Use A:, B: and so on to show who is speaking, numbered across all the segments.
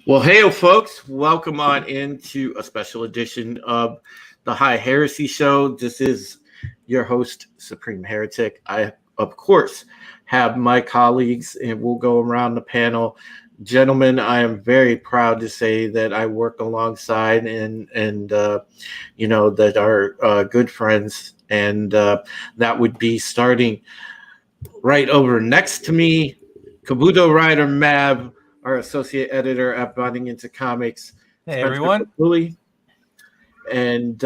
A: Well, hey, folks, welcome on into a special edition of the High Heresy Show. This is your host, Supreme Heretic. I, of course, have my colleagues, and we'll go around the panel. Gentlemen, I am very proud to say that I work alongside and that are good friends, and that would be starting right over next to me, Kabuto Rider Mab, our associate editor at Bonding Into Comics.
B: Hey,
A: Spencer
B: everyone.
A: Bully. And,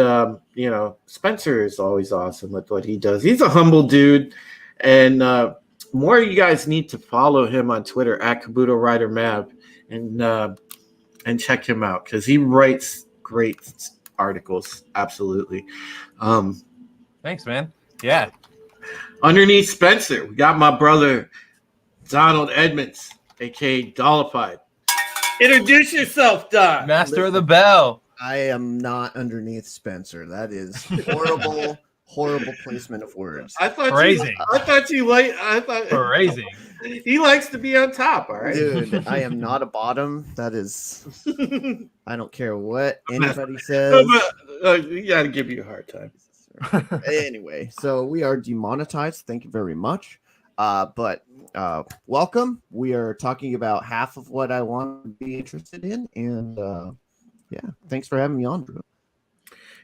A: Spencer is always awesome with what he does. He's a humble dude. And more of you guys need to follow him on Twitter at Kabuto Rider Mab and check him out because he writes great articles. Absolutely.
B: Thanks, man. Yeah.
A: Underneath Spencer, we got my brother, Donald Edmonds, a.k.a. Dollified. Introduce yourself, Don.
B: Master of the Bell.
C: I am not underneath Spencer. That is horrible, horrible placement of words.
B: Phrasing.
A: Phrasing. He likes to be on top, all right?
C: Dude, I am not a bottom. That is, I don't care what anybody says.
A: You got to give you a hard time.
C: Anyway, so we are demonetized. Thank you very much. But welcome. We are talking about half of what I want to be interested in. And thanks for having me on, Drew.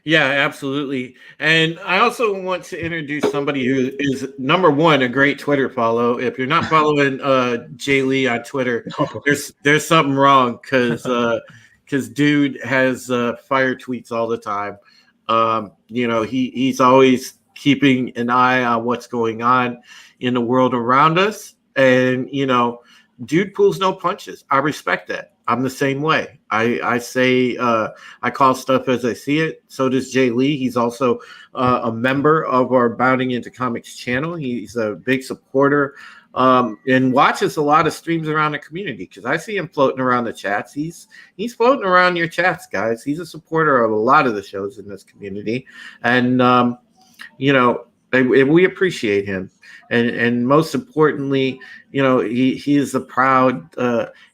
A: Yeah, absolutely. And I also want to introduce somebody who is, number one, a great Twitter follow. If you're not following Jay Lee on Twitter, there's something wrong because dude has fire tweets all the time. He's always keeping an eye on what's going on in the world around us. And, dude pulls no punches. I respect that. I'm the same way. I say I call stuff as I see it. So does Jay Lee. He's also a member of our Bounding Into Comics channel. He's a big supporter and watches a lot of streams around the community because I see him floating around the chats. He's floating around your chats, guys. He's a supporter of a lot of the shows in this community. And, we appreciate him. And most importantly, he is a proud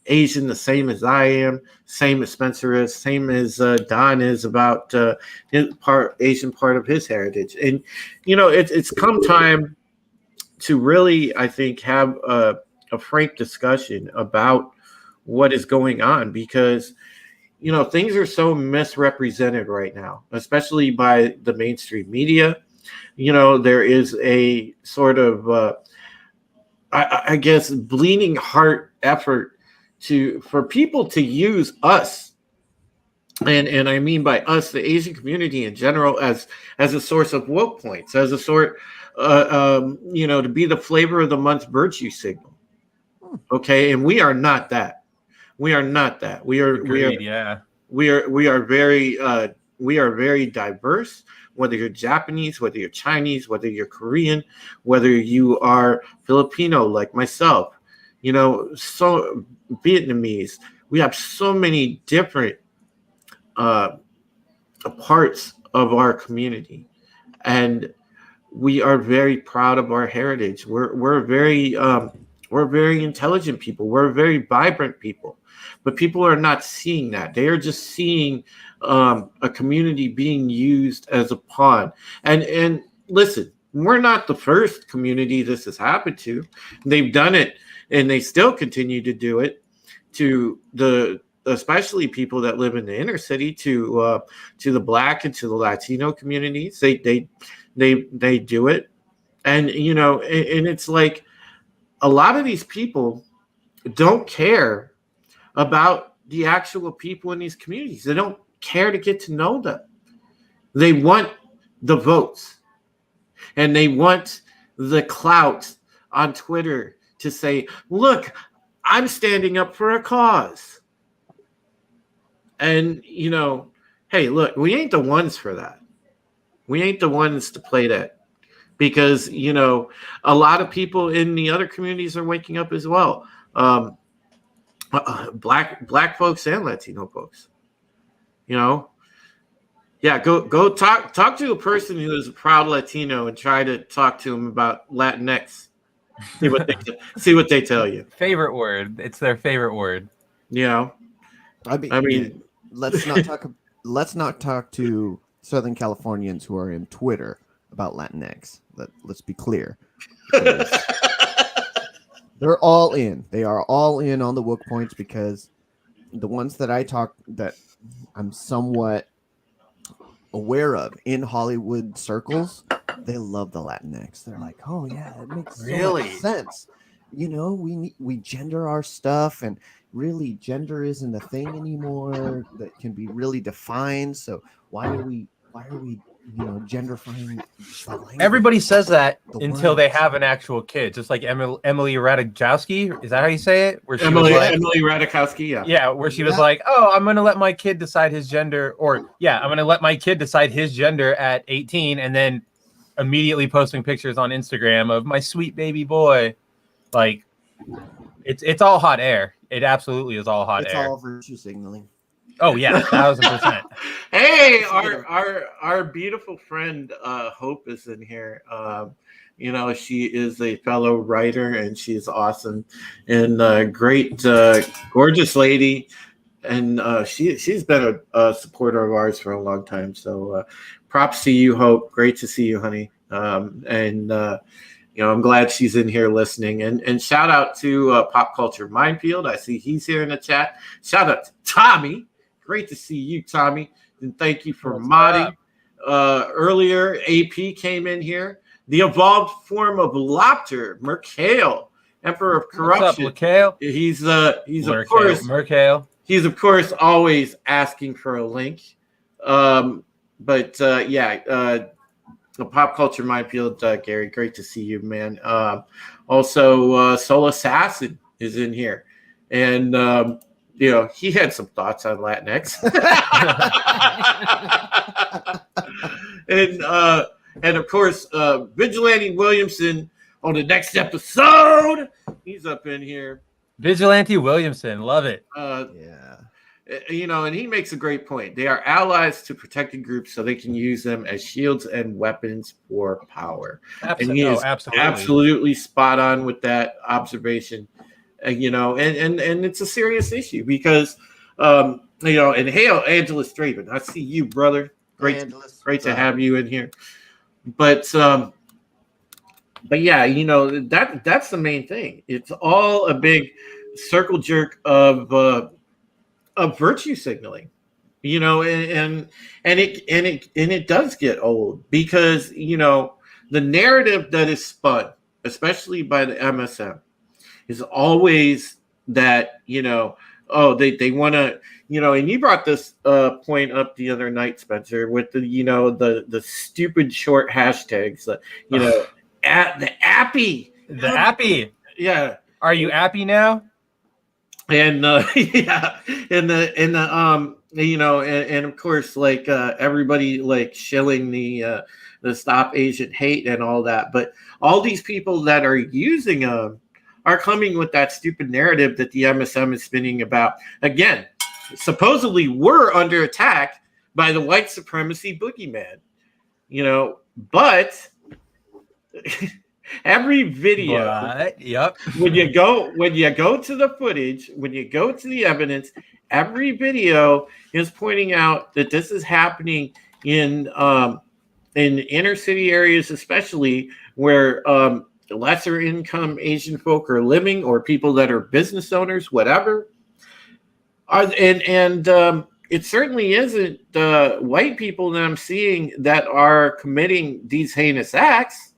A: Asian, the same as I am, same as Spencer is, same as Don is about his Asian part of his heritage. And, it's come time to really, I think, have a frank discussion about what is going on because, things are so misrepresented right now, especially by the mainstream media. There is a sort of, I guess, bleeding heart effort for people to use us, and I mean by us, the Asian community in general, as a source of woke points, as a sort, to be the flavor of the month virtue signal. Okay, and we are not that. We are not that. We are very diverse. Whether you're Japanese, whether you're Chinese, whether you're Korean, whether you are Filipino like myself, so Vietnamese, we have so many different parts of our community, and we are very proud of our heritage. We're very intelligent people. We're very vibrant people, but people are not seeing that. They are just seeing a community being used as a pawn. And listen, we're not the first community this has happened to. They've done it, and they still continue to do it to especially people that live in the inner city, to the Black and to the Latino communities. They do it, and and it's like a lot of these people don't care about the actual people in these communities. They don't care to get to know them. They want the votes, and they want the clout on Twitter to say, look, I'm standing up for a cause. And, hey, look, we ain't the ones for that. We ain't the ones to play that because, a lot of people in the other communities are waking up as well. Black folks and Latino folks. Go talk to a person who is a proud Latino and try to talk to them about Latinx. See what they tell you.
B: Favorite word. It's their favorite word.
A: I mean,
C: let's not talk. Let's not talk to Southern Californians who are in Twitter about Latinx. Let's be clear. They're all in. They are all in on the woke points because the ones that I'm somewhat aware of in Hollywood circles, they love the Latinx. They're like, oh yeah, it makes so much sense. We gender our stuff, and really gender isn't a thing anymore that can be really defined. So why are we genderifying the language?
B: Everybody says that until
C: words.
B: they have an actual kid, just like Emily Ratajkowski. Is that how you say it? Where she
A: Emily
B: was like,
A: Ratajkowski,
B: yeah, where she was like, "Oh, I'm gonna let my kid decide his gender," or "Yeah, I'm gonna let my kid decide his gender at 18," and then immediately posting pictures on Instagram of my sweet baby boy. Like, it's all hot air. It absolutely is all hot air.
C: It's all virtue signaling.
B: Oh yeah, 1,000%.
A: Hey, our beautiful friend Hope is in here. She is a fellow writer, and she's awesome and great, gorgeous lady. And she's been a supporter of ours for a long time. So props to you, Hope. Great to see you, honey. I'm glad she's in here listening. And shout out to Pop Culture Minefield. I see he's here in the chat. Shout out to Tommy. Great to see you, Tommy. And thank you for modding. Earlier, AP came in here. The evolved form of Lopter, Mercale, Emperor of Corruption.
B: What's up, Mercale?
A: He's
B: Mercale.
A: He's of course always asking for a link. The Pop Culture Minefield, Gary, great to see you, man. Also, Soul Assassin is in here. And he had some thoughts on Latinx. and of course, Vigilante Williamson on the next episode. He's up in here.
B: Vigilante Williamson, love it.
A: And he makes a great point. They are allies to protected groups, so they can use them as shields and weapons for power.
B: Absolutely.
A: And he is absolutely spot on with that observation. And it's a serious issue because, and hail, Angela Straven. I see you, brother. Great to have you in here. But yeah, that's the main thing. It's all a big circle jerk of virtue signaling, and it does get old because the narrative that is spun, especially by the MSM, is always that they want to and you brought this point up the other night, Spencer, with the stupid short hashtags at the appy yeah,
B: are you appy now?
A: And and of course, like everybody like shilling the Stop Asian Hate and all that, but all these people that are using them are coming with that stupid narrative that the MSM is spinning about. Again, supposedly we're under attack by the white supremacy boogeyman, but every video, when you go to the footage, when you go to the evidence, every video is pointing out that this is happening in inner city areas, especially where lesser income Asian folk are living, or people that are business owners, whatever. It certainly isn't white people that I'm seeing that are committing these heinous acts.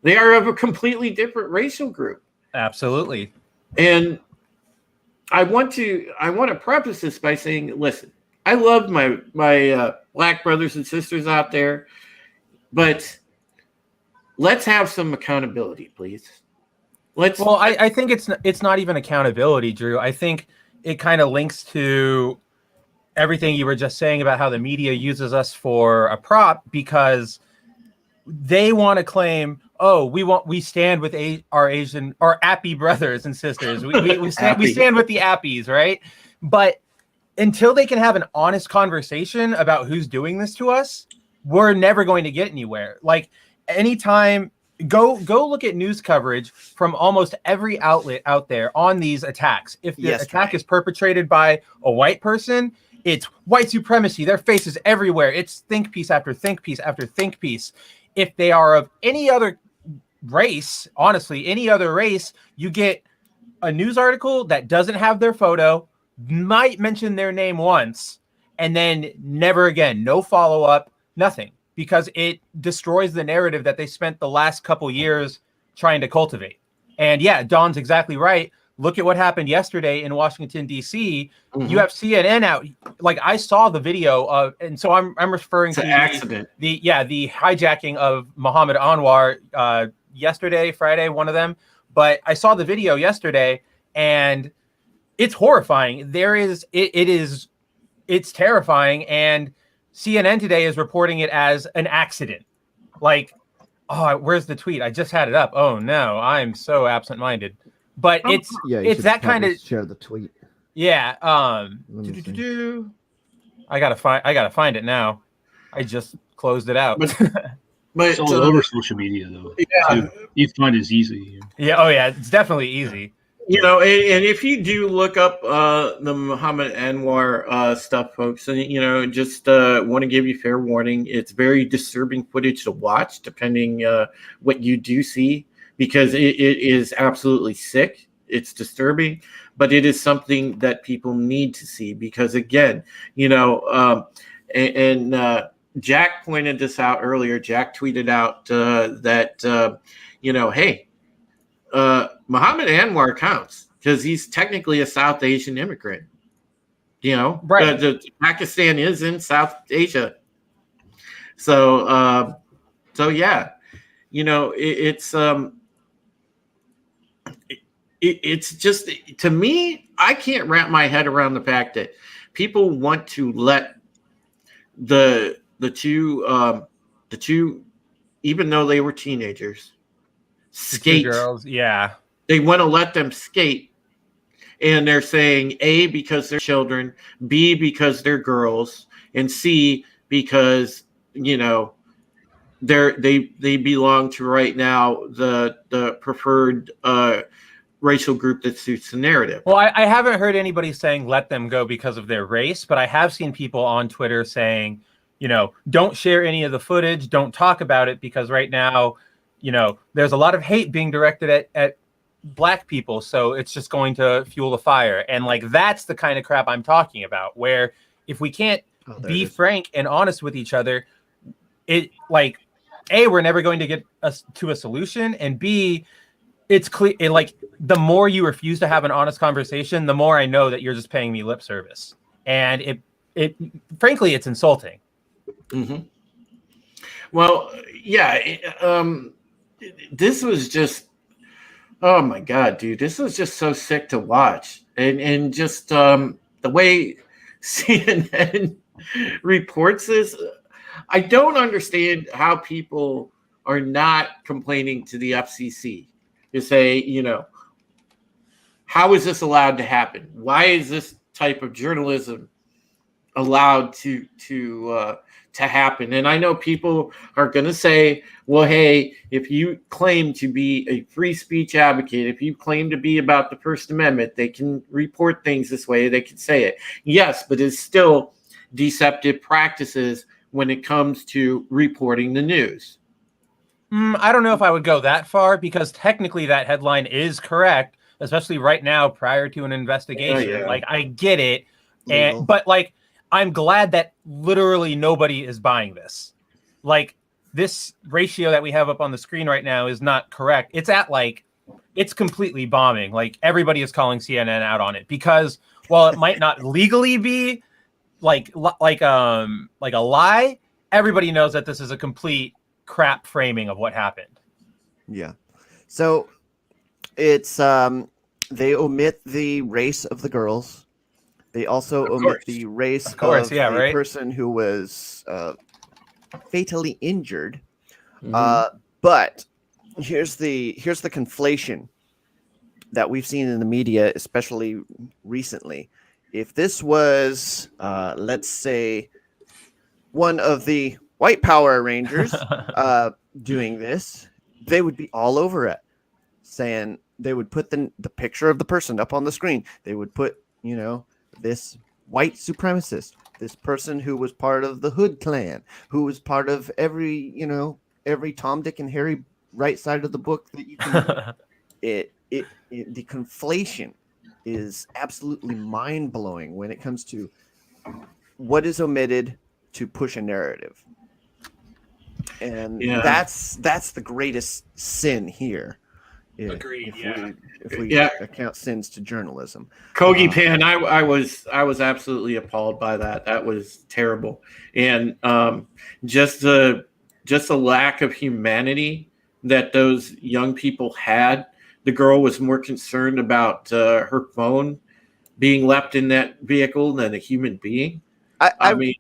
A: They are of a completely different racial group.
B: Absolutely.
A: And I want to preface this by saying, listen, I love my black brothers and sisters out there, but let's have some accountability, please.
B: I think it's not even accountability, Drew. I think it kind of links to everything you were just saying about how the media uses us for a prop, because they want to claim, we stand with our Appy brothers and sisters. We stand with the Appies, right? But until they can have an honest conversation about who's doing this to us, we're never going to get anywhere. Like, anytime go look at news coverage from almost every outlet out there on these attacks. If the attack is perpetrated by a white person, it's white supremacy. Their faces everywhere. It's think piece after think piece after think piece. If they are of any other race, honestly, any other race, you get a news article that doesn't have their photo, might mention their name once, and then never again. No follow-up, nothing. Because it destroys the narrative that they spent the last couple years trying to cultivate. And yeah, Don's exactly right. Look at what happened yesterday in Washington, D.C. Mm-hmm. You have CNN out. Like, I saw the video of, and so I'm referring to
A: accident.
B: The hijacking of Muhammad Anwar yesterday, Friday, one of them. But I saw the video yesterday, and it's horrifying. It's terrifying, and CNN today is reporting it as an accident. Like, oh, where's the tweet? I just had it up. Oh no, I'm so absent-minded. But it's that kind of
C: share the tweet.
B: Yeah. I gotta find it now. I just closed it out.
D: But it's all over social media, though. Yeah, you find it's easy.
B: Yeah. Oh yeah, it's definitely easy.
A: You know, and if you do look up the Muhammad Anwar stuff, folks, and just want to give you fair warning, it's very disturbing footage to watch, depending what you do see, because it is absolutely sick. It's disturbing, but it is something that people need to see because, again, Jack pointed this out earlier. Jack tweeted out that hey. Muhammad Anwar counts because he's technically a South Asian immigrant.
B: Right?
A: Pakistan is in South Asia, so yeah, it's just, to me, I can't wrap my head around the fact that people want to let the two, even though they were teenagers, skate.
B: Girls, yeah.
A: They want to let them skate, and they're saying A, because they're children, B, because they're girls, and C, because they belong to right now the preferred racial group that suits the narrative.
B: Well, I haven't heard anybody saying let them go because of their race, but I have seen people on Twitter saying, don't share any of the footage, don't talk about it, because right now, there's a lot of hate being directed at Black people, so it's just going to fuel the fire. And that's the kind of crap I'm talking about, where if we can't be frank and honest with each other, A, we're never going to get us to a solution, and B, it's clear, the more you refuse to have an honest conversation, the more I know that you're just paying me lip service. And it frankly, it's insulting.
A: Mm-hmm. Well, yeah, this was just, oh my God, dude, this was just so sick to watch. And just the way CNN reports this, I don't understand how people are not complaining to the FCC to say, how is this allowed to happen? Why is this type of journalism allowed to happen? And I know people are going to say, well, hey, if you claim to be a free speech advocate, if you claim to be about the First Amendment, they can report things this way, they can say it. Yes, but it's still deceptive practices when it comes to reporting the news.
B: I don't know if I would go that far, because technically that headline is correct, especially right now prior to an investigation.
A: Yeah.
B: I get it. But I'm glad that literally nobody is buying this. This ratio that we have up on the screen right now is not correct. It's at it's completely bombing. Everybody is calling CNN out on it, because while it might not legally be like a lie, everybody knows that this is a complete crap framing of what happened.
C: Yeah. So it's they omit the race of the girls. They also omit the race of the person who was fatally injured.
A: Mm-hmm.
C: But here's the conflation that we've seen in the media, especially recently. If this was, let's say, one of the white Power Rangers doing this, they would be all over it, saying they would put the picture of the person up on the screen. They would put, this white supremacist, this person who was part of the Hood Clan, who was part of every Tom, Dick, and Harry right side of the book that you can. The conflation is absolutely mind blowing when it comes to what is omitted to push a narrative, and that's the greatest sin here.
B: Agreed.
C: If we account sins to journalism,
A: Kogi Pan, I was absolutely appalled by that. That was terrible, and just the lack of humanity that those young people had. The girl was more concerned about her phone being left in that vehicle than a human being. I mean,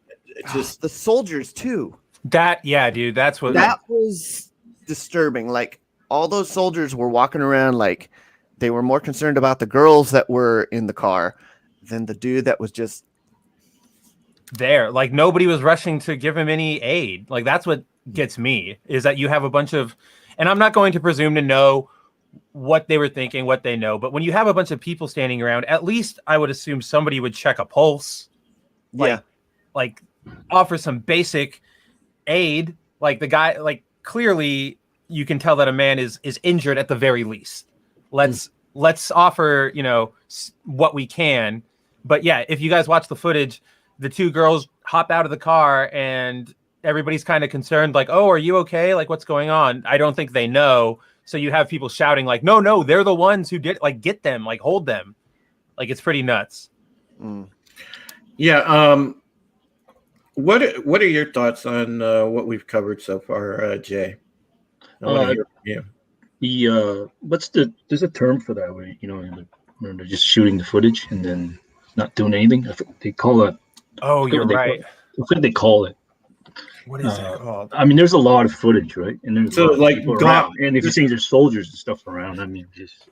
A: just
C: the soldiers too.
B: Dude, that
C: was disturbing. Like, all those soldiers were walking around like they were more concerned about the girls that were in the car than the dude that was just
B: there. Like, nobody was rushing to give him any aid. Like, that's what gets me, is that you have a bunch of, and I'm not going to presume to know what they were thinking, what they know, but when you have a bunch of people standing around, at least I would assume somebody would check a pulse, like offer some basic aid. Like, the guy, like, clearly you can tell that a man is injured at the very least. Let's offer, what we can. But yeah, if you guys watch the footage, the two girls hop out of the car and everybody's kind of concerned, like, oh, are you okay? Like, what's going on? I don't think they know. So you have people shouting like, no, they're the ones who did, like, get them, like, hold them. Like, it's pretty nuts.
A: Yeah. What are your thoughts on what we've covered so far, Jay?
D: There's a term for that way, when they're just shooting the footage and then not doing anything. They call it.
B: Oh, you're right.
D: I think they call it.
B: What is it called?
D: I mean, there's a lot of footage, right? And there's
A: like
D: and if you think there's soldiers and stuff around, I mean, just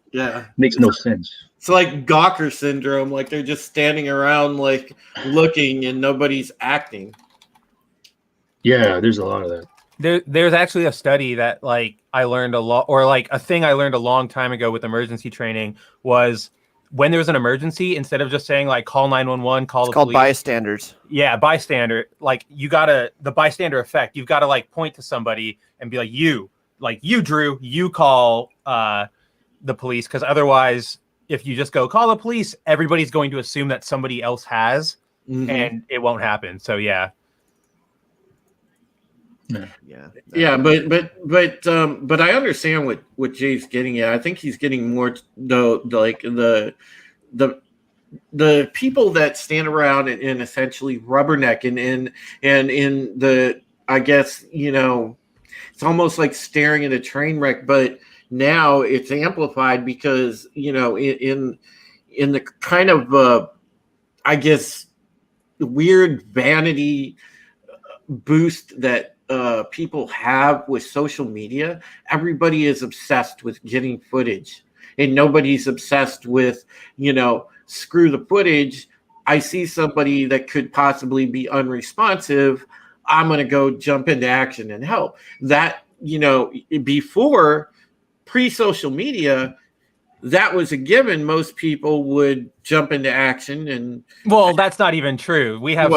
D: makes no sense.
A: It's like gawker syndrome. Like, they're just standing around, like, looking, and nobody's acting.
D: Yeah, there's a lot of that.
B: There's actually a study that, like, I learned a lot, or like a thing I learned a long time ago with emergency training was, when there's an emergency, instead of just saying, like, call 911, call the police. It's called
C: bystanders.
B: Yeah, bystander. Like, the bystander effect. You've got to, like, point to somebody and be like, you, Drew, you call the police, because otherwise, if you just go call the police, everybody's going to assume that somebody else has, and it won't happen. So yeah.
A: Yeah, but I understand what Jay's getting at. I think he's getting more the people that stand around and essentially rubberneck and in the, I guess, it's almost like staring at a train wreck, but now it's amplified because in the kind of I guess weird vanity boost that people have with social media. Everybody is obsessed with getting footage, and nobody's obsessed with, screw the footage. I see somebody that could possibly be unresponsive. I'm going to go jump into action and help. That, before pre-social media, that was a given. Most people would jump into action, and
B: that's not even true. We have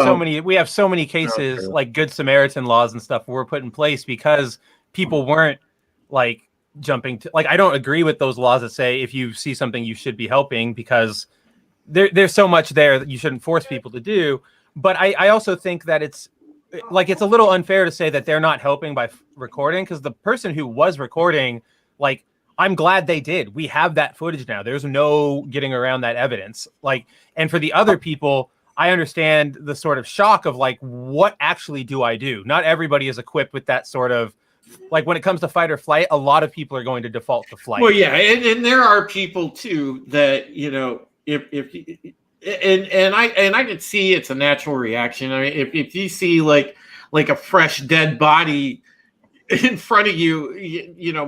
B: so many cases, like Good Samaritan laws and stuff, were put in place because people weren't, like, jumping to, like, I don't agree with those laws that say if you see something you should be helping, because there's so much there that you shouldn't force people to do. But I also think that it's a little unfair to say that they're not helping by recording, because the person who was recording, like, I'm glad they did. We have that footage now. There's no getting around that evidence. Like, and for the other people, I understand the sort of shock of, like, what actually do I do? Not everybody is equipped with that sort of, like, when it comes to fight or flight, a lot of people are going to default to flight.
A: Well, yeah, and there are people too that, I can see it's a natural reaction. I mean, if you see like a fresh dead body in front of you,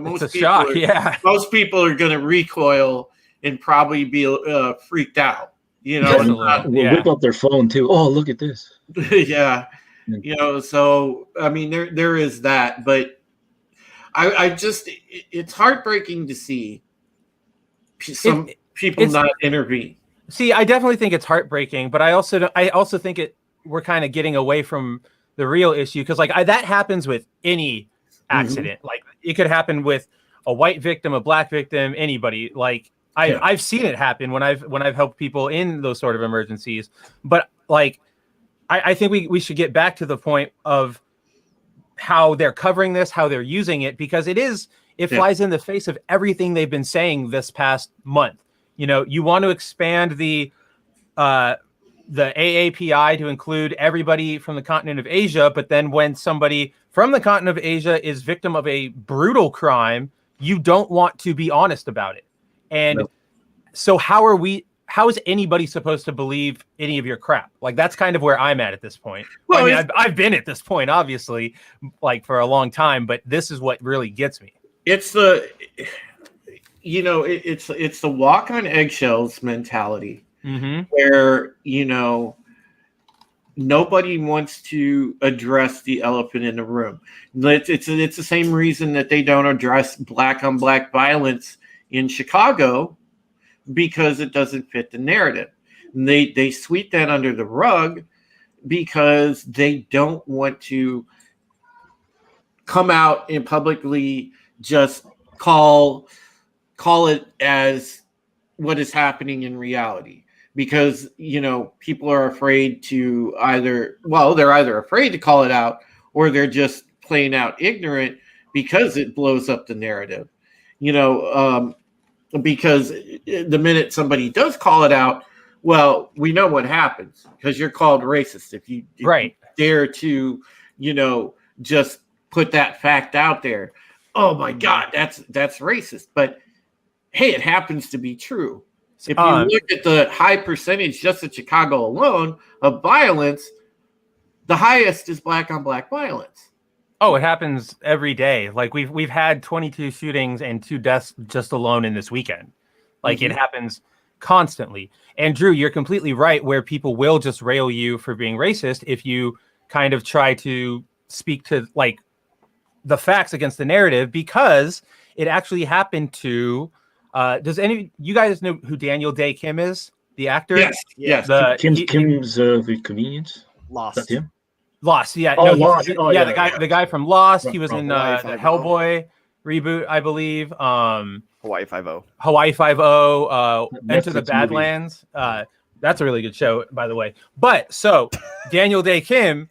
A: most people are going to recoil and probably be freaked out.
D: Whip up their phone too. Oh, look at this.
A: Yeah. So I mean, there is that, but I just it's heartbreaking to see some people
B: it's-
A: not intervene.
B: See, I definitely think it's heartbreaking, but I also think we're kind of getting away from the real issue because like that happens with any accident. Like it could happen with a white victim, a black victim, anybody. Like I've seen it happen when I've helped people in those sort of emergencies. But like I think we should get back to the point of how they're covering this, how they're using it, because it flies in the face of everything they've been saying this past month. You know, you want to expand the AAPI to include everybody from the continent of Asia, but then when somebody from the continent of Asia is victim of a brutal crime, you don't want to be honest about it. And so how is anybody supposed to believe any of your crap? Like that's kind of where I'm at this point. Well, I mean, I've been at this point, obviously, like for a long time, but this is what really gets me.
A: It's the it's the walk on eggshells mentality where, nobody wants to address the elephant in the room. It's the same reason that they don't address black on black violence in Chicago, because it doesn't fit the narrative. And they sweep that under the rug because they don't want to come out and publicly just call it as what is happening in reality, because people are afraid to they're either afraid to call it out or they're just plain out ignorant because it blows up the narrative. Because the minute somebody does call it out, well, we know what happens, because you're called racist if you dare to just put that fact out there. Oh my God, that's racist. But hey, it happens to be true. If you look at the high percentage just in Chicago alone of violence, the highest is black on black violence.
B: Oh, it happens every day. Like we've had 22 shootings and 2 deaths just alone in this weekend. Like it happens constantly. And Drew, you're completely right, where people will just rail you for being racist if you kind of try to speak to like the facts against the narrative, because it actually happened to does any you guys know who Daniel Day Kim is? The actor?
A: Yes.
D: Kim's the comedians.
C: Lost.
D: That's him.
B: Lost, yeah.
D: Oh,
B: No,
D: Lost.
B: The guy from Lost. He was in the
C: Hawaii
B: Hellboy reboot, I believe.
C: Hawaii Five-0.
B: Hawaii Five-0. Enter the
D: Netflix
B: Badlands. That's a really good show, by the way. But so Daniel Day Kim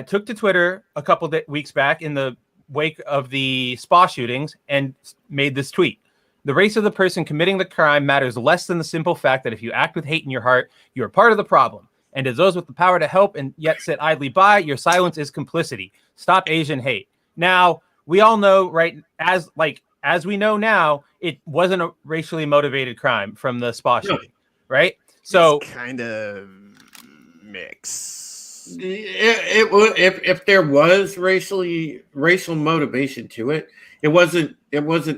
B: took to Twitter a couple weeks back in the wake of the spa shootings and made this tweet. The race of the person committing the crime matters less than the simple fact that if you act with hate in your heart, you are part of the problem. And as those with the power to help and yet sit idly by, your silence is complicity. Stop Asian hate. Now, we all know, right, as we know now, it wasn't a racially motivated crime from the spa shooting, right? So
C: it's kind of mix.
A: If there was racial motivation to it, it wasn't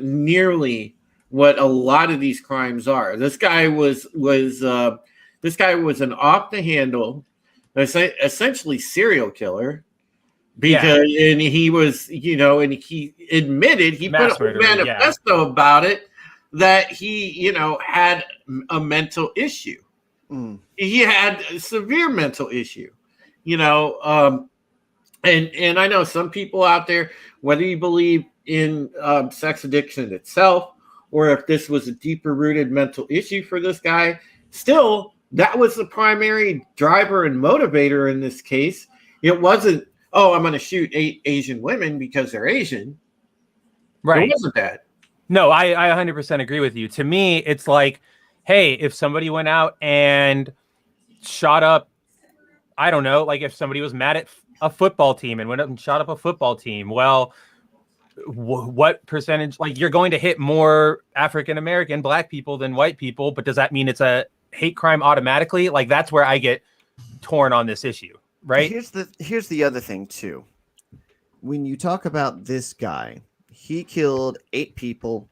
A: nearly what a lot of these crimes are. This guy was an off the handle, essentially serial killer, because and he was, and he admitted, he put a manifesto about it, that he, had a mental issue. He had a severe mental issue, and I know some people out there, whether you believe in sex addiction itself, or if this was a deeper rooted mental issue for this guy, still, that was the primary driver and motivator in this case. It wasn't, I'm going to shoot 8 Asian women because they're Asian.
B: Right.
A: It wasn't that.
B: No, I 100% agree with you. To me, it's like, hey, if somebody went out and shot up, I don't know, like if somebody was mad at a football team and went up and shot up a football team, well, what percentage, like you're going to hit more African-American black people than white people, but does that mean it's a hate crime automatically? Like that's where I get torn on this issue, right?
C: Here's the other thing too. When you talk about this guy, he killed 8 people.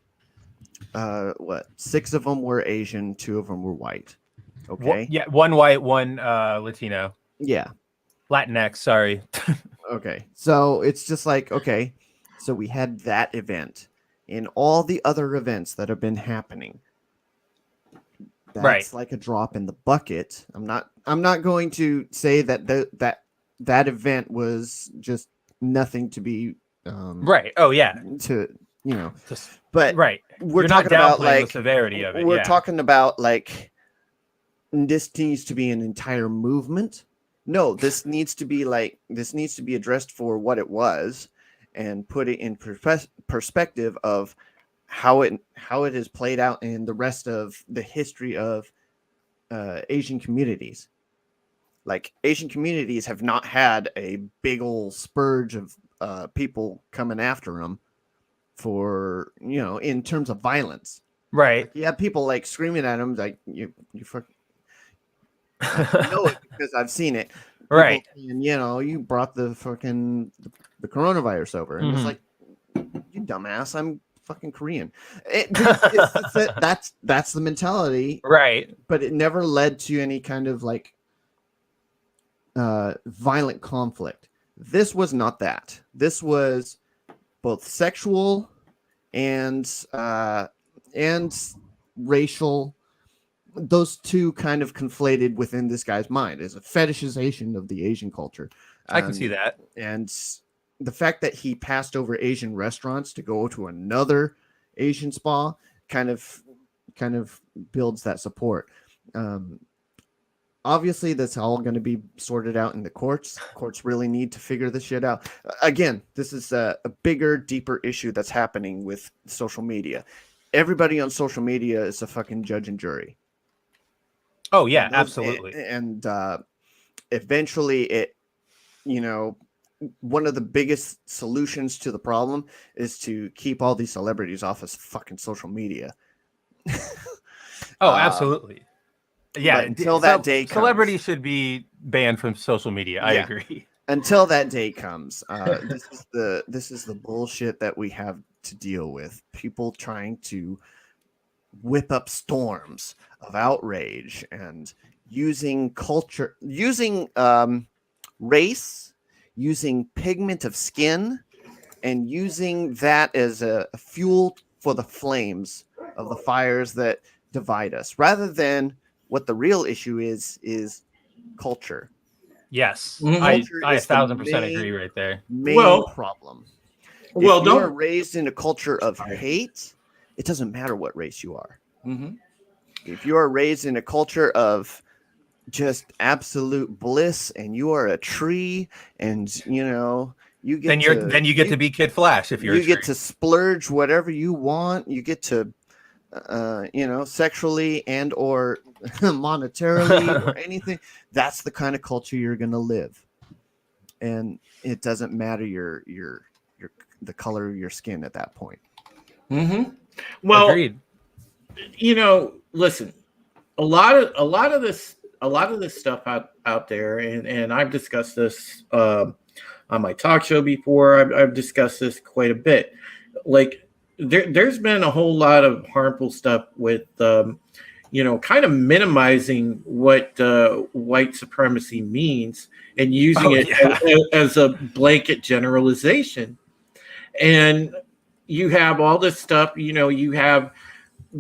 C: 6 of them were Asian, 2 of them were white. Okay.
B: Yeah, 1 white, 1 Latino.
C: Yeah.
B: Latinx, sorry.
C: Okay. So it's just like, okay. So we had that event. In all the other events that have been happening, that's like a drop in the bucket. I'm not going to say that that event was just nothing to be
B: right. Oh yeah.
C: To but
B: right.
C: We're
B: You're
C: talking
B: not
C: about
B: downplaying
C: like
B: the severity of it.
C: We're talking about like this needs to be an entire movement. No, this needs to be addressed for what it was and put it in perspective of how it has played out in the rest of the history of Asian communities. Like Asian communities have not had a big old spurge of people coming after them for in terms of violence.
B: Right.
C: Like, you have people like screaming at them like you fuck. I know it because I've seen it. People
B: right.
C: saying, you brought the fucking the coronavirus over, and it's like, you dumbass, I'm fucking Korean. That's the mentality,
B: right?
C: But it never led to any kind of like violent conflict. This was not that. This was both sexual and racial. Those two kind of conflated within this guy's mind as a fetishization of the Asian culture.
B: I can see that.
C: And the fact that he passed over Asian restaurants to go to another Asian spa kind of builds that support. Obviously, that's all going to be sorted out in the courts. Courts really need to figure this shit out. Again, this is a bigger, deeper issue that's happening with social media. Everybody on social media is a fucking judge and jury.
B: Oh yeah, absolutely.
C: And eventually, it, one of the biggest solutions to the problem is to keep all these celebrities off of fucking social media.
B: Absolutely. Yeah,
C: until that day comes,
B: celebrities should be banned from social media. I agree.
C: Until that day comes, this is the bullshit that we have to deal with. People trying to whip up storms of outrage and using culture, using race, using pigment of skin, and using that as a fuel for the flames of the fires that divide us, rather than what the real issue is culture.
B: Yes,
C: Culture
B: I
C: is the
B: 1000% agree right there.
C: Main problem. If you
A: don't
C: are raised in a culture of hate, it doesn't matter what race you are. If you are raised in a culture of just absolute bliss and you are a tree and you get
B: then you get to be Kid Flash if you're
C: you get to splurge whatever you want, you get to sexually and or monetarily or anything, that's the kind of culture you're going to live. And it doesn't matter the color of your skin at that point.
A: Well,
B: agreed.
A: Listen, a lot of this stuff out there, and I've discussed this on my talk show before. I've discussed this quite a bit. Like, there's been a whole lot of harmful stuff with, kind of minimizing what white supremacy means and using it as a blanket generalization. And you have all this stuff, you have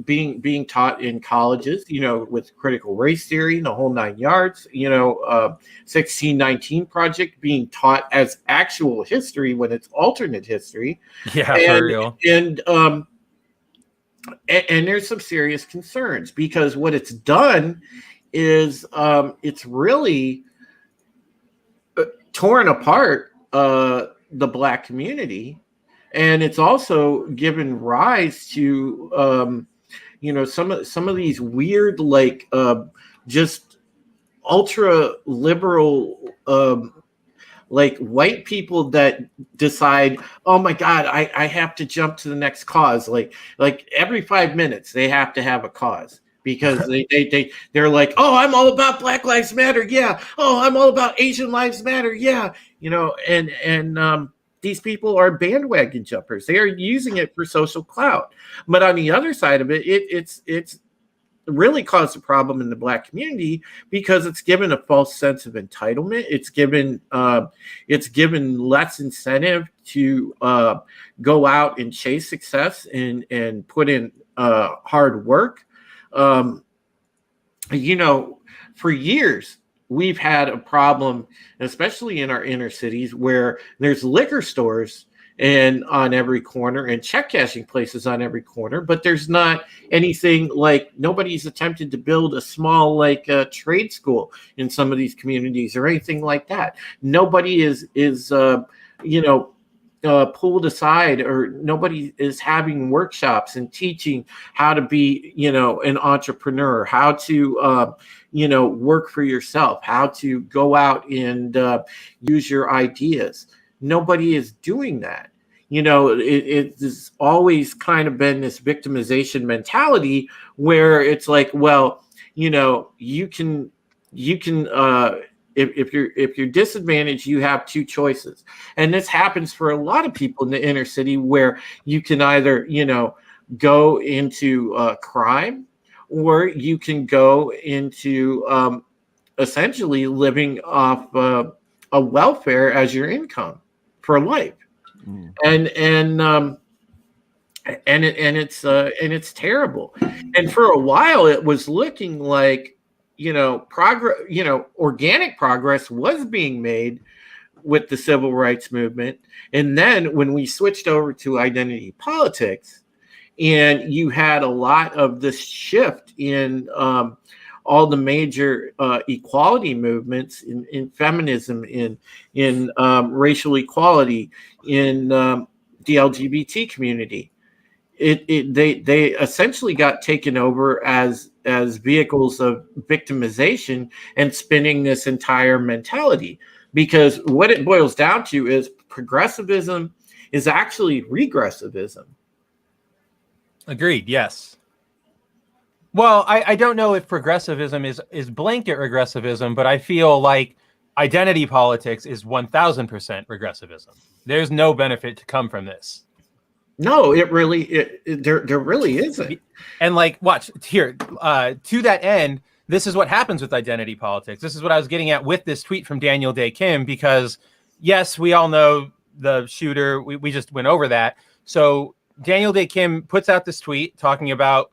A: being taught in colleges, with critical race theory and the whole 9 yards, 1619 Project being taught as actual history when it's alternate history.
B: Yeah,
A: and,
B: for real.
A: And there's some serious concerns because what it's done is it's really torn apart the Black community, and it's also given rise to some of these weird, like, just ultra liberal, like, white people that decide, oh my God, I have to jump to the next cause. Like every 5 minutes they have to have a cause because they're like, oh, I'm all about Black Lives Matter. Yeah. Oh, I'm all about Asian Lives Matter. Yeah. And these people are bandwagon jumpers. They are using it for social clout. But on the other side of it, it's really caused a problem in the Black community because it's given a false sense of entitlement. It's given less incentive to go out and chase success and put in hard work. For years we've had a problem, especially in our inner cities, where there's liquor stores and on every corner and check cashing places on every corner, but there's not anything like, nobody's attempted to build a small trade school in some of these communities or anything like that. Nobody is pulled aside, or nobody is having workshops and teaching how to be an entrepreneur, how to work for yourself, how to go out and use your ideas. Nobody is doing that. It's always kind of been this victimization mentality where it's like, well, you can if you're disadvantaged, you have two choices. And this happens for a lot of people in the inner city, where you can either, go into crime, or you can go into essentially living off a welfare as your income for life. And it's terrible. And for a while it was looking like, progress, organic progress was being made with the civil rights movement. And then when we switched over to identity politics, and you had a lot of this shift in all the major equality movements in feminism, in racial equality, in the LGBT community, they essentially got taken over as vehicles of victimization and spinning this entire mentality. Because what it boils down to is progressivism is actually regressivism.
B: Agreed. Yes. Well, I don't know if progressivism is blanket regressivism, but I feel like identity politics is 1000% regressivism. There's no benefit to come from this.
A: No, there really isn't.
B: And watch here, to that end, this is what happens with identity politics. This is what I was getting at with this tweet from Daniel Day Kim, because yes, we all know the shooter. We just went over that. So Daniel Day Kim puts out this tweet talking about,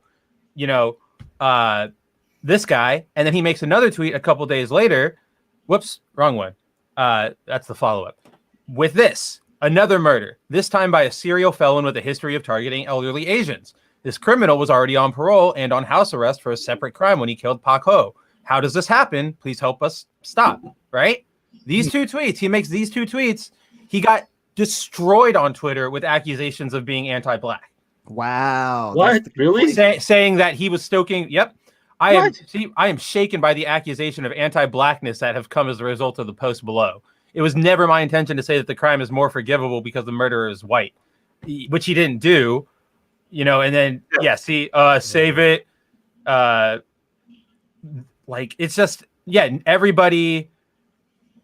B: this guy, and then he makes another tweet a couple days later. Whoops, wrong one. That's the follow-up. With this, another murder, this time by a serial felon with a history of targeting elderly Asians. This criminal was already on parole and on house arrest for a separate crime when he killed Pak Ho. How does this happen? Please help us stop, right? These two tweets, he makes these two tweets. He got destroyed on Twitter with accusations of being anti-Black.
C: Wow.
D: What? Really?
B: Saying that he was stoking. Yep. I am shaken by the accusation of anti-Blackness that have come as a result of the post below. It was never my intention to say that the crime is more forgivable because the murderer is white, which he didn't do, and then, save it. It's just, everybody,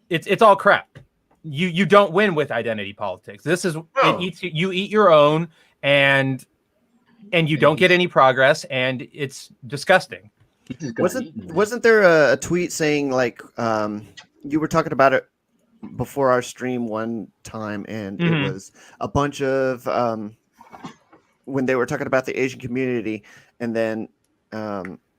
B: it's all crap. You don't win with identity politics. This is, you eat your own, and you don't get any progress, and it's disgusting.
C: Wasn't there a tweet saying you were talking about it before our stream one time, and it was a bunch of when they were talking about the Asian community, and then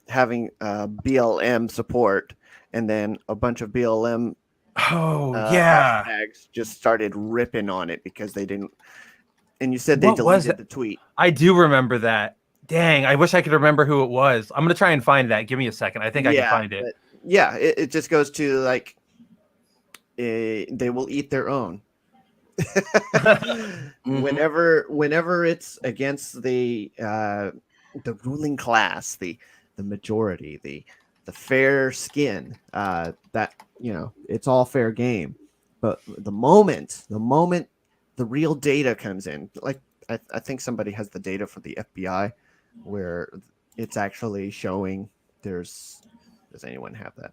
C: having BLM support, and then a bunch of BLM hashtags just started ripping on it because they didn't. And you said they deleted the tweet.
B: I do remember that. Dang, I wish I could remember who it was. I'm going to try and find that. Give me a second. I think I can find it.
C: It just goes to they will eat their own. Whenever it's against the ruling class, the majority, the fair skin, that it's all fair game. But the moment the real data comes in, I think somebody has the data for the FBI where it's actually showing does anyone have that?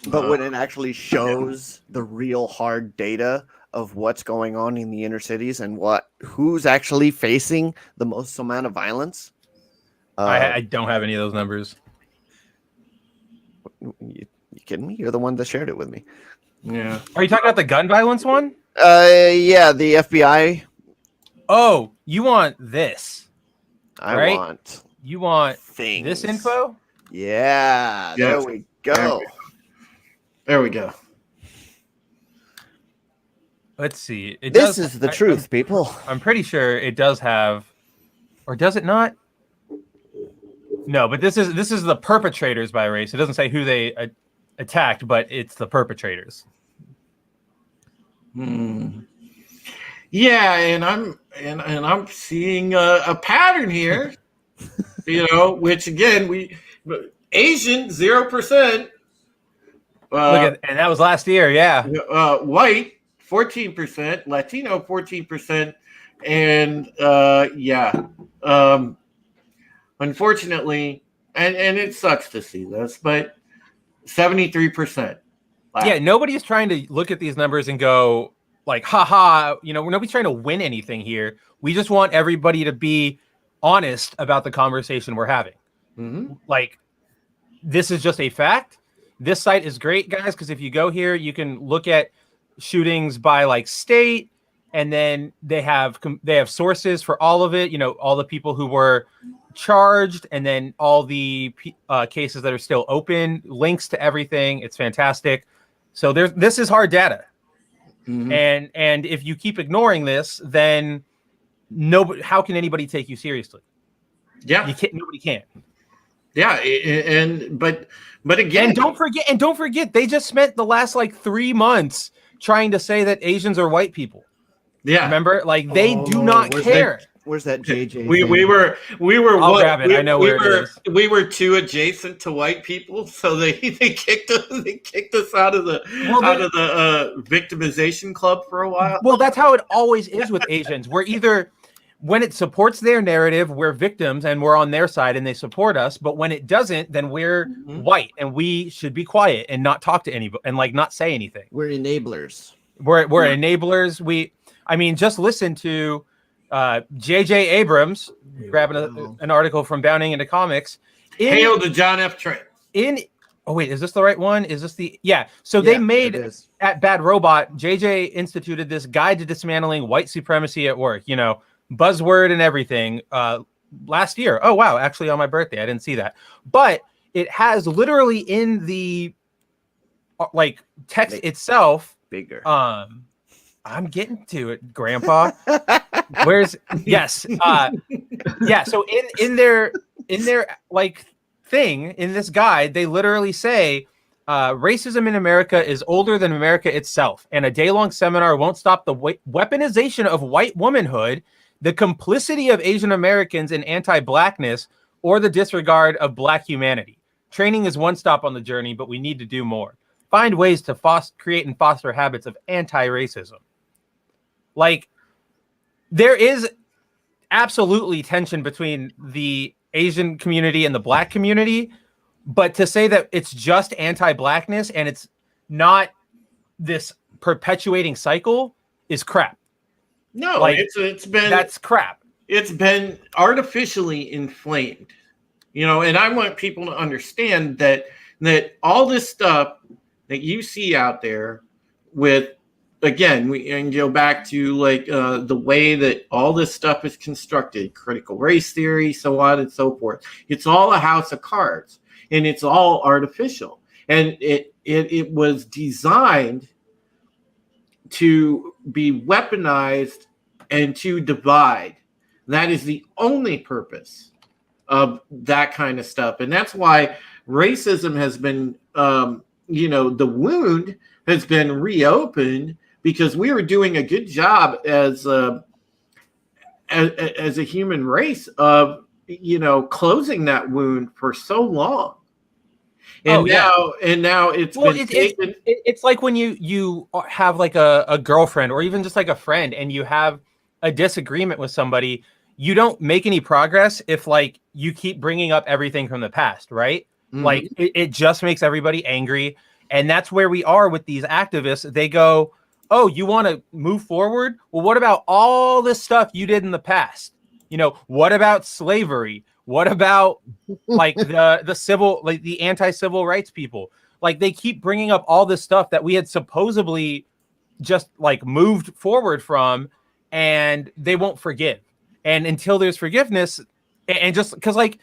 C: But when it actually shows the real hard data of what's going on in the inner cities and who's actually facing the most amount of violence.
B: I don't have any of those numbers.
C: You kidding me? You're the one that shared it with me.
A: Yeah.
B: Are you talking about the gun violence one?
C: Yeah, the FBI.
B: Oh, you want this?
C: I want things.
B: This info?
C: Yeah, there we go.
A: There we go.
B: Let's see.
C: This is the truth, people.
B: I'm pretty sure it does have, or does it not? No, but this is the perpetrators by race. It doesn't say who they attacked, but it's the perpetrators.
A: Yeah, and I'm seeing a pattern here. Which again Asian 0%.
B: Look at, and that was last year, yeah.
A: White 14%, Latino 14%, and unfortunately, and it sucks to see this, but 73%. Wow.
B: Yeah, nobody's trying to look at these numbers and go like, haha, nobody's trying to win anything here. We just want everybody to be honest about the conversation we're having.
A: Mm-hmm.
B: Like, this is just a fact. This site is great, guys, because if you go here, you can look at shootings by like state, and then they have sources for all of it. All the people who were charged, and then all the cases that are still open, links to everything. It's fantastic. So this is hard data. Mm-hmm. And if you keep ignoring this, then how can anybody take you seriously?
A: Yeah,
B: nobody can.
A: Yeah, but again,
B: and don't forget, they just spent the last like 3 months trying to say that Asians are white people.
A: Yeah,
B: remember, like they do not care.
C: Where's that JJ?
A: We were.
B: I'll grab it. I know where it is.
A: We were too adjacent to white people, so they kicked us out of the victimization club for a while.
B: Well, that's how it always is with Asians. We're either, when it supports their narrative, we're victims and we're on their side and they support us. But when it doesn't, then we're white and we should be quiet and not talk to anybody and like not say anything.
C: We're enablers.
B: We're enablers. Just listen to J.J. Abrams grabbing an article from Bounding into Comics.
A: Hail to John F. Trent.
B: Oh wait, is this the right one? Is this the So they made at Bad Robot. J.J. instituted this guide to dismantling white supremacy at work. Buzzword and everything. Last year. Oh wow, actually on my birthday, I didn't see that. But it has literally in the text itself.
C: Bigger.
B: I'm getting to it, Grandpa. Yes. So in their thing in this guide, they literally say racism in America is older than America itself, and a day-long seminar won't stop the weaponization of white womanhood, the complicity of Asian Americans in anti-blackness, or the disregard of black humanity. Training is one stop on the journey, but we need to do more. Find ways to create and foster habits of anti-racism. Like, there is absolutely tension between the Asian community and the black community, but to say that it's just anti-blackness and it's not this perpetuating cycle is crap.
A: No, that's
B: crap.
A: It's been artificially inflamed, and I want people to understand that all this stuff that you see out there with, again, we can go back to the way that all this stuff is constructed, critical race theory, so on and so forth. It's all a house of cards, and it's all artificial. And it was designed to be weaponized and to divide. That is the only purpose of that kind of stuff. And that's why racism has been, the wound has been reopened, because we were doing a good job as a human race of, closing that wound for so long. And now it's been taken.
B: It's like when you have like a girlfriend or even just like a friend, and you have a disagreement with somebody. You don't make any progress if you keep bringing up everything from the past, right? Mm-hmm. It just makes everybody angry. And that's where we are with these activists. They go, oh, you want to move forward? Well, what about all this stuff you did in the past? You know, what about slavery? What about like the civil, like the anti-civil rights people? Like they keep bringing up all this stuff that we had supposedly just like moved forward from, and they won't forgive. And until there's forgiveness, and just because like,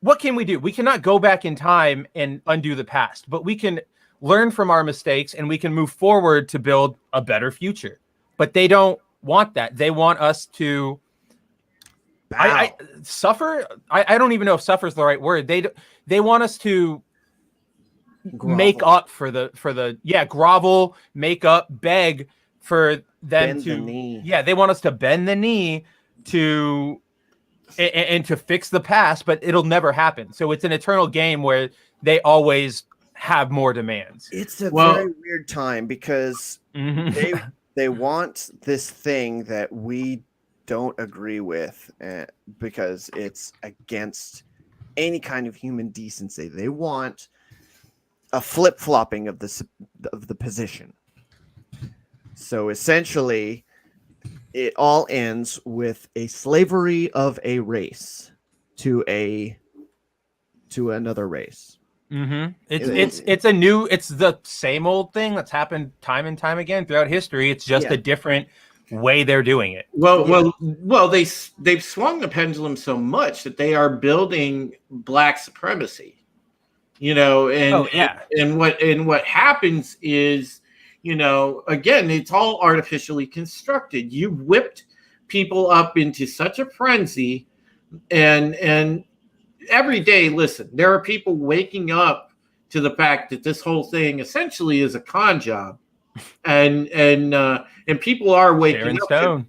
B: what can we do? We cannot go back in time and undo the past, but we can learn from our mistakes and we can move forward to build a better future. But they don't want that. They want us to I suffer. I don't even know if suffer is the right word. They want us to make up for the grovel, make up, beg for them they want us to bend the knee to and to fix the past, but it'll never happen. So it's an eternal game where they always have more demands.
C: It's a very weird time because they want this thing that we don't agree with because it's against any kind of human decency. They want a flip-flopping of the position. So essentially, it all ends with a slavery of a race to another race.
B: Mm-hmm. It's the same old thing that's happened time and time again throughout history. It's just a different way they're doing it.
A: Well, they've swung the pendulum so much that they are building black supremacy. You know, and what happens is, you know, again, it's all artificially constructed. You whipped people up into such a frenzy, and every day, listen, there are people waking up to the fact that this whole thing essentially is a con job, and people are waking up to it.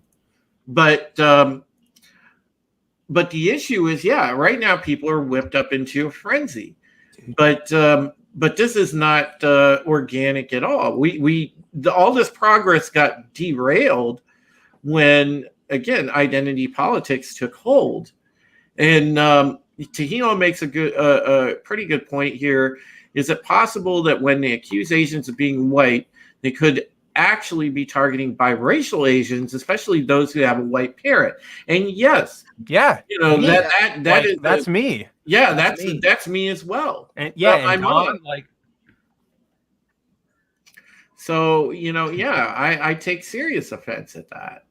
A: But the issue is, right now people are whipped up into a frenzy. But this is not organic at all. All this progress got derailed when, again, identity politics took hold. And Tahino makes a pretty good point here. Is it possible that when they accuse Asians of being white, they could actually be targeting biracial Asians, especially those who have a white parent? And yes, you know,
B: that's me.
A: Yeah, that's me as well.
B: And I'm on
A: so, you know, I take serious offense at that.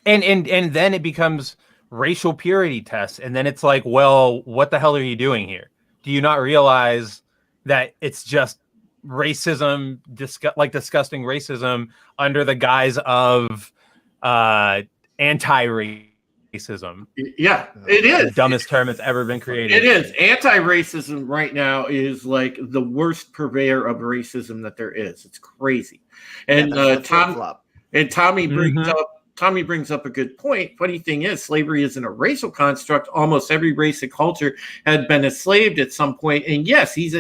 B: And then it becomes racial purity tests, and then it's like, well, what the hell are you doing here? Do you not realize that it's just racism, disgusting racism under the guise of anti-racism?
A: Yeah, it is
B: the dumbest term that's ever been created.
A: It is. Anti-racism right now is like the worst purveyor of racism that there is. It's crazy. And Tommy brings up a good point. Funny thing is, slavery isn't a racial construct. Almost every race and culture had been enslaved at some point. And yes, he's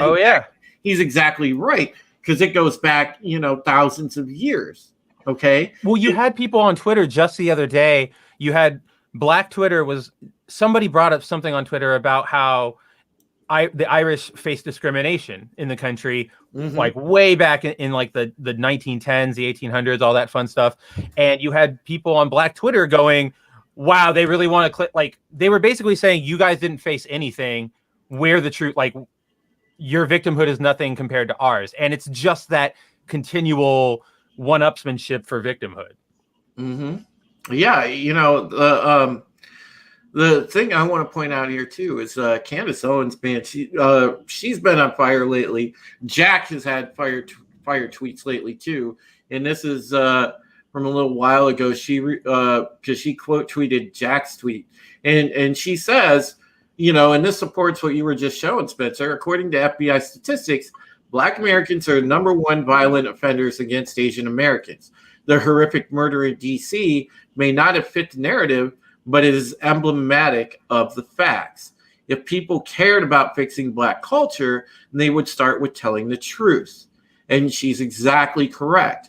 A: exactly right, because it goes back, you know, thousands of years. Okay.
B: Well, you had people on Twitter just the other day. You had Black Twitter somebody brought up something on Twitter about how the Irish face discrimination in the country, like way back in like the 1910s, the 1800s, all that fun stuff. And you had people on Black Twitter going, wow, they really want to like, they were basically saying, you guys didn't face anything. We're the truth. Like, your victimhood is nothing compared to ours. And it's just that continual one-upsmanship for victimhood.
A: Yeah, you know, the thing I want to point out here too is Candace Owens, man, she's been on fire lately. Jack has had fire tweets lately too, and this is from a little while ago. Because she quote tweeted Jack's tweet, and she says, you know, and this supports what you were just showing, Spencer. According to FBI statistics, Black Americans are the number one violent offenders against Asian Americans. The horrific murder in D.C. may not have fit the narrative, but it is emblematic of the facts. If people cared about fixing Black culture, they would start with telling the truth. And she's exactly correct.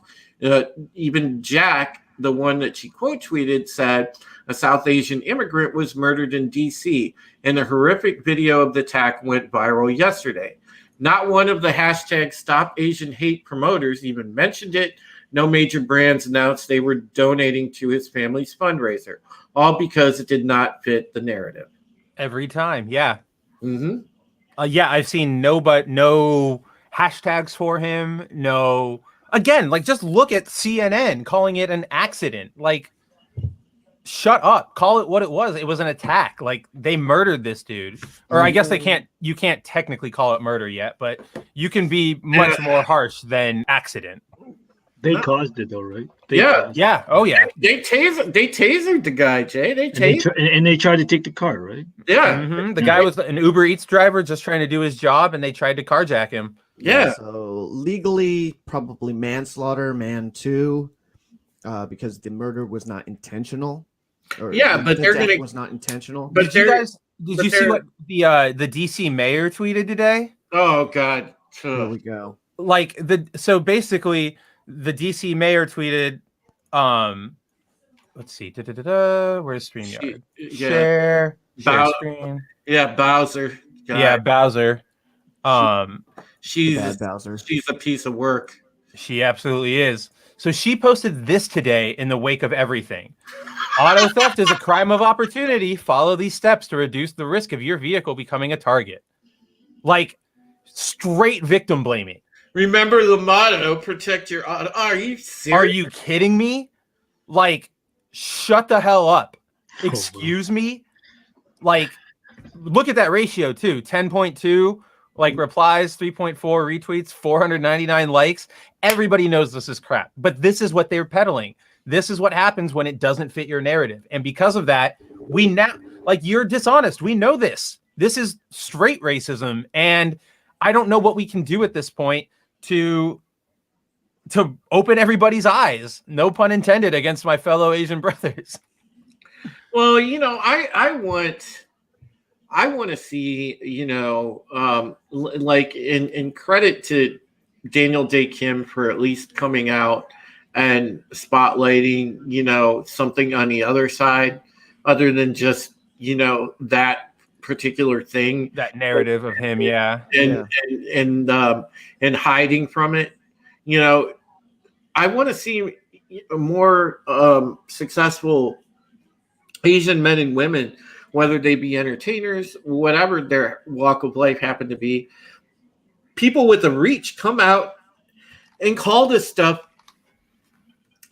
A: Even Jack, the one that she quote tweeted, said a South Asian immigrant was murdered in D.C., and a horrific video of the attack went viral yesterday. Not one of the hashtag Stop Asian Hate promoters even mentioned it, no major brands announced they were donating to his family's fundraiser, all because it did not fit the narrative.
B: Every time, yeah.
A: Mm-hmm.
B: Yeah, I've seen no hashtags for him. No, again, like just look at CNN calling it an accident. Like, shut up. Call it what it was. It was an attack. Like, they murdered this dude. Or I guess you can't technically call it murder yet, but you can be much more harsh than accident.
D: They caused it though, right?
B: Yeah. Oh yeah.
A: They tasered the guy, Jay.
D: And they tried to take the car, right?
A: Yeah.
B: Mm-hmm. The guy was an Uber Eats driver just trying to do his job, and they tried to carjack him.
A: Yeah.
C: So legally, probably manslaughter, man 2, because the murder was not intentional.
A: But
C: the
A: they're
C: death
A: gonna
C: was not intentional.
A: But
B: did you see what the DC mayor tweeted today?
A: Oh God.
C: Here we go.
B: Like so basically the DC mayor tweeted, let's see, where's StreamYard? Share screen.
A: Yeah, Bowser. God.
B: Yeah, Bowser.
A: She's
C: Bowser.
A: She's a piece of work.
B: She absolutely is. So she posted this today in the wake of everything. Auto theft is a crime of opportunity. Follow these steps to reduce the risk of your vehicle becoming a target. Like, straight victim blaming.
A: Remember the motto, protect your auto. Are you serious?
B: Are you kidding me? Like, shut the hell up. Excuse me? Like, look at that ratio, too. 10.2, like, replies, 3.4 retweets, 499 likes. Everybody knows this is crap. But this is what they're peddling. This is what happens when it doesn't fit your narrative. And because of that, we now, like, you're dishonest. We know this. This is straight racism. And I don't know what we can do at this point to open everybody's eyes. No pun intended against my fellow Asian brothers.
A: Well, you know, I want to see, you know, like in credit to Daniel Day Kim for at least coming out and spotlighting, you know, something on the other side, other than just, you know, that particular thing,
B: that narrative of him,
A: and hiding from it. You know, I want to see more successful Asian men and women, whether they be entertainers, whatever their walk of life happen to be, people with a reach come out and call this stuff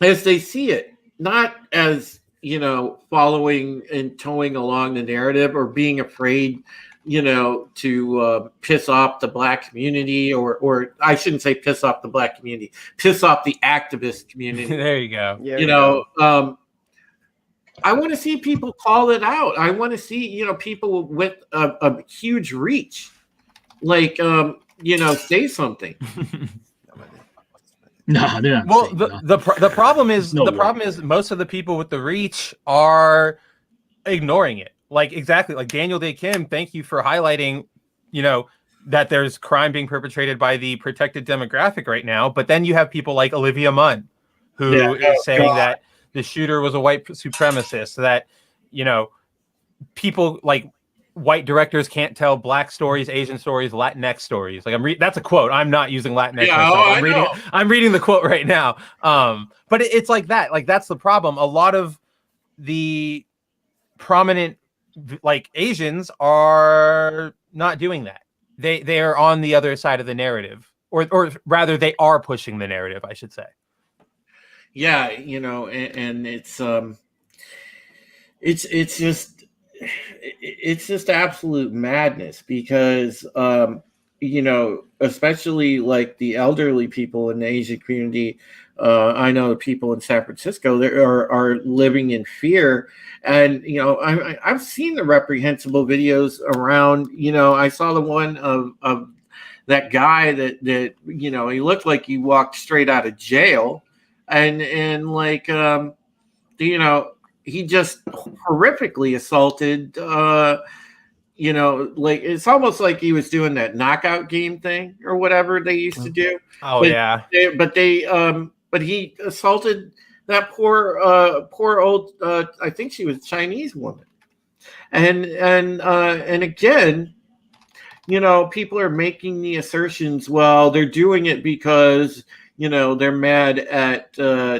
A: as they see it, not as, you know, following and towing along the narrative or being afraid, you know, to piss off the Black community, or I shouldn't say piss off the Black community, piss off the activist community.
B: There you go.
C: Yeah,
A: you know, I want to see people call it out. I want to see, you know, people with a huge reach, like, you know, say something.
D: No, they're not.
B: Well, the problem is most of the people with the reach are ignoring it. Like, exactly, like Daniel Day Kim. Thank you for highlighting, you know, that there's crime being perpetrated by the protected demographic right now. But then you have people like Olivia Munn, who is saying that the shooter was a white supremacist. That, you know, people like white directors can't tell Black stories, Asian stories, Latinx stories. Like that's a quote. I'm not using Latinx myself. I'm reading the quote right now. But it's like that. Like, that's the problem. A lot of the prominent, like, Asians are not doing that. They are on the other side of the narrative, or rather, they are pushing the narrative, I should say.
A: Yeah, you know, and it's just absolute madness, because you know, especially like the elderly people in the Asian community. I know the people in San Francisco that are living in fear, and you know, I've seen the reprehensible videos around. You know, I saw the one of that guy that you know, he looked like he walked straight out of jail, and like you know, he just horrifically assaulted. You know, like, it's almost like he was doing that knockout game thing or whatever they used to do.
B: Oh,
A: but he assaulted that poor old, I think she was a Chinese woman. And again, you know, people are making the assertions, well, they're doing it because, they're mad at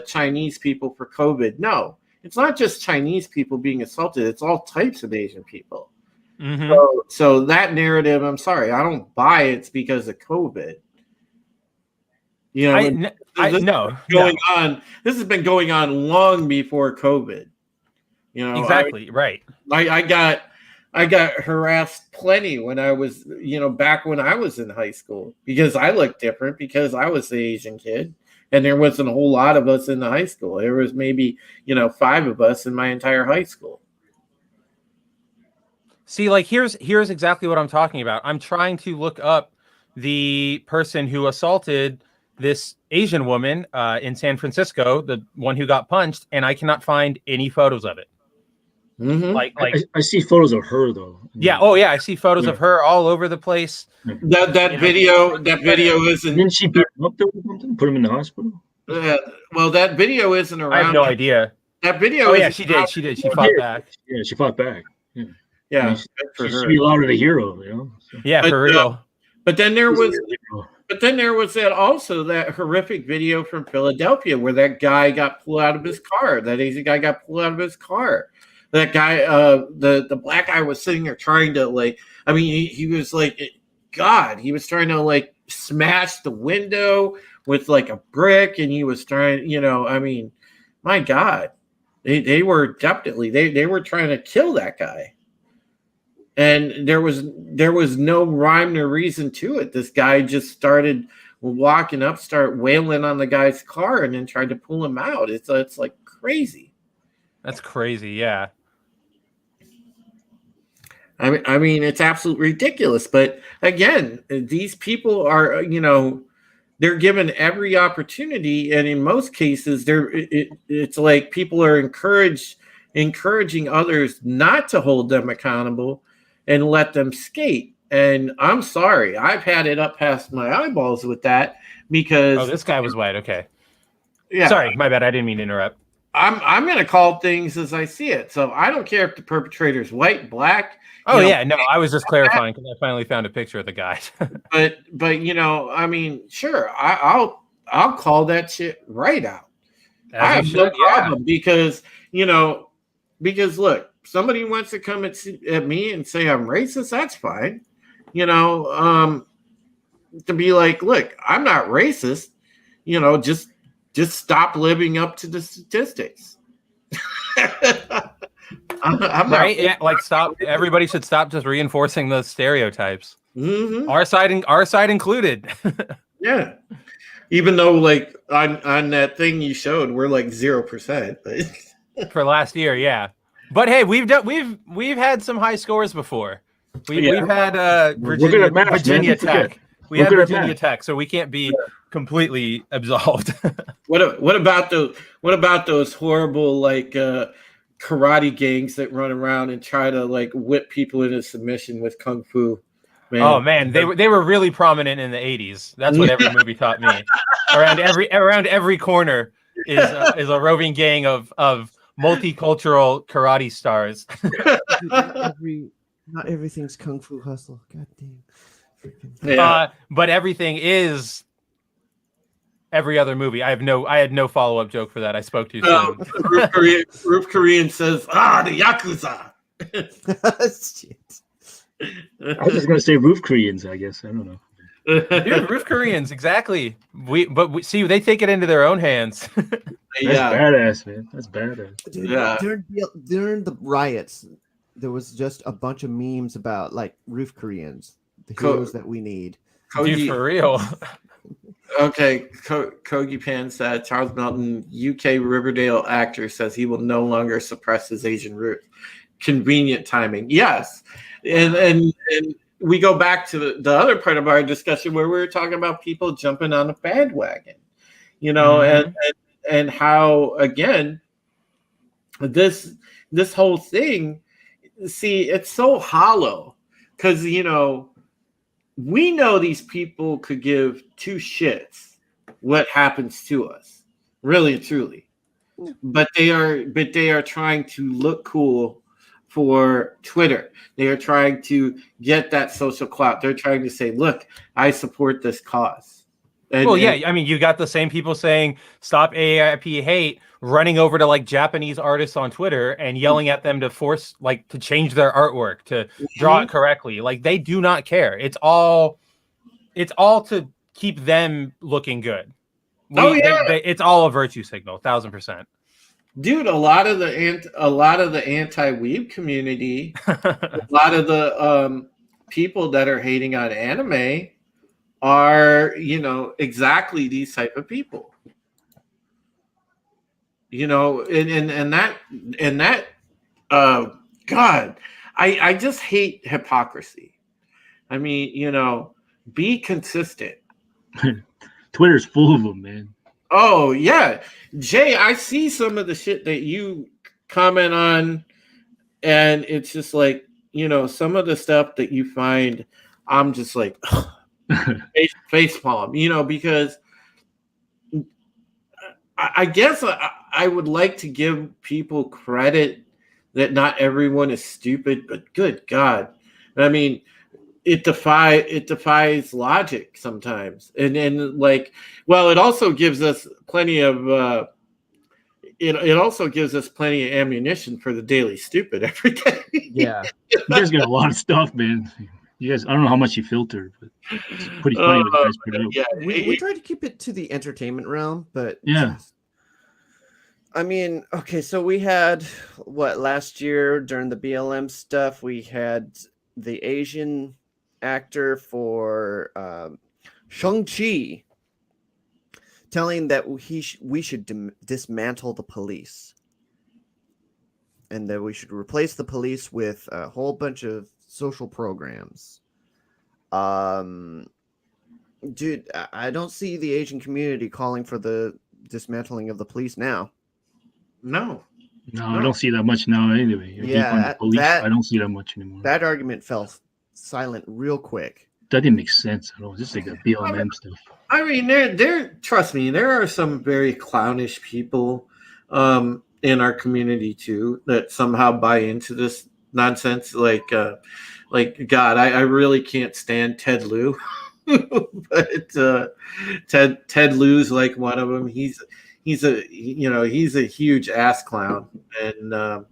A: Chinese people for COVID. No, it's not just Chinese people being assaulted. It's all types of Asian people.
B: Mm-hmm.
A: So that narrative, I'm sorry, I don't buy it's because of COVID. This has been going on long before COVID.
B: Exactly, right.
A: I got harassed plenty when I was, back when I was in high school because I looked different because I was the Asian kid and there wasn't a whole lot of us in the high school. There was maybe, 5 of us in my entire high school.
B: See, like here's exactly what I'm talking about. I'm trying to look up the person who assaulted this Asian woman in San Francisco, the one who got punched, and I cannot find any photos of it.
A: Mm-hmm.
D: I see photos of her though.
B: Yeah. Oh yeah, I see photos of her all over the place.
A: That video isn't.
D: Didn't she beat him up there or something? Put him in the hospital?
A: Well, that video isn't around.
B: I have no idea.
A: That video.
B: Oh yeah, she did. She fought back.
D: Yeah, she fought back.
A: Yeah,
D: she should be allowed a hero, So.
B: Yeah, for real.
A: But then there was that also that horrific video from Philadelphia where that guy got pulled out of his car. That Asian guy got pulled out of his car. That guy, the black guy was sitting there trying to he was like, God, he was trying to smash the window with a brick, and he was trying, my God, they were definitely they were trying to kill that guy. And there was no rhyme or reason to it. This guy just started walking up, start wailing on the guy's car, and then tried to pull him out. It's like crazy.
B: That's crazy, yeah.
A: I mean, it's absolutely ridiculous. But again, these people are, they're given every opportunity, and in most cases, it's like people are encouraging others not to hold them accountable and let them skate. And I'm sorry, I've had it up past my eyeballs with that because
B: this guy was white. Okay.
A: Yeah.
B: Sorry, my bad. I didn't mean to interrupt.
A: I'm going to call things as I see it. So I don't care if the perpetrator's white, black.
B: Oh yeah, no, I was just clarifying because I finally found a picture of the guy.
A: but I mean, sure, I'll call that shit right out. I have no problem because look, somebody wants to come at me and say I'm racist, that's fine. To be like, look, I'm not racist. Just stop living up to the statistics. I'm
B: right? Yeah, stop. Everybody should stop just reinforcing those stereotypes.
A: Mm-hmm.
B: Our side included.
A: Yeah. Even though on that thing you showed, we're 0%.
B: For last year, yeah.
A: But hey,
B: we've had some high scores before. We've had Virginia Tech. We had Virginia Tech, so we can't be completely absolved.
A: What about those horrible karate gangs that run around and try to whip people into submission with kung fu? Man.
B: Oh man, they were really prominent in the 80s. That's what every movie taught me. Around every corner is a roving gang of multicultural karate stars.
C: Not everything's kung fu hustle. God damn.
A: Yeah.
B: But everything is every other movie. I had no follow-up joke for that. I spoke too soon.
A: Roof Korean says, the Yakuza.
C: Shit.
D: I was just gonna say roof Koreans, I guess. I don't know.
B: Dude, roof Koreans, exactly. But see, they take it into their own hands.
D: That's badass, man. That's badass.
C: Dude, during the riots, there was just a bunch of memes about roof Koreans, the heroes that we need.
B: Dude, for real.
A: Okay, Kogi Pan said Charles Melton, UK Riverdale actor, says he will no longer suppress his Asian roots. Convenient timing, yes. And we go back to the other part of our discussion where we were talking about people jumping on a bandwagon, and how again this whole thing. See, it's so hollow because we know these people could give two shits what happens to us, really and truly, but they are trying to look cool for Twitter. They are trying to get that social clout. They're trying to say, look, I support this cause. And,
B: Well, yeah, I mean, you got the same people saying stop AIP hate, running over to like Japanese artists on Twitter and yelling at them to force like to change their artwork, to draw it correctly. Like they do not care. It's all to keep them looking good. It's all a virtue signal, 1000%.
A: dude, a lot of the anti-weeb community, a lot of the people that are hating on anime are, exactly these type of people. And that God, I just hate hypocrisy. I mean, be consistent.
D: Twitter's full of them, man.
A: Oh yeah, Jay, I see some of the shit that you comment on, and it's just like, some of the stuff that you find, I'm just like face palm, because I guess I would like to give people credit that not everyone is stupid, but good God, I mean, it defies logic sometimes, and like, well, it also gives us plenty of it also gives us plenty of ammunition for the daily stupid every day.
C: Yeah,
D: you guys got a lot of stuff, man. You guys, I don't know how much you filtered, but it's pretty funny what you guys put out.
A: Yeah,
C: we try to keep it to the entertainment realm, but
D: yeah.
C: I mean, okay, so we had last year during the BLM stuff, we had the Asian actor for Shang-Chi telling that we should dismantle the police, and that we should replace the police with a whole bunch of social programs. Dude, I don't see the Asian community calling for the dismantling of the police now.
A: No,
D: I don't see that much now anyway.
C: Yeah,
D: police, I don't see that much anymore.
C: That argument fell silent real quick.
D: That didn't make sense at all. Just like the BLM stuff.
A: I mean, trust me, there are some very clownish people in our community too that somehow buy into this nonsense. Like God, I really can't stand Ted Lieu, but Ted Lieu's like one of them. He's a huge ass clown. And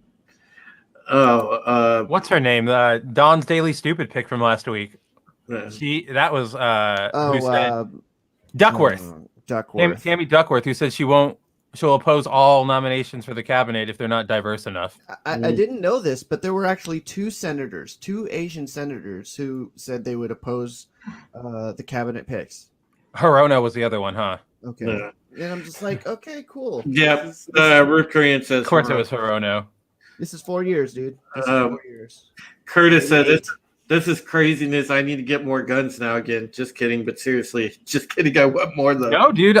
B: what's her name? Dawn's Daily Stupid pick from last week. That was who said Duckworth.
C: Duckworth.
B: Tammy Duckworth, who said she'll oppose all nominations for the cabinet if they're not diverse enough.
C: I didn't know this, but there were actually two Asian senators who said they would oppose the cabinet picks.
B: Hirono was the other one, huh?
C: Okay. Yeah. And I'm just like, okay, cool.
A: Yeah. Ruth Korean says,
B: of course, it was Hirono.
C: This is 4 years, dude. This is 4 years.
A: Curtis said, this is craziness. I need to get more guns now again. Just kidding, but seriously, just kidding. I want more though.
B: No, dude.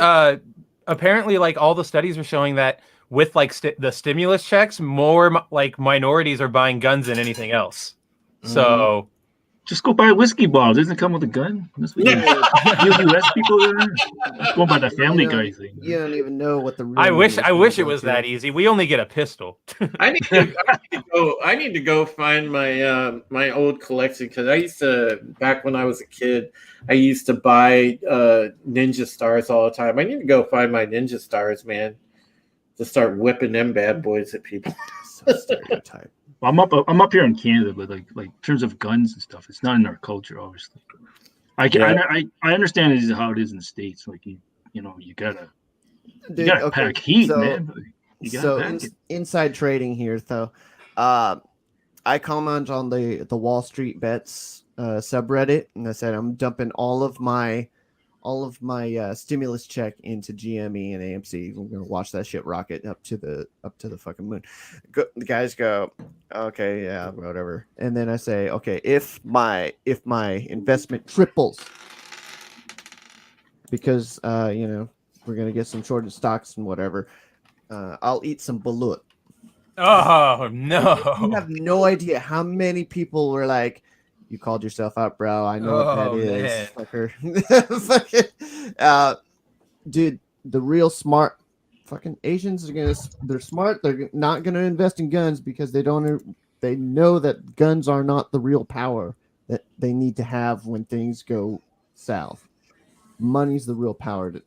B: Apparently, like all the studies are showing that with like the stimulus checks, more like minorities are buying guns than anything else. So
D: just go buy a whiskey bottle. Doesn't it come with a gun? That's what US people are going by the Family Guy thing.
C: You don't even know what the real
B: I wish it was that easy. We only get a pistol.
A: I need to go find my my old collection, because I used to, back when I was a kid, I used to buy Ninja Stars all the time. I need to go find my Ninja Stars, man, to start whipping them bad boys at people.
C: So stereotype.
D: I'm up here in Canada, but like in terms of guns and stuff, it's not in our culture, obviously. I understand it is how it is in the States. Like you gotta pack heat, man.
C: Inside trading here, though. I comment on the Wall Street Bets subreddit, and I said I'm dumping all of my stimulus check into GME and AMC. We're gonna watch that shit rocket up to the fucking moon. The guys go, okay, yeah, whatever. And then I say, okay, if my investment triples, because we're gonna get some shorted stocks and whatever, I'll eat some balut.
B: Oh no!
C: You have no idea how many people were like, "You called yourself out, bro. I know what that is, fucker." Dude, the real smart fucking Asians they're smart. They're not gonna invest in guns because they know that guns are not the real power that they need to have when things go south. Money's the real power to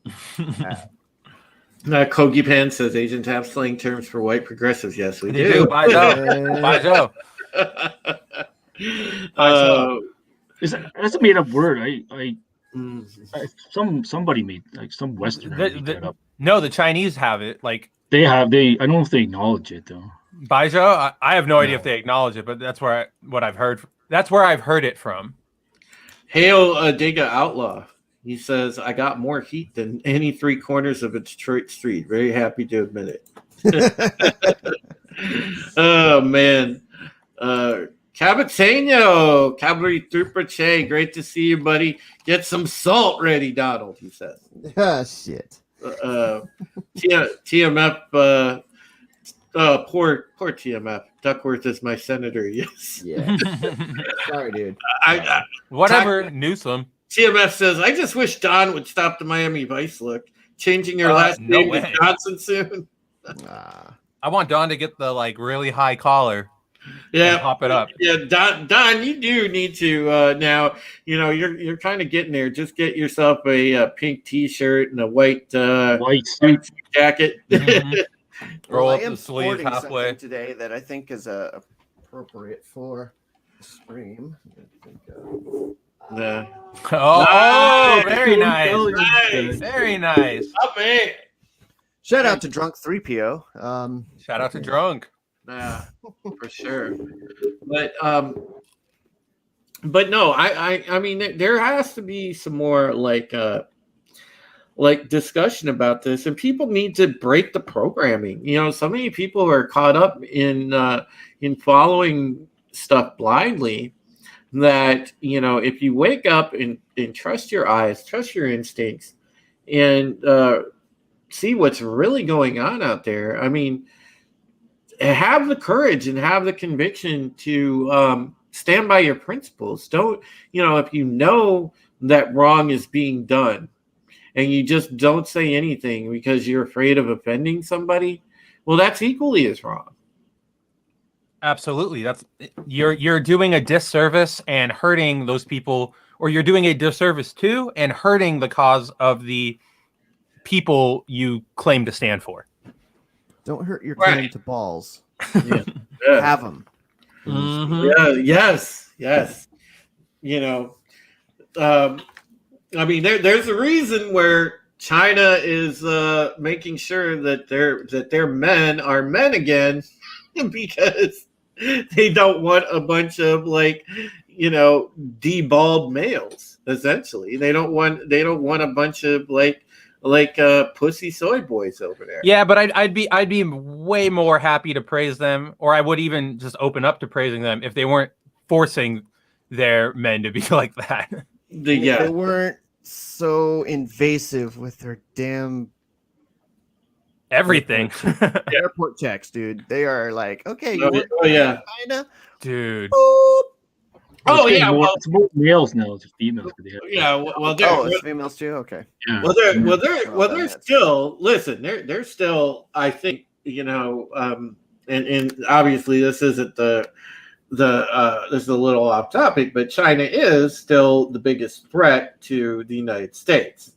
C: have.
A: Kogi Pan says Asians have slang terms for white progressives. Yes, we
B: They
A: do.
B: do. By Joe.
D: That's a made up word.
A: Mm.
D: Somebody made, like, some Westerner made that up.
B: No, the Chinese have it. Like
D: They I don't know if they acknowledge it though.
B: Baijiu, I have no idea if they acknowledge it, but that's where I've heard it from.
A: Hail Dega Outlaw. He says, I got more heat than any three corners of a Detroit street. Very happy to admit it. Oh, man. Caboteño, Cavalry Trooper Che, great to see you, buddy. Get some salt ready, Donald, he says.
C: Ah, shit.
A: TMF, poor TMF. Duckworth is my senator, yes.
C: Yeah. Sorry, dude.
B: Whatever, Newsom.
A: TMF says, I just wish Don would stop the Miami Vice look. Changing your last name to Johnson soon.
B: I want Don to get the really high collar.
A: Yeah,
B: hop it up.
A: Yeah, Don, you do need to now. You're kind of getting there. Just get yourself a pink T-shirt and a white suit jacket.
B: Mm-hmm. Roll up
C: I am
B: the sleeve halfway
C: today that I think is appropriate for the stream.
B: Oh, very nice. Very nice.
A: Oh, man.
C: Shout out to Drunk 3PO.
B: Shout out to Drunk.
A: Yeah, for sure. But no, I mean, there has to be some more like discussion about this, and people need to break the programming. So many people are caught up in following stuff blindly that, if you wake up and trust your eyes, trust your instincts, and see what's really going on out there. I mean, have the courage and have the conviction to stand by your principles. Don't, if you know that wrong is being done and you just don't say anything because you're afraid of offending somebody, well, that's equally as wrong.
B: Absolutely. You're doing a disservice and hurting those people, or you're doing a disservice to and hurting the cause of the people you claim to stand for.
C: Don't hurt your claim to balls.
A: Yeah.
C: Have them.
B: Mm-hmm.
A: Yeah. Yes. I mean, there's a reason where China is making sure that their men are men again, because they don't want a bunch of deballed males. Essentially, they don't want a bunch of pussy soy boys over there.
B: Yeah, but I'd be way more happy to praise them, or I would even just open up to praising them if they weren't forcing their men to be like that.
C: They weren't so invasive with their damn
B: everything.
C: Airport checks, dude. They are like, okay,
A: yeah,
C: China,
B: dude.
C: Boop.
D: It's more males now. It's females.
A: It's
C: females too. Okay.
D: Yeah.
A: They're still. Listen, they're still. I think and obviously this isn't this is a little off topic, but China is still the biggest threat to the United States.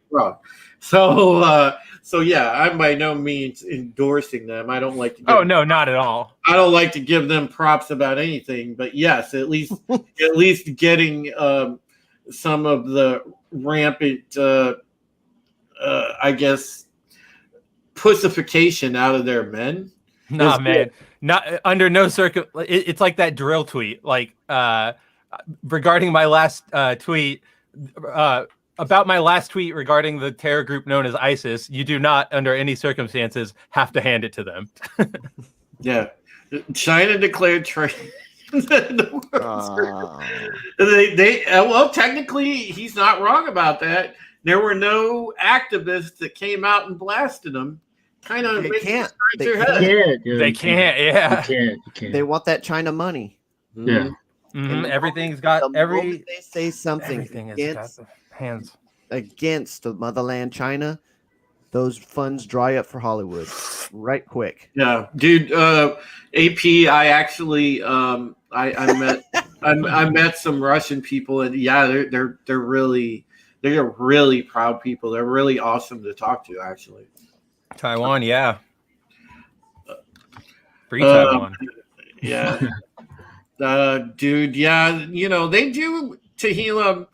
A: Wrong. So yeah, I'm by no means endorsing them. I don't like to.
B: No, not at all.
A: I don't like to give them props about anything, but yes, at least getting some of the rampant, I guess, pussification out of their men.
B: Nah, man, not under no it's like that drill tweet, regarding my last tweet. About my last tweet regarding the terror group known as ISIS, you do not, under any circumstances, have to hand it to them.
A: Yeah. China declared trade. Well, technically, he's not wrong about that. There were no activists that came out and blasted him. Kind of
C: They can't.
B: They can't. Yeah.
D: They can't.
C: They want that China money.
D: Yeah.
B: Mm-hmm. Everything's got
C: They say something.
B: Everything has got the hands
C: against the motherland China, those funds dry up for Hollywood right quick.
A: Yeah, dude. AP, I actually I met some Russian people, and yeah, they're really They're really proud people. They're really awesome to talk to, actually.
B: Taiwan, yeah. Free
A: Uh,
B: Taiwan.
A: Yeah. Dude, yeah, they do Tehillim.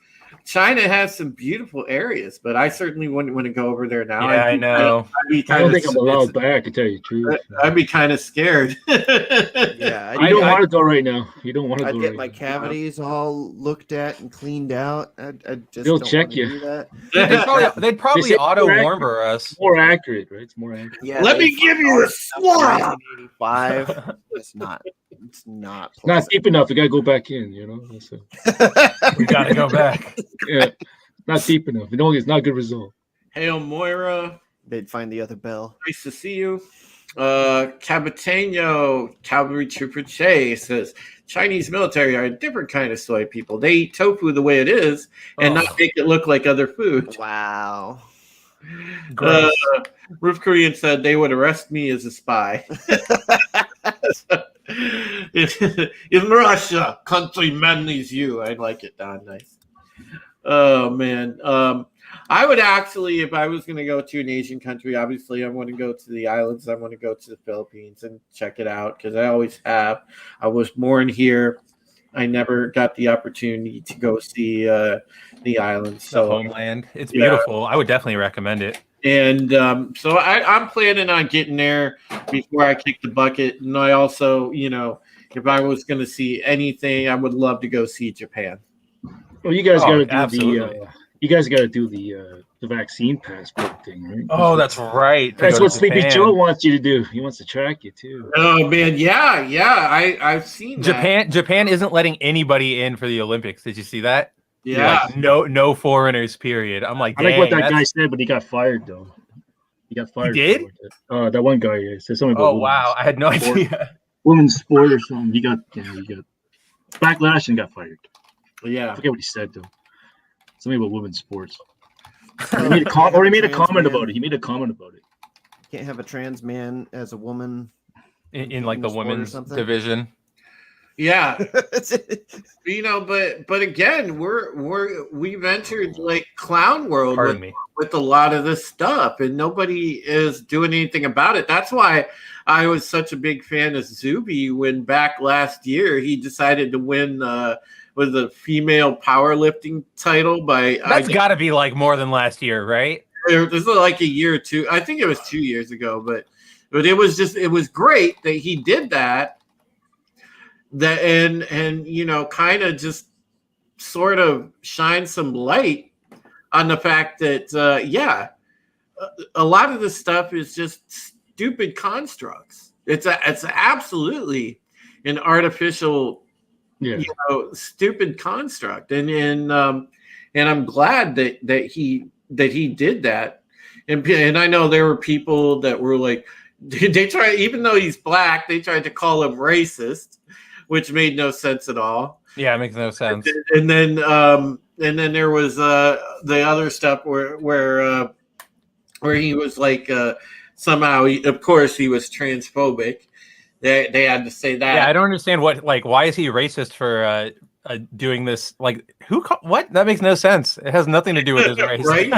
A: China has some beautiful areas, but I certainly wouldn't want to go over there now.
B: Yeah, I know.
D: I don't think I'm allowed back, to tell you the truth.
A: I'd be kind of scared.
C: Yeah,
D: You don't want to go right now. You don't want to
C: I'd
D: go
C: get
D: right
C: my
D: now.
C: cavities all looked at and cleaned out. I just
D: They'll
C: don't
D: check
C: want to
D: you.
C: do that.
B: They'd probably
D: say
B: auto
D: more
B: warmer us.
D: More accurate, right? It's more accurate.
C: Yeah,
A: Let
C: they
A: me give you a swab.
C: 1985. It's not. It's not.
D: It's not deep enough. You gotta go back in. That's
B: We gotta go back.
D: yeah, not deep enough. It's not a good result.
A: Hail Moira,
C: They'd find the other bell.
A: nice to see you. Caboteño Cavalry Trooper Che says Chinese military are a different kind of soy people. They eat tofu the way it is and not make it look like other food.
C: Wow.
B: Gross.
A: Roof Korean said they would arrest me as a spy. In Russia, countrymen is you. I like it, Don. Nice. Oh man. I would actually, if I was going to go to an Asian country, obviously I want to go to the islands. I want to go to the Philippines and check it out because I always have. I was born here. I never got the opportunity to go see the islands. So
B: the homeland. It's beautiful. I would definitely recommend it.
A: And so I'm planning on getting there before I kick the bucket. And I also, if I was going to see anything, I would love to go see Japan.
D: Well, you guys got to do
B: absolutely.
D: the vaccine passport thing, right?
B: Oh, that's right.
D: That's what Sleepy Joe wants you to do. He wants to track you too.
A: Oh man, yeah. I've seen
B: Japan. Japan isn't letting anybody in for the Olympics. Did you see that?
A: Yeah.
B: Like, no foreigners. Period. I'm like,
D: I like what that guy said, but he got fired though. He got fired.
B: He did?
D: That one guy said something about.
B: Oh wow, I had no idea.
D: Women's sport or something. He got backlash and got fired.
A: Yeah.
D: I forget what he said though. Something about women's sports. He made a comment about it. He made a comment about it.
C: Can't have a trans man as a woman
B: in like the women's division.
A: Yeah. But again, we've entered like clown world with a lot of this stuff, and nobody is doing anything about it. That's why I was such a big fan of Zuby when back last year he decided to win was a female powerlifting title by.
B: That's got to be like more than last year, right?
A: This is like a year or two. I think it was 2 years ago, but it was great that he did that. That and kind of just sort of shine some light on the fact that a lot of this stuff is just stupid constructs. It's absolutely an artificial, stupid construct, and I'm glad that he did that, and I know there were people that were like, they try, even though he's black, they tried to call him racist, which made no sense at all.
B: Yeah, it makes no sense.
A: And then there was the other stuff where he was like somehow, of course, he was transphobic. They had to say that.
B: Yeah, I don't understand why is he racist for doing this? Like, what? That makes no sense. It has nothing to do with his race.
A: Right?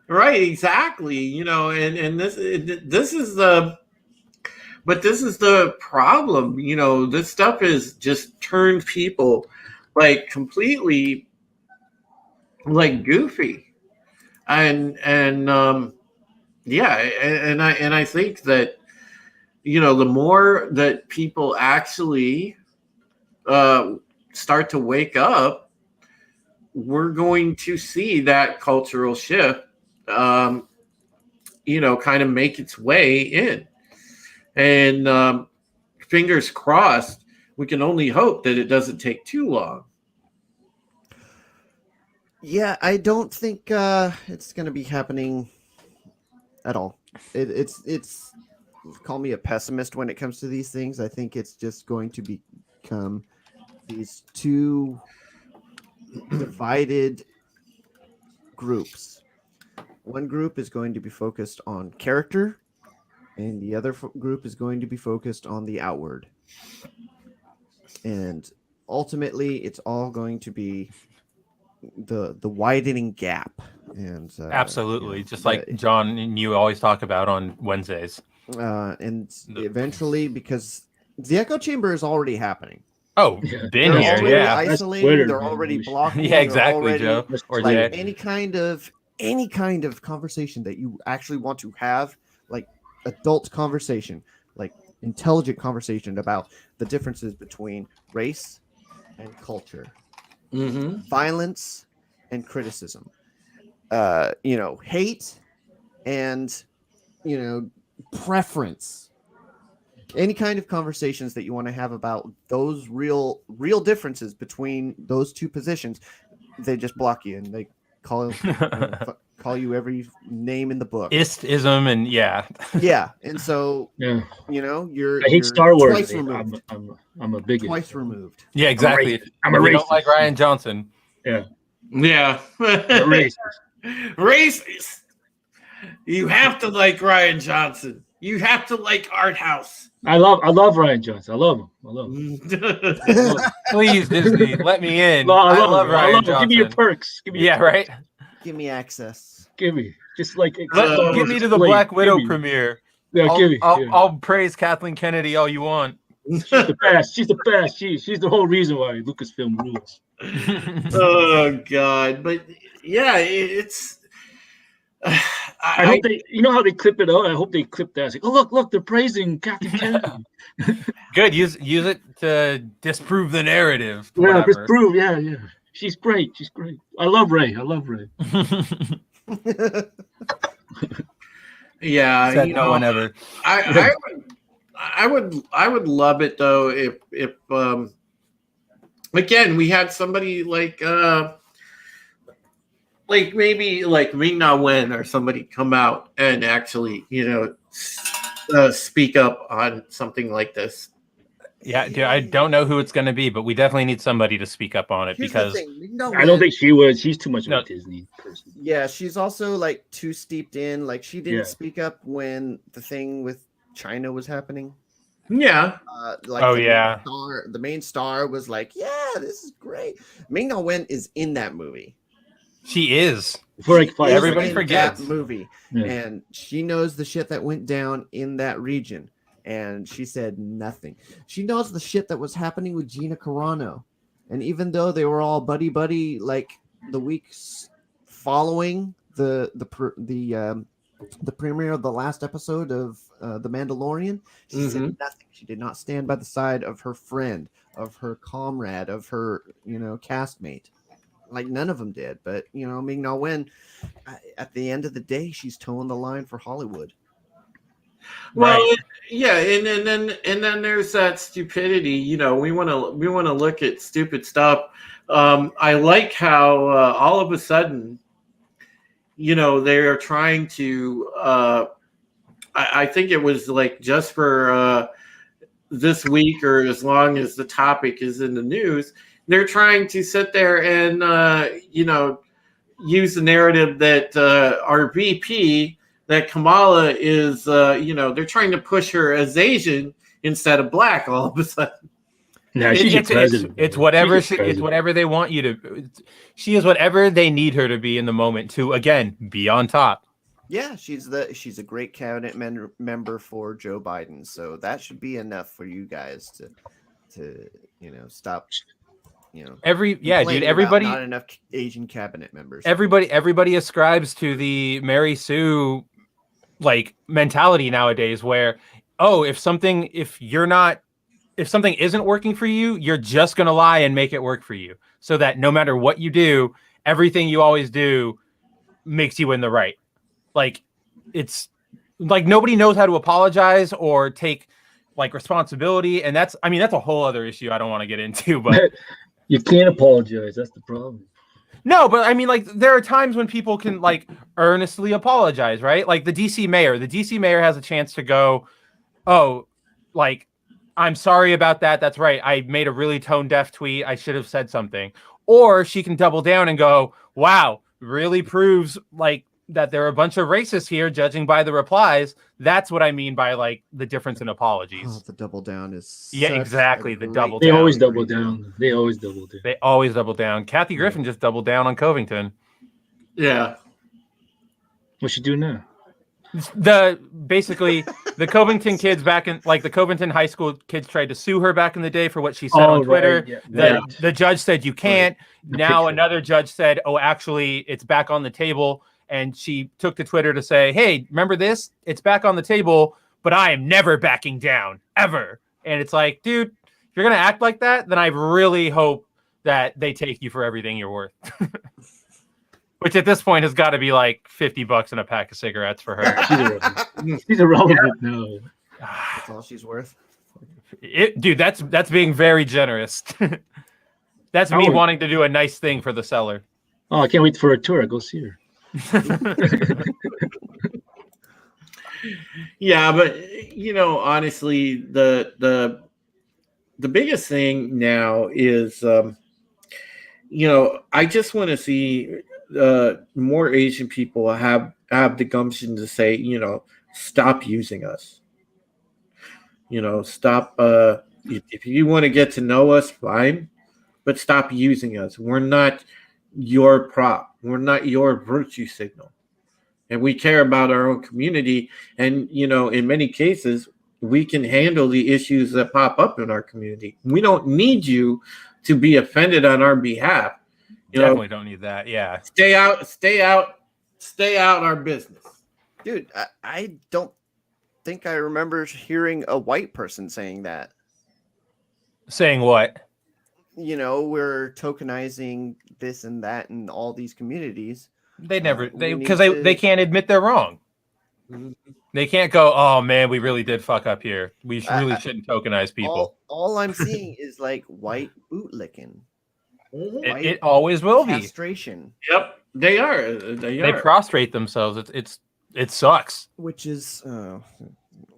A: Right, exactly. And this is the. But this is the problem, this stuff is just turned people like completely like goofy. And I think that, the more that people actually start to wake up, we're going to see that cultural shift, kind of make its way in. And fingers crossed, we can only hope that it doesn't take too long.
C: Yeah, I don't think it's going to be happening at all. It's call me a pessimist when it comes to these things. I think it's just going to become these two divided groups. One group is going to be focused on character, and the other group is going to be focused on the outward. And ultimately, it's all going to be the widening gap, and
B: Absolutely,
C: you know,
B: just like John and you always talk about on Wednesdays.
C: And eventually, because the echo chamber is already happening.
B: Oh,
D: Yeah.
B: been
C: They're
B: here,
C: already
B: yeah.
C: isolating.
D: Twitter,
C: They're
D: man.
C: already
D: Holy shit.
C: blocking.
B: Yeah,
C: they're
B: exactly,
C: already,
B: Joe.
D: That's
B: Or
D: Twitter.
B: Jay.
C: any kind of conversation that you actually want to have, like adult conversation, like intelligent conversation about the differences between race and culture,
A: Mm-hmm.
C: violence and criticism, you know, hate and, you know, preference. Any kind of conversations that you want to have about those real differences between those two positions, they just block you and they call call you every name in the book.
B: Ism and yeah.
C: Yeah, and so
D: Yeah.
C: you know you're
D: I hate Star Wars.
C: twice removed.
D: I'm a bigot.
C: Twice removed.
B: Yeah, exactly.
D: I'm a
B: If you
D: racist.
B: don't like Ryan Johnson.
D: Yeah.
A: Yeah.
D: I'm a racist.
A: Racist. You have to like Ryan Johnson. You have to like Art House.
D: I love Ryan Johnson. I love him. I love him.
B: Please, Disney, let me in.
D: No,
B: I love
D: him.
B: Ryan
D: him.
B: Johnson.
D: Give me your perks. Give me your
B: Yeah,
D: perks.
B: right.
C: Give me access.
D: Give me. Just like
B: Get me to the Black Widow premiere.
D: Yeah, give me.
B: I'll praise Kathleen Kennedy all you want.
D: She's the best. She's the best. She's the whole reason why Lucasfilm rules.
A: Oh God! But yeah, it's.
D: I hope they, you know how they clip it out. I hope they clip that. It's like, oh look, they're praising Captain Kennedy.
B: Good, use it to disprove the narrative.
D: Yeah,
B: Whatever.
D: disprove. Yeah. She's great. I love Ray.
A: Yeah,
B: Said no one ever.
A: I would love it though if again we had somebody like maybe like Ming-Na Wen or somebody come out and actually speak up on something like this.
B: Yeah, dude, I don't know who it's going to be, but we definitely need somebody to speak up on it.
C: Here's
B: because
C: the thing.
D: I don't think she would. She's too much of
B: No.
D: a Disney person.
C: Yeah, she's also like too steeped in. Like she didn't
D: Yeah.
C: speak up when the thing with China was happening.
A: Yeah,
C: Like
B: Oh,
C: the
B: yeah.
C: the main star was like, "Yeah, this is great." Ming-Na Wen is in that movie.
B: she is.
D: Before I can
C: She
D: find
C: is
B: Everybody
C: in
B: forgets.
C: that movie,
D: Yeah.
C: and she knows the shit that went down in that region, and she said nothing. She knows the shit that was happening with Gina Carano, and even though they were all buddy like the weeks following the premiere of the last episode of The Mandalorian, she said nothing. She did not stand by the side of her friend, of her comrade, of her castmate. Like none of them did. But Ming-Na Wen, at the end of the day, she's towing the line for Hollywood.
A: well,
B: Right.
A: yeah, and then there's that stupidity. We want to look at stupid stuff. I like how all of a sudden, they are trying to. I think it was like just for this week or as long as the topic is in the news, they're trying to sit there and use the narrative that our VP, that Kamala is, they're trying to push her as Asian instead of black all of a sudden.
D: Nah, she's your president.
B: It's whatever
D: She's your
B: it's whatever they want you to. She is whatever they need her to be in the moment to again be on top.
C: Yeah, she's a great cabinet member for Joe Biden. So that should be enough for you guys to stop.
B: Dude,
C: complaining about
B: everybody,
C: not enough Asian cabinet members.
B: everybody ascribes to the Mary Sue like mentality nowadays, where if something isn't working for you, you're just gonna lie and make it work for you, so that no matter what you do, everything you always do makes you in the right. Like it's like nobody knows how to apologize or take like responsibility, and that's a whole other issue I don't want to get into, but
D: You can't apologize. That's the problem.
B: no, but I mean, like, there are times when people can like earnestly apologize, right? Like the DC mayor has a chance to go, oh, like, I'm sorry about that. That's right. I made a really tone deaf tweet. I should have said something. Or she can double down and go, wow, really proves like that there are a bunch of racists here, judging by the replies. That's what I mean by like the difference in apologies.
C: Oh, the double down is
B: Yeah,
C: such
B: exactly,
C: a
B: the
C: great-
B: double
D: They
B: down.
D: always
C: great
D: double
C: deal.
D: down. They always double down.
B: They always double down. Kathy Griffin just doubled down on Covington.
A: Yeah.
D: What's she doing now?
B: Basically the Covington kids back in like the Covington high school kids tried to sue her back in the day for what she said on Twitter.
D: Right,
B: The judge said you can't.
D: The
B: Now
D: picture.
B: another judge said, oh, actually, it's back on the table. And she took to Twitter to say, hey, remember this? It's back on the table, but I am never backing down, ever. And it's like, dude, if you're going to act like that, then I really hope that they take you for everything you're worth. Which at this point has got to be like $50 and a pack of cigarettes for her.
D: She's irrelevant now.
C: That's all she's worth.
B: Dude, that's being very generous. That's me
D: Oh.
B: wanting to do a nice thing for the seller.
D: Oh, I can't wait for a tour. Go see her.
A: Yeah, but honestly, the biggest thing now is I just want to see more Asian people have the gumption to say, stop using us. Stop. If you want to get to know us, fine, but stop using us. We're not your prop. We're not your virtue signal. And we care about our own community. And, in many cases, we can handle the issues that pop up in our community. We don't need you to be offended on our behalf.
B: Definitely don't need that. Yeah.
A: Stay out our business.
C: Dude, I don't think I remember hearing a white person saying that.
B: Saying what?
C: We're tokenizing this and that in all these communities.
B: They never
C: we need
B: because
C: to-
B: they can't admit they're wrong.
A: Mhm.
B: They can't go, oh man, we really did fuck up here. We really shouldn't tokenize people.
C: All I'm seeing is like white bootlicking,
B: It always will be.
C: castration,
A: Yep, they are.
B: They prostrate themselves. It sucks.
C: which is. I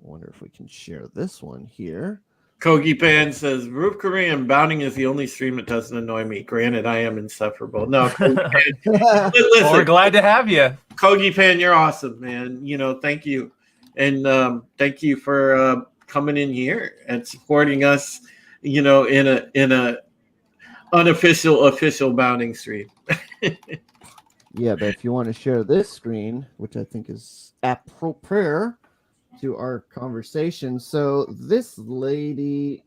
C: wonder if we can share this one here.
A: Kogi Pan says, Roof Korean bounding is the only stream that doesn't annoy me. Granted, I am insufferable. No, Kogi Pan,
B: Well, we're
A: listen,
B: glad to have you.
A: Kogi Pan, you're awesome, man. Thank you. And thank you for coming in here and supporting us, in a official bounding stream.
C: Yeah, but if you want to share this screen, which I think is appropriate to our conversation. So this lady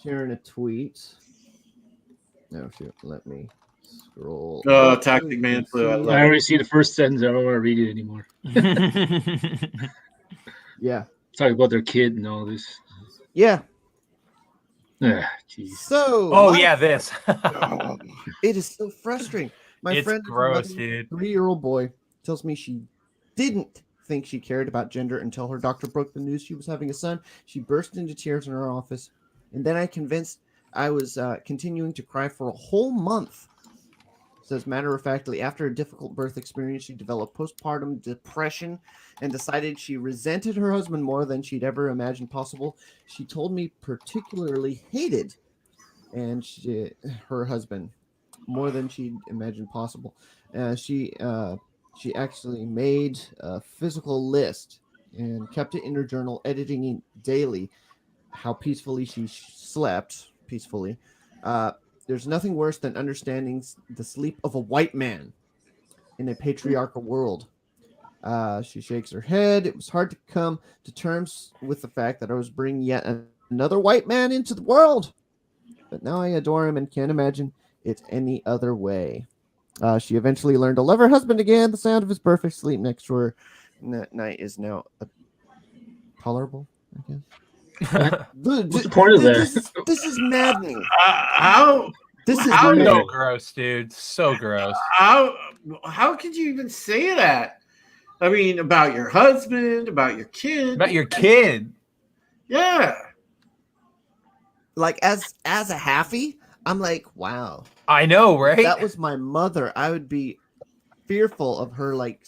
C: sharing a tweet. No, shoot, let me scroll.
A: Tactic Man Flu. I love
D: I
A: it.
D: already see the first sentence. I don't want to read it anymore.
C: Yeah.
D: Talk about their kid and all this.
C: Yeah.
D: Ah, jeez.
C: So
B: Oh yeah, this.
C: it is so frustrating. My
B: It's
C: friend,
B: gross, dude.
C: 3-year-old boy, tells me she didn't think she cared about gender until her doctor broke the news she was having a son. She burst into tears in her office, and then I was continuing to cry for a whole month. Says matter of factly, after a difficult birth experience, she developed postpartum depression and decided she resented her husband more than she'd ever imagined possible. She told me particularly hated her husband more than she'd imagined possible. She actually made a physical list and kept it in her journal, editing it daily how peacefully she slept peacefully. There's nothing worse than understanding the sleep of a white man in a patriarchal world. She shakes her head. It was hard to come to terms with the fact that I was bringing yet another white man into the world. But now I adore him and can't imagine it any other way. She eventually learned to love her husband again. The sound of his perfect sleep next to her night is now tolerable, I guess.
D: What's the point of that?
C: This is maddening.
A: How
C: This is
A: How
C: maddening.
B: So gross, dude. So gross.
A: how could you even say that? I mean, about your husband, about your kid.
B: About your kid.
A: Yeah.
C: Like as a halfie, I'm like, wow.
B: I know, right?
C: If that was my mother, I would be fearful of her like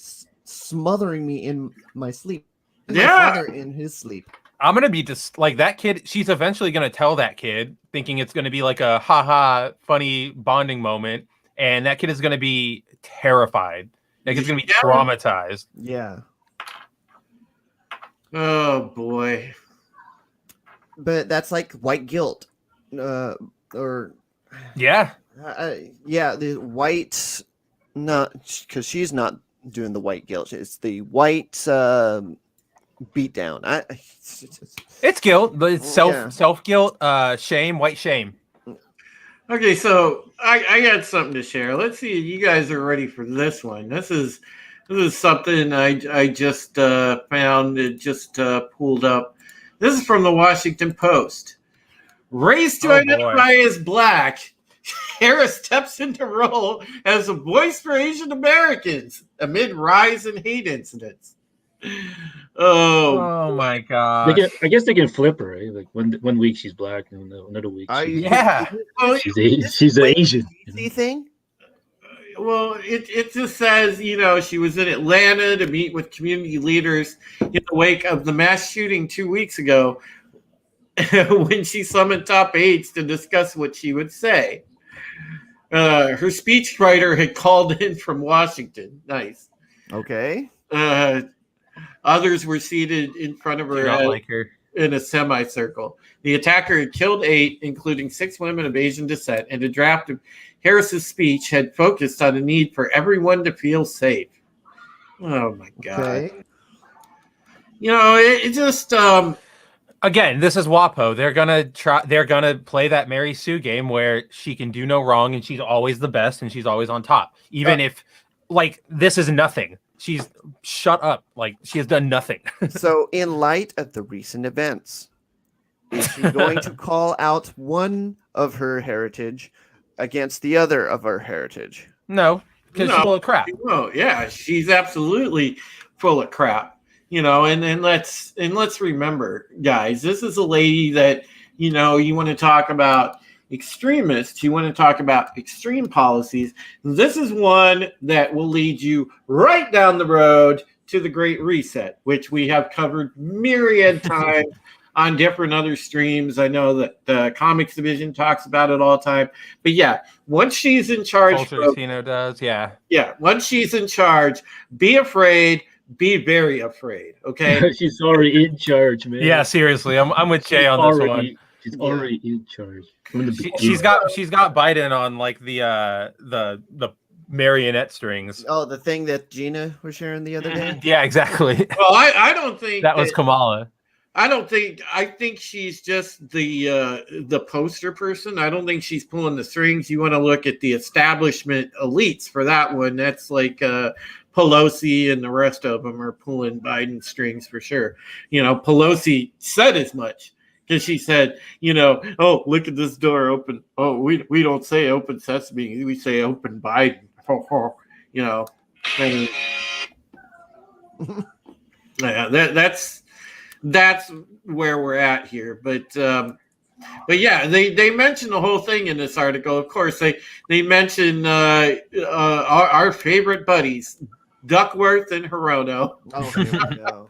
C: smothering me in my sleep. My
A: Yeah.
C: father in his sleep.
B: I'm gonna be just like that kid. She's eventually gonna tell that kid, thinking it's gonna be like a haha funny bonding moment, and that kid is gonna be terrified Like it's gonna be traumatized.
C: Yeah.
A: Oh boy.
C: But that's like white guilt. Or
B: Yeah.
C: yeah, the white, not because she's not doing the white guilt. It's the white beat down.
B: It's guilt, but it's
C: Yeah.
B: self guilt, shame, white shame.
A: Okay, so I got something to share. Let's see if you guys are ready for this one. This is something I just found. It just pulled up. This is from the Washington Post. Raised to identify as black, Harris steps into role as a voice for Asian Americans amid rise in hate incidents.
B: Oh my god!
D: I guess they can flip her, right? Like one week she's black, and another week she's Asian.
C: Easy thing.
A: Well, it just says, she was in Atlanta to meet with community leaders in the wake of the mass shooting 2 weeks ago, when she summoned top aides to discuss what she would say. Her speechwriter had called in from Washington. Nice.
C: Okay.
A: Others were seated in front of her, in a semicircle. The attacker had killed 8, including 6 women of Asian descent, and a draft of Harris's speech had focused on the need for everyone to feel safe. Oh my God.
C: Okay.
A: It just
B: again, this is WAPO. They're gonna play that Mary Sue game where she can do no wrong and she's always the best and she's always on top. Even if this is nothing. She's shut up. Like she has done nothing.
C: So in light of the recent events, is she going to call out one of her heritage against the other of her heritage?
B: No, because she's full of crap.
A: No, yeah, she's absolutely full of crap. And let's remember, guys, this is a lady that, you want to talk about extremists, you want to talk about extreme policies. This is one that will lead you right down the road to the Great Reset, which we have covered myriad times on different other streams. I know that the comics division talks about it all the time. But yeah, once she's in charge,
B: does, yeah.
A: Yeah, once she's in charge, be afraid. Be very afraid, okay?
D: She's already in charge, man.
B: Yeah, seriously, I'm with Jay on this one.
D: She's already in charge.
B: She's got Biden on like the marionette strings.
C: Oh, the thing that Gina was sharing the other day.
B: Yeah, exactly.
A: Well, I don't think
B: that was Kamala.
A: I think she's just the poster person. I don't think she's pulling the strings. You want to look at the establishment elites for that one. That's like Pelosi and the rest of them are pulling Biden strings for sure. Pelosi said as much because she said, oh, look at this door open. Oh, we don't say open sesame. We say open Biden. And, yeah, that's where we're at here. But yeah, they mention the whole thing in this article. Of course, they mention our favorite buddies, Duckworth and Hirono.
C: Oh, here we go.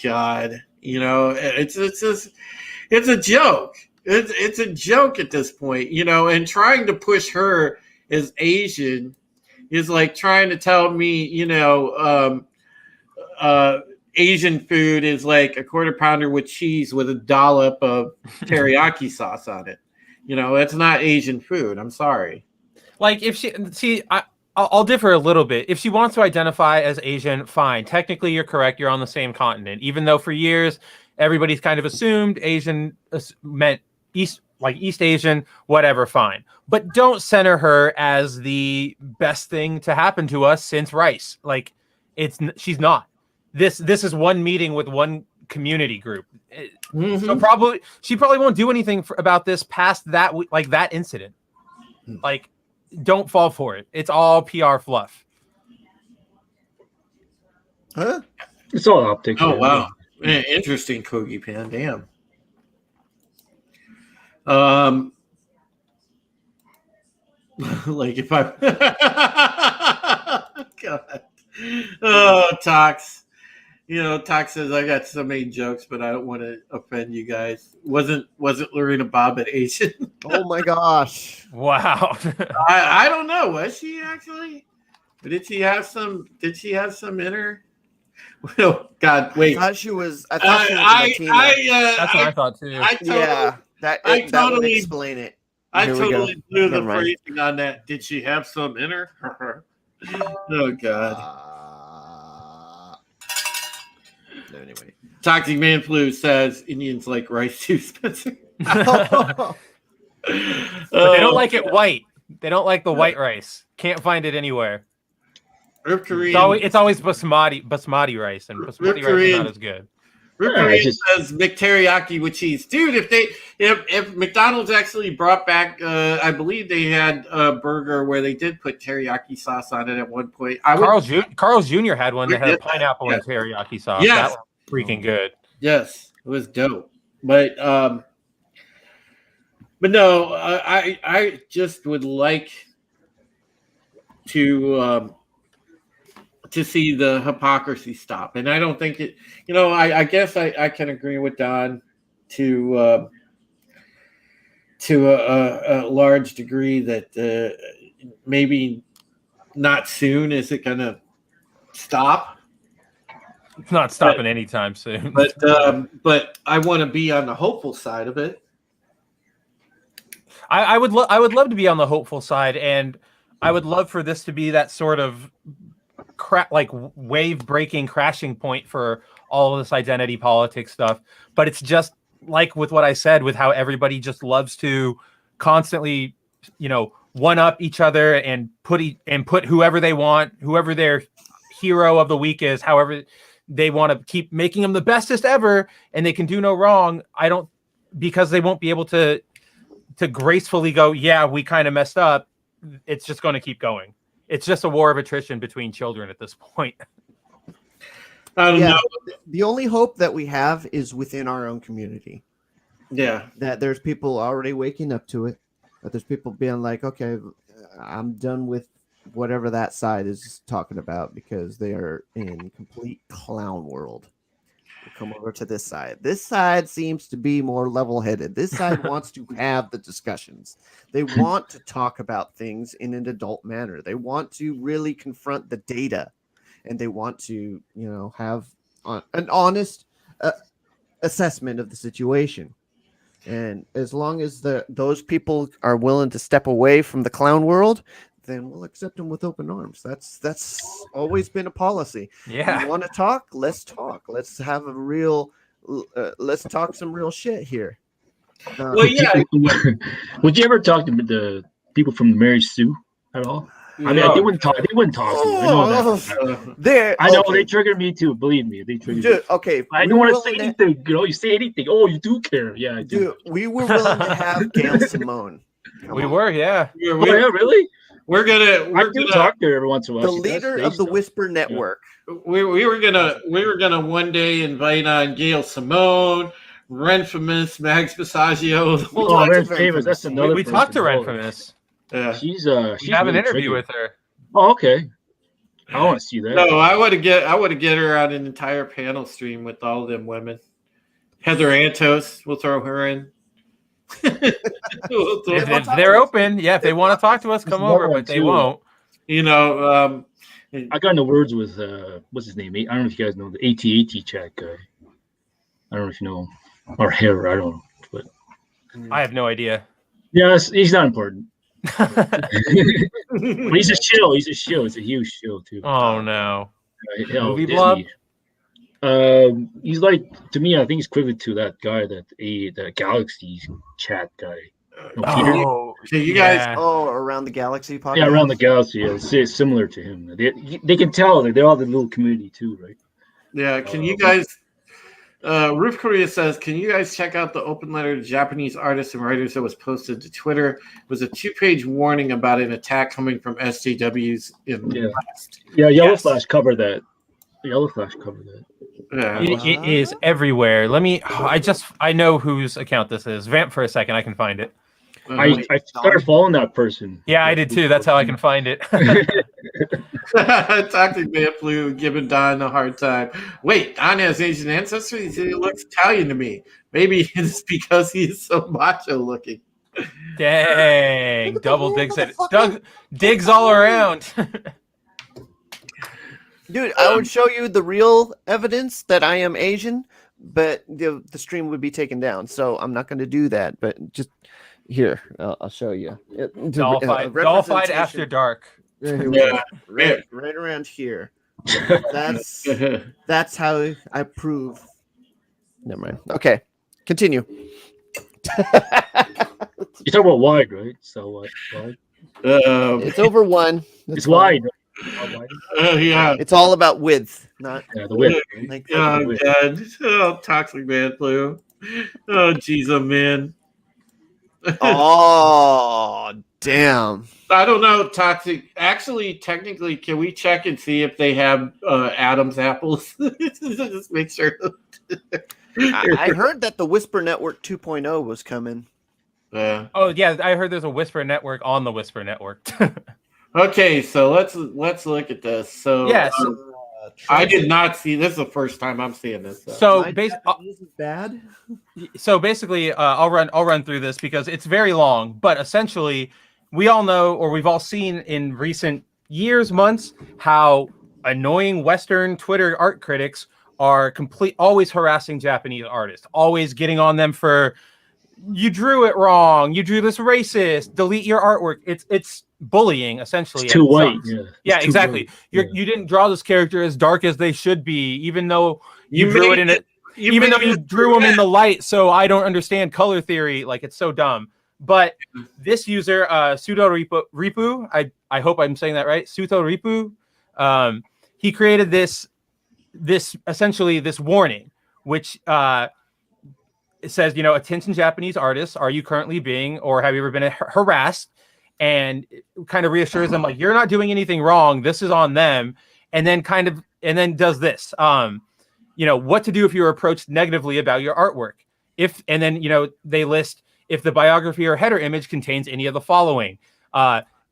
A: God, it's a joke. It's a joke at this point, and trying to push her as Asian is like trying to tell me, Asian food is like a quarter pounder with cheese with a dollop of teriyaki sauce on it. That's not Asian food. I'm sorry.
B: Like if I'll differ a little bit. If she wants to identify as Asian, fine. Technically, you're correct. You're on the same continent. Even though for years, everybody's kind of assumed Asian meant East Asian, whatever, fine. But don't center her as the best thing to happen to us since rice. Like, she's not. This is one meeting with one community group.
A: Mm-hmm.
B: So she probably won't do anything about this past that that incident. Like, don't fall for it. It's all PR fluff.
C: Huh?
D: It's all optics.
A: Oh, wow. Interesting, Kogi Pan. Damn. Like if I God. Oh, Tox. Tox says I got so many jokes, but I don't want to offend you guys. Wasn't Lorena Bobbitt Asian?
C: Oh my gosh.
B: Wow.
A: I don't know. Was she actually? Did she have some? Did she have some in her? Oh God! Wait.
C: I thought she was a Latina.
B: That's what I thought too.
C: That
A: I
C: would
A: totally-
C: explain it.
A: I
C: Here we go.
A: totally blew the
C: Never mind.
A: phrasing on that. Did she have some in her? Oh God!
C: Anyway.
A: Toxic Man Flu says Indians like rice too, Spencer.
B: But they don't like it white. They don't like the white rice. Can't find it anywhere.
A: Rip Korean.
B: It's always basmati rice, and basmati rice is not as good.
A: Rip Korean says McTeriyaki with cheese, dude. If McDonald's actually brought back, I believe they had a burger where they did put teriyaki sauce on it at one point.
B: Carl's Jr. had one that had a pineapple and teriyaki sauce.
A: Yes.
B: That was freaking good.
A: Yes, it was dope. But no, I just would like to see the hypocrisy stop, and I don't think it. I guess I can agree with Don to a large degree that maybe not soon is it going to stop.
B: It's not stopping anytime soon.
A: But I want to be on the hopeful side of it.
B: I would love to be on the hopeful side, and I would love for this to be that sort of wave breaking crashing point for all of this identity politics stuff. But it's just like with what I said, with how everybody just loves to constantly, one up each other and put whoever they want, whoever their hero of the week is, however they want to keep making them the bestest ever, and they can do no wrong. Because they won't be able to gracefully go, yeah, we kind of messed up. It's just going to keep going. It's just a war of attrition between children at this point.
A: I don't know.
C: The only hope that we have is within our own community.
A: Yeah.
C: That there's people already waking up to it. That there's people being like, okay, I'm done with whatever that side is talking about because they are in complete clown world. We'll come over to this side. This side seems to be more level-headed. This side wants to have the discussions. They want to talk about things in an adult manner. They want to really confront the data, and they want to, have an honest assessment of the situation. And as long as those people are willing to step away from the clown world, then we'll accept them with open arms. That's always been a policy.
B: Yeah.
C: You want to talk? Let's talk. Let's have a real. Let's talk some real shit here.
A: Well, yeah.
D: Would you ever talk to the people from the Mary Sue at all? I mean, they wouldn't talk. They wouldn't talk to you. I know that. I know they trigger me too. Believe me, they trigger me.
C: Okay,
D: I don't want to say anything. You say anything. Oh, you do care. Yeah, I do.
C: Dude, we were willing to have Gail Simone.
B: We were, yeah.
D: Yeah, really?
A: We're gonna
D: talk to her every once in a while.
C: The leader of the Whisper Network.
A: We were gonna one day invite on Gail Simone, Renfamous, Mags Passaggio.
D: Oh, Renfamous. That's another.
B: We talked to Renfamous.
A: Yeah,
D: she's
B: we have an interview with her.
D: Oh, okay. I want to see that.
A: No, I want to get her on an entire panel stream with all of them women. Heather Antos, we'll throw her in.
B: If they're open, if they want to talk to us, come over, but they won't.
A: I
D: got in the words with what's his name? I don't know if you guys know the AT chat guy. I don't know if you know, or Hair. I don't know, but
B: I have no idea.
D: Yeah, he's not important. But he's a shill. He's a shill. It's a huge shill too.
B: Oh no.
D: Movie blob. He's like, to me, I think he's equivalent to that guy, that Galaxy chat guy.
A: So you guys,
C: around the galaxy podcast.
D: Yeah, around the galaxy. Yeah, it's similar to him. They can tell that they're all the little community too, right?
A: Yeah. Can you guys? Roof Korea says, can you guys check out the open letter to Japanese artists and writers that was posted to Twitter? It was a 2-page warning about an attack coming from SJWs in the West.
D: Yeah, Yellow Flash covered that. Yellow Flash covered that.
A: Yeah.
B: It is everywhere. I know whose account this is. Vamp for a second, I can find it.
D: I started following that person.
B: Yeah, I did too. That's how I can find it.
A: Toxic Man Flu giving Don a hard time. Wait, Don has Asian ancestry? He looks Italian to me. Maybe it's because he's so macho looking.
B: Dang. Double digs at Doug digs all around.
C: Dude, I would show you the real evidence that I am Asian, but the stream would be taken down. So I'm not going to do that. But just here, I'll show you.
B: Dollfied After Dark.
C: Here we go. Right around here. That's how I prove. Never mind. Okay, continue.
D: You talk about wide, right? So what? Wide?
C: It's over 1.
D: It's wide.
A: Yeah.
C: It's all about width, not
D: the width.
C: Like,
A: Oh, God. Oh, Toxic Man Flu. Oh, jeez, man.
C: Oh, damn.
A: I don't know, Toxic. Actually, technically, can we check and see if they have Adam's apples? Just make sure.
C: I heard that the Whisper Network 2.0 was coming.
B: Oh yeah, I heard there's a Whisper Network on the Whisper Network.
A: Okay, so let's look at this. So
B: yes,
A: I did not see this. Is the first time I'm seeing this.
B: So
C: this is bad.
B: So basically, I'll run through this because it's very long. But essentially, we all know, or we've all seen in recent years, months, how annoying Western Twitter art critics are always harassing Japanese artists, always getting on them for, you drew it wrong, you drew this racist, delete your artwork. It's bullying, essentially.
D: It's too white.
B: Yeah, exactly. You didn't draw this character as dark as they should be, even though you drew it in it. Even though you drew them in the light, so I don't understand color theory. Like, it's so dumb. But this user, Sudo Ripu, I hope I'm saying that right. Suto Ripu, he created this essentially this warning, which it says, attention Japanese artists, are you currently being, or have you ever been harassed? And it kind of reassures them, like, you're not doing anything wrong. This is on them. And then does this, what to do if you're approached negatively about your artwork. They list if the biography or header image contains any of the following: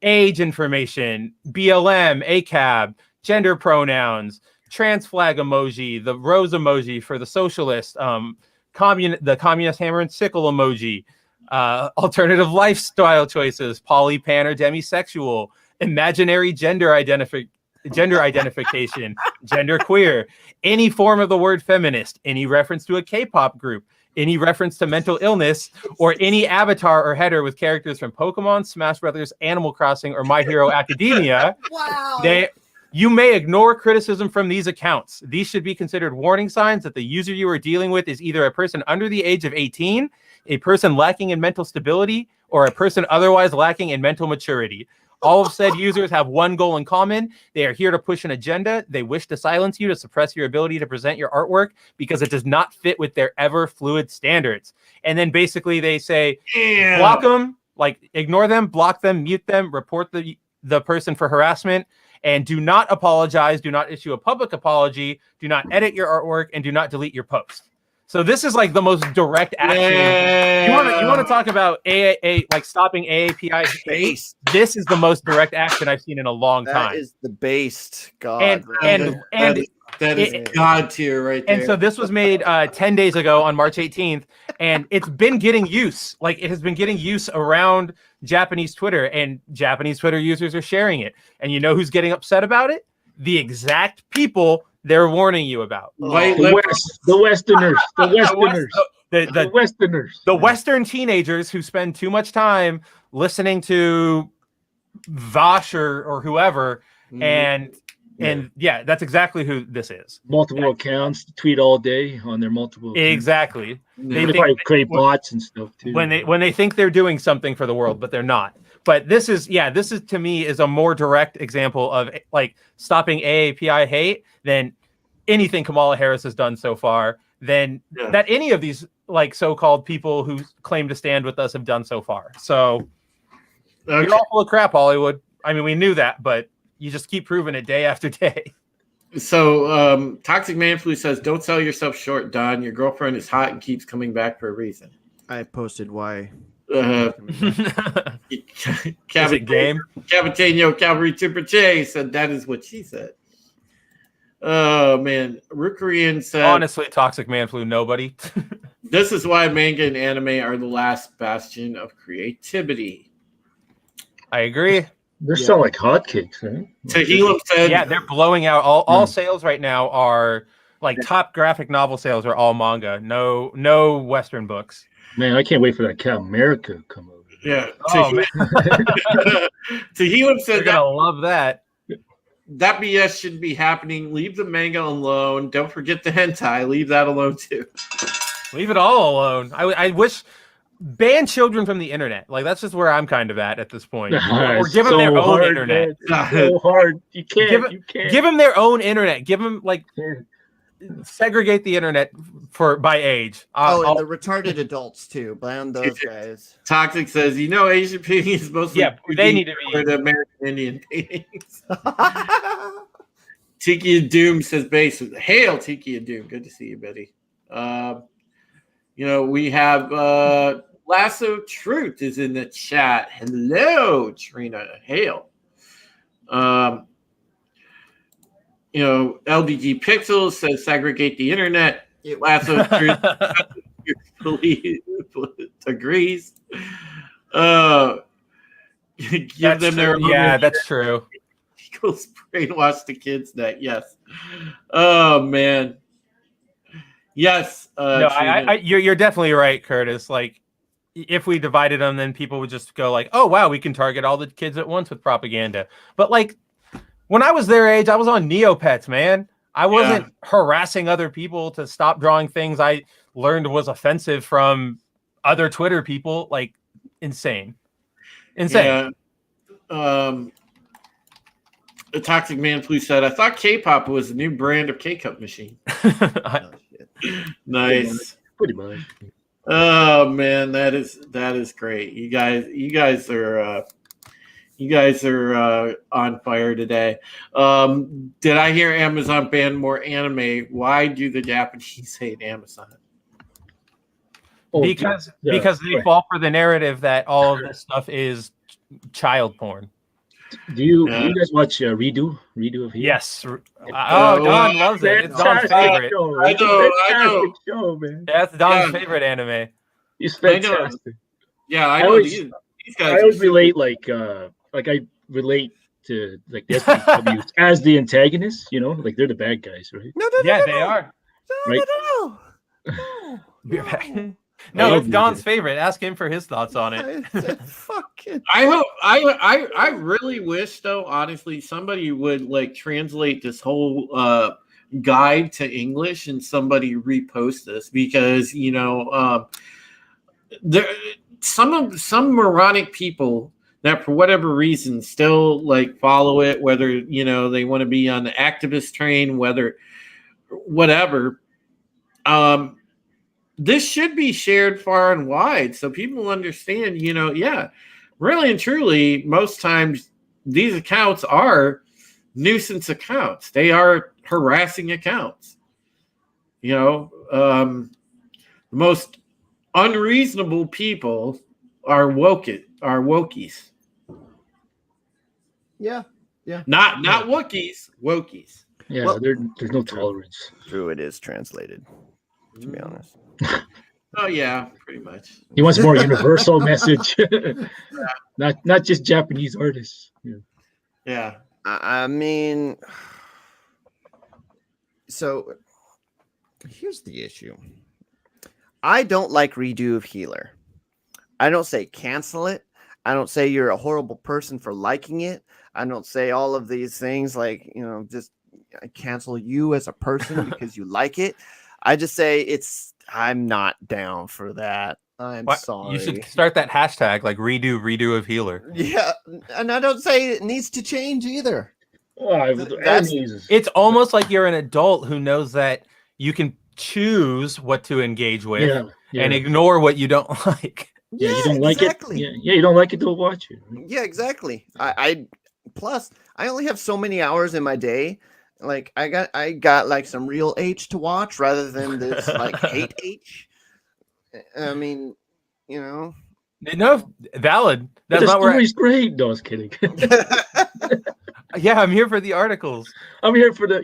B: age information, BLM, ACAB, gender pronouns, trans flag emoji, the rose emoji for the socialist, the communist hammer and sickle emoji, alternative lifestyle choices, poly, pan, or demisexual, imaginary gender identification, gender queer, any form of the word feminist, any reference to a K-pop group, any reference to mental illness, or any avatar or header with characters from Pokemon, Smash Brothers, Animal Crossing, or My Hero Academia.
C: Wow.
B: You may ignore criticism from these accounts. These should be considered warning signs that the user you are dealing with is either a person under the age of 18, a person lacking in mental stability, or a person otherwise lacking in mental maturity. All of said users have one goal in common. They are here to push an agenda. They wish to silence you, to suppress your ability to present your artwork because it does not fit with their ever fluid standards. And then basically they say, block them, like ignore them, block them, mute them, report the person for harassment, and do not apologize, do not issue a public apology, do not edit your artwork, and do not delete your post. So this is like the most direct action. Yeah. You want to talk about AAA, like stopping AAPI hate? This is the most direct action I've seen in a long time.
C: That is the based God.
A: That is God tier right there.
B: And so this was made 10 days ago on March 18th, and it's been getting use. Like, it has been getting use around Japanese Twitter, and Japanese Twitter users are sharing it. And you know who's getting upset about it? The exact people they're warning you about.
D: The Westerners.
B: The Western teenagers who spend too much time listening to Vosh or whoever, and that's exactly who this is.
D: Multiple accounts, tweet all day on their multiple accounts.
B: Exactly.
D: They probably create bots and stuff too.
B: When they think they're doing something for the world, but they're not. But this is to me is a more direct example of like stopping AAPI hate than anything Kamala Harris has done so far, than that any of these like so-called people who claim to stand with us have done so far. So you're all full of crap, Hollywood. I mean, we knew that, but you just keep proving it day after day.
A: So Toxic Man Flu says, don't sell yourself short, Don. Your girlfriend is hot and keeps coming back for a reason.
C: I posted why.
B: Is it game?
A: Cavatino Calvary Tripache said that is what she said. Oh man, Rukurian said,
B: honestly, Toxic Man Flu, nobody.
A: This is why manga and anime are the last bastion of creativity.
B: I agree.
D: They're selling like hotcakes, right?
A: Tehillim said,
B: Yeah, they're blowing out. All sales right now are like top graphic novel sales are all manga. No Western books.
D: Man, I can't wait for that Captain America to come over.
A: yeah.
B: Oh man,
A: Tehillim
B: they're
A: said
B: gonna love that.
A: that BS shouldn't be happening. Leave the manga alone. Don't forget the hentai. Leave that alone too.
B: Leave it all alone. I wish ban children from the internet. Like that's just where I'm kind of at this point. Or give them their own internet.
D: Man. So hard. You can't. You can't.
B: Give them their own internet. Give them like segregate the internet by age.
C: And the retarded adults too. Ban those guys.
A: Toxic says, Asian painting is mostly
B: they need to be
A: for the American Indian paintings. Tiki and Doom says, "Base hail Tiki and Doom. Good to see you, buddy." We have Lasso Truth is in the chat. Hello, Trina. Hail. LDG Pixels says segregate the internet. Lasso Truth agrees. Give them their own.
B: That's true.
A: Equals brainwash the kids net. Yes. Oh man. Yes.
B: No, you're definitely right, Curtis. Like, if we divided them, then people would just go like, "Oh wow, we can target all the kids at once with propaganda." But like, when I was their age, I was on Neopets, man. I wasn't harassing other people to stop drawing things I learned was offensive from other Twitter people. Like, insane.
A: Yeah. The Toxic Man Please said, "I thought K-pop was a new brand of K-cup machine." Nice.
D: Pretty much.
A: Oh man, that is great. You guys are on fire today. Did I hear Amazon ban more anime? Why do the Japanese hate Amazon?
B: Because they fall for the narrative that all of this stuff is child porn.
D: Do you guys watch Redo of Healer?
B: Yes. Don loves it. It's Don's favorite.
A: I know.
D: Show, man.
B: That's Don's favorite anime.
D: It's fantastic.
A: Yeah, I know. These guys.
D: I always relate I relate to like the SPWs as the antagonists. Like they're the bad guys, right?
C: No,
B: they are.
D: Right?
B: No, it's Don's favorite. Ask him for his thoughts on it.
A: I hope. I really wish, though, honestly, somebody would like translate this whole guide to English and somebody repost this because there some moronic people that for whatever reason still like follow it, whether they want to be on the activist train, whatever. This should be shared far and wide so people understand, really and truly, most times these accounts are nuisance accounts. They are harassing accounts. The most unreasonable people are wokies.
C: Yeah.
A: Not Wookiees, wokies.
D: Yeah, well, there's no tolerance.
C: True, it is translated, to be honest.
A: Oh yeah, pretty much.
D: He wants more universal message, not just Japanese artists.
A: Yeah.
C: I mean, so here's the issue. I don't like Redo of Healer. I don't say cancel it. I don't say you're a horrible person for liking it. I don't say all of these things like, just cancel you as a person because you like it. I just say I'm not down for that. I'm sorry.
B: You should start that hashtag like redo of Healer.
C: Yeah. And I don't say it needs to change either.
B: It's almost like you're an adult who knows that you can choose what to engage with and ignore what you don't like.
D: Yeah, you don't like it. Yeah, you don't like it, don't watch it.
C: Yeah, exactly. Plus I only have so many hours in my day. Like I got like some real H to watch rather than this like hate H. I mean,
B: No, valid.
D: That's not where he's great. No, I was kidding.
B: Yeah, I'm here for the articles.
D: I'm here for the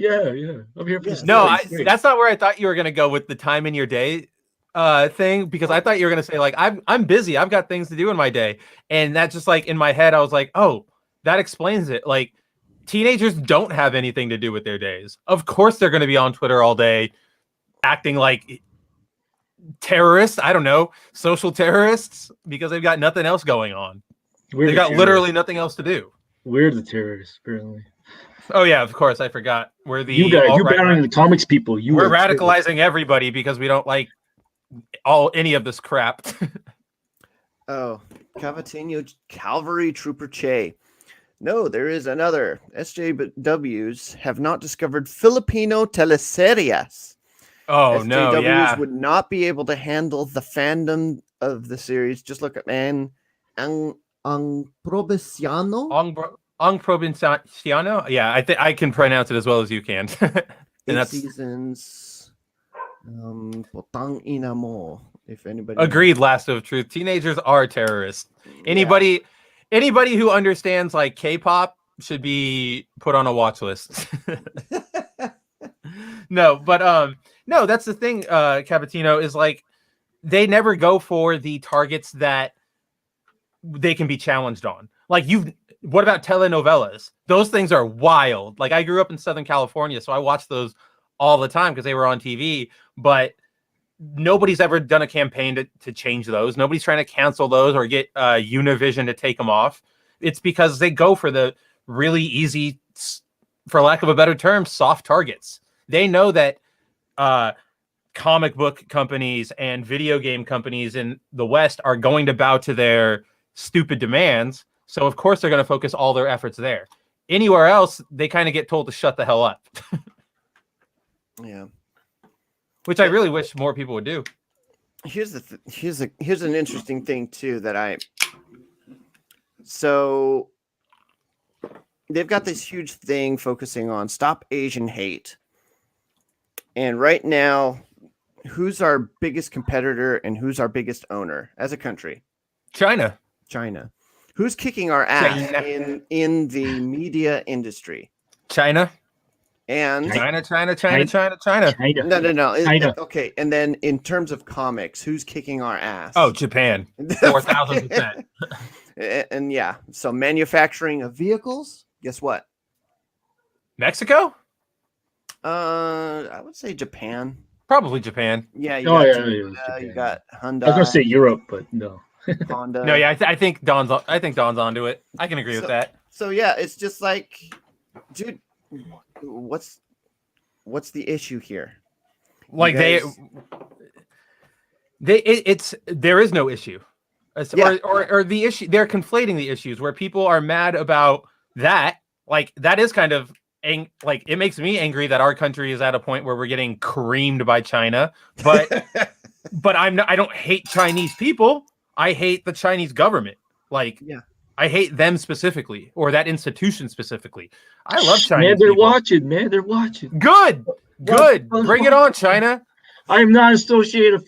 D: I'm here for
B: No, that's not where I thought you were gonna go with the time in your day thing, because I thought you were gonna say like I'm busy, I've got things to do in my day, and that just like in my head I was like, oh, that explains it. Like, teenagers don't have anything to do with their days. Of course they're going to be on Twitter all day acting like terrorists, I don't know, social terrorists, because they've got nothing else going on. They've got literally nothing else to do.
D: We're the terrorists, apparently.
B: Oh yeah, of course, I forgot. We're the
D: you're battling the comics people.
B: We're radicalizing everybody because we don't like any of this crap.
C: Oh, Cavatinho Cavalry Trooper Che. No, there is another. SJWs have not discovered Filipino teleseries.
B: Oh, no, yeah.
C: SJWs would not be able to handle the fandom of the series. Just look at Ang Provinciano.
B: Ang Provinciano? Yeah, I can pronounce it as well as you can. And
C: 8 seasons. Potang ina mo. If anybody
B: agreed, Last of Truth. Teenagers are terrorists. Anybody who understands like K-pop should be put on a watch list. No, that's the thing, Cappuccino, is like they never go for the targets that they can be challenged on. Like what about telenovelas? Those things are wild. Like I grew up in Southern California, so I watched those all the time because they were on TV, but nobody's ever done a campaign to change those. Nobody's trying to cancel those or get Univision to take them off. It's because they go for the really easy, for lack of a better term, soft targets. They know that comic book companies and video game companies in the West are going to bow to their stupid demands. So, of course, they're going to focus all their efforts there. Anywhere else, they kind of get told to shut the hell up.
C: Yeah.
B: Which I really wish more people would do.
C: Here's an interesting thing, too, so they've got this huge thing focusing on Stop Asian Hate. And right now, who's our biggest competitor and who's our biggest owner as a country?
B: China.
C: Who's kicking our ass in the media industry?
B: China.
C: And
B: China.
C: No.
B: China.
C: Okay, and then in terms of comics, who's kicking our ass?
B: Oh, Japan. 4,000%.
C: And yeah, so manufacturing of vehicles, guess what?
B: Mexico?
C: I would say Japan.
B: Probably Japan.
C: Yeah, you got Hyundai.
D: I was gonna say Europe, but no.
C: Honda.
B: No, yeah, I think Don's onto it. I can agree with that.
C: So yeah, it's just like, dude, what's the issue here?
B: Like there is no issue. Or the issue, they're conflating the issues where people are mad about that. Like that is kind of like it makes me angry that our country is at a point where we're getting creamed by China, but I don't hate Chinese people. I hate the Chinese government. Like, yeah. I hate them specifically, or that institution specifically. I love Chinese
D: Man, they're
B: people.
D: watching.
B: Good. Bring it on, China.
D: I am not affiliated with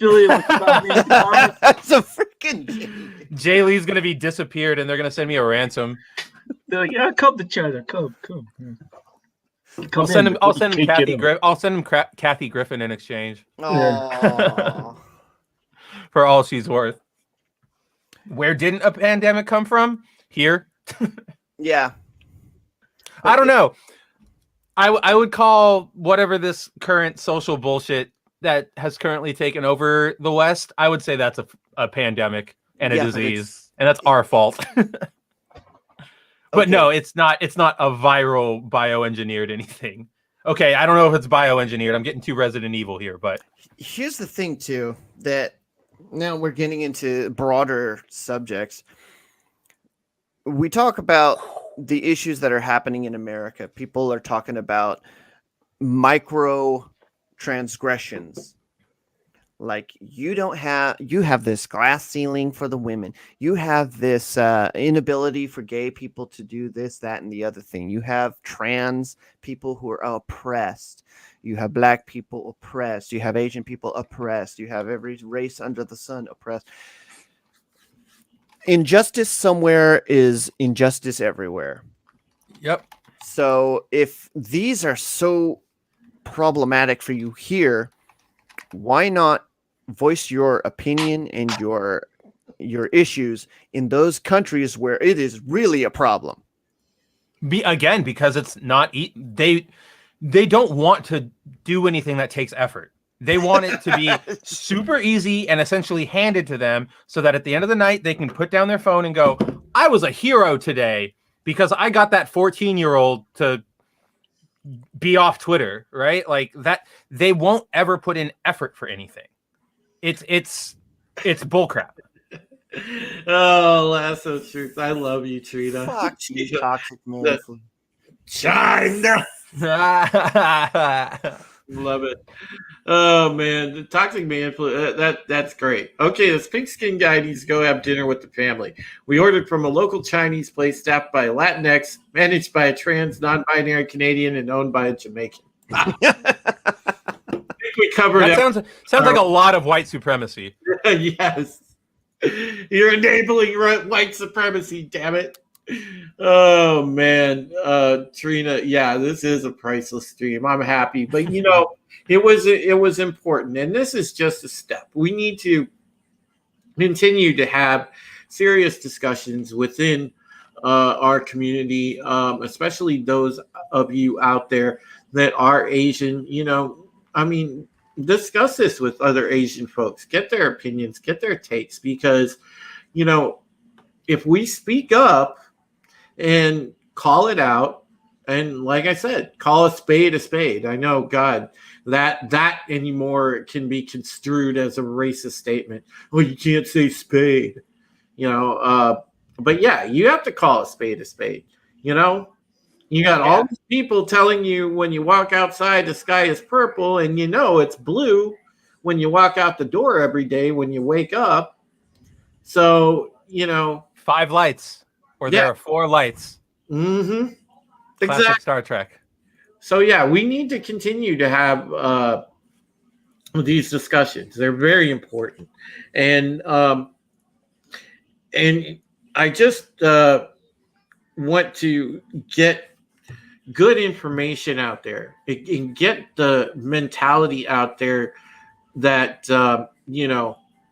C: That's a freaking
B: Jay Lee's gonna be disappeared, and they're gonna send me a ransom.
D: They're like, yeah, come to China. Come.
B: I'll send him Kathy Griffin. I'll send him Kathy Griffin in exchange.
C: Oh.
B: For all she's worth. Where didn't a pandemic come from? Here.
C: Yeah.
B: I don't know. I would call whatever this current social bullshit that has currently taken over the West, I would say that's a pandemic and a disease, and that's our fault. But no, it's not a viral bioengineered anything. Okay, I don't know if it's bioengineered. I'm getting too Resident Evil here, but
C: here's the thing too, that now we're getting into broader subjects. We talk about the issues that are happening in America. People are talking about micro transgressions. Like you have this glass ceiling for the women. You have this inability for gay people to do this, that, and the other thing. You have trans people who are oppressed. You have black people oppressed. You have Asian people oppressed. You have every race under the sun oppressed. Injustice somewhere is injustice everywhere.
B: Yep.
C: So if these are so problematic for you here, why not voice your opinion and your issues in those countries where it is really a problem?
B: Because it's not they don't want to do anything that takes effort. They want it to be super easy and essentially handed to them so that at the end of the night they can put down their phone and go, I was a hero today because I got that 14-year-old to be off Twitter, right? Like that. They won't ever put in effort for anything. It's bullcrap.
A: Oh, lasso truth. I love you, Trina.
C: Fuck you, toxic man.
A: China. Love it. Oh man, the toxic man. That's great. Okay, this pink skin guy needs to go have dinner with the family. We ordered from a local Chinese place staffed by a Latinx, managed by a trans non-binary Canadian, and owned by a Jamaican. I think we covered
B: that. Sounds like a lot of white supremacy.
A: Yes, you're enabling white supremacy. Damn it. Oh man, Trina, yeah, this is a priceless stream. I'm happy, but it was important, and this is just a step. We need to continue to have serious discussions within our community, especially those of you out there that are Asian. Discuss this with other Asian folks. Get their opinions, get their takes, because if we speak up and call it out, and like I said, call a spade a spade. I know, God, that anymore can be construed as a racist statement. Well, you can't say spade, but yeah, you have to call a spade a spade. You got all these people telling you when you walk outside the sky is purple, and it's blue when you walk out the door every day when you wake up. So
B: 5 lights. Or there are 4 lights.
A: Mm-hmm.
B: Classic
A: Exactly.
B: Star Trek.
A: So yeah, we need to continue to have these discussions. They're very important, and I just want to get good information out there and get the mentality out there that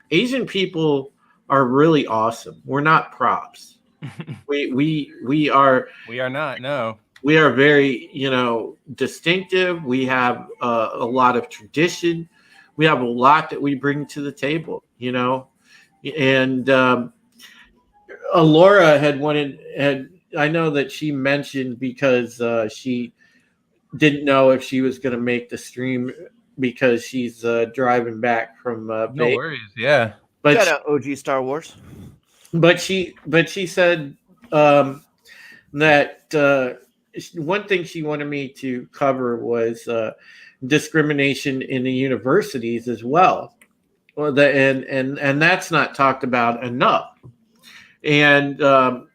A: Asian people are really awesome. We're not props. We are
B: not. No.
A: We are very distinctive. We have a lot of tradition. We have a lot that we bring to the table. And Alora had I know that she mentioned, because she didn't know if she was going to make the stream because she's driving back from
B: no worries. Yeah,
C: but got OG Star Wars.
A: But she said that one thing she wanted me to cover was discrimination in the universities as well. And that's not talked about enough. And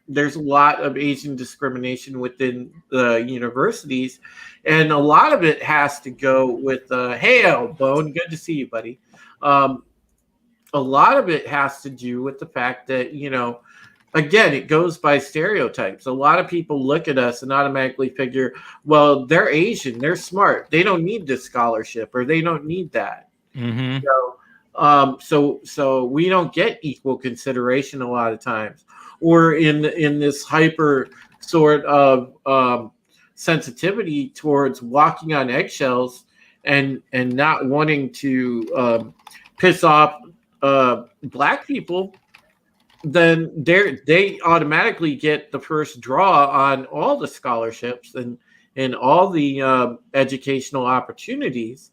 A: there's a lot of Asian discrimination within the universities, and a lot of it has to go with hey, Bone, good to see you, buddy. A lot of it has to do with the fact that, again, it goes by stereotypes. A lot of people look at us and automatically figure, well, they're Asian, they're smart, they don't need this scholarship, or they don't need that.
B: Mm-hmm.
A: So we don't get equal consideration a lot of times, or in this hyper sort of sensitivity towards walking on eggshells and not wanting to piss off Black people. Then they automatically get the first draw on all the scholarships and all the educational opportunities,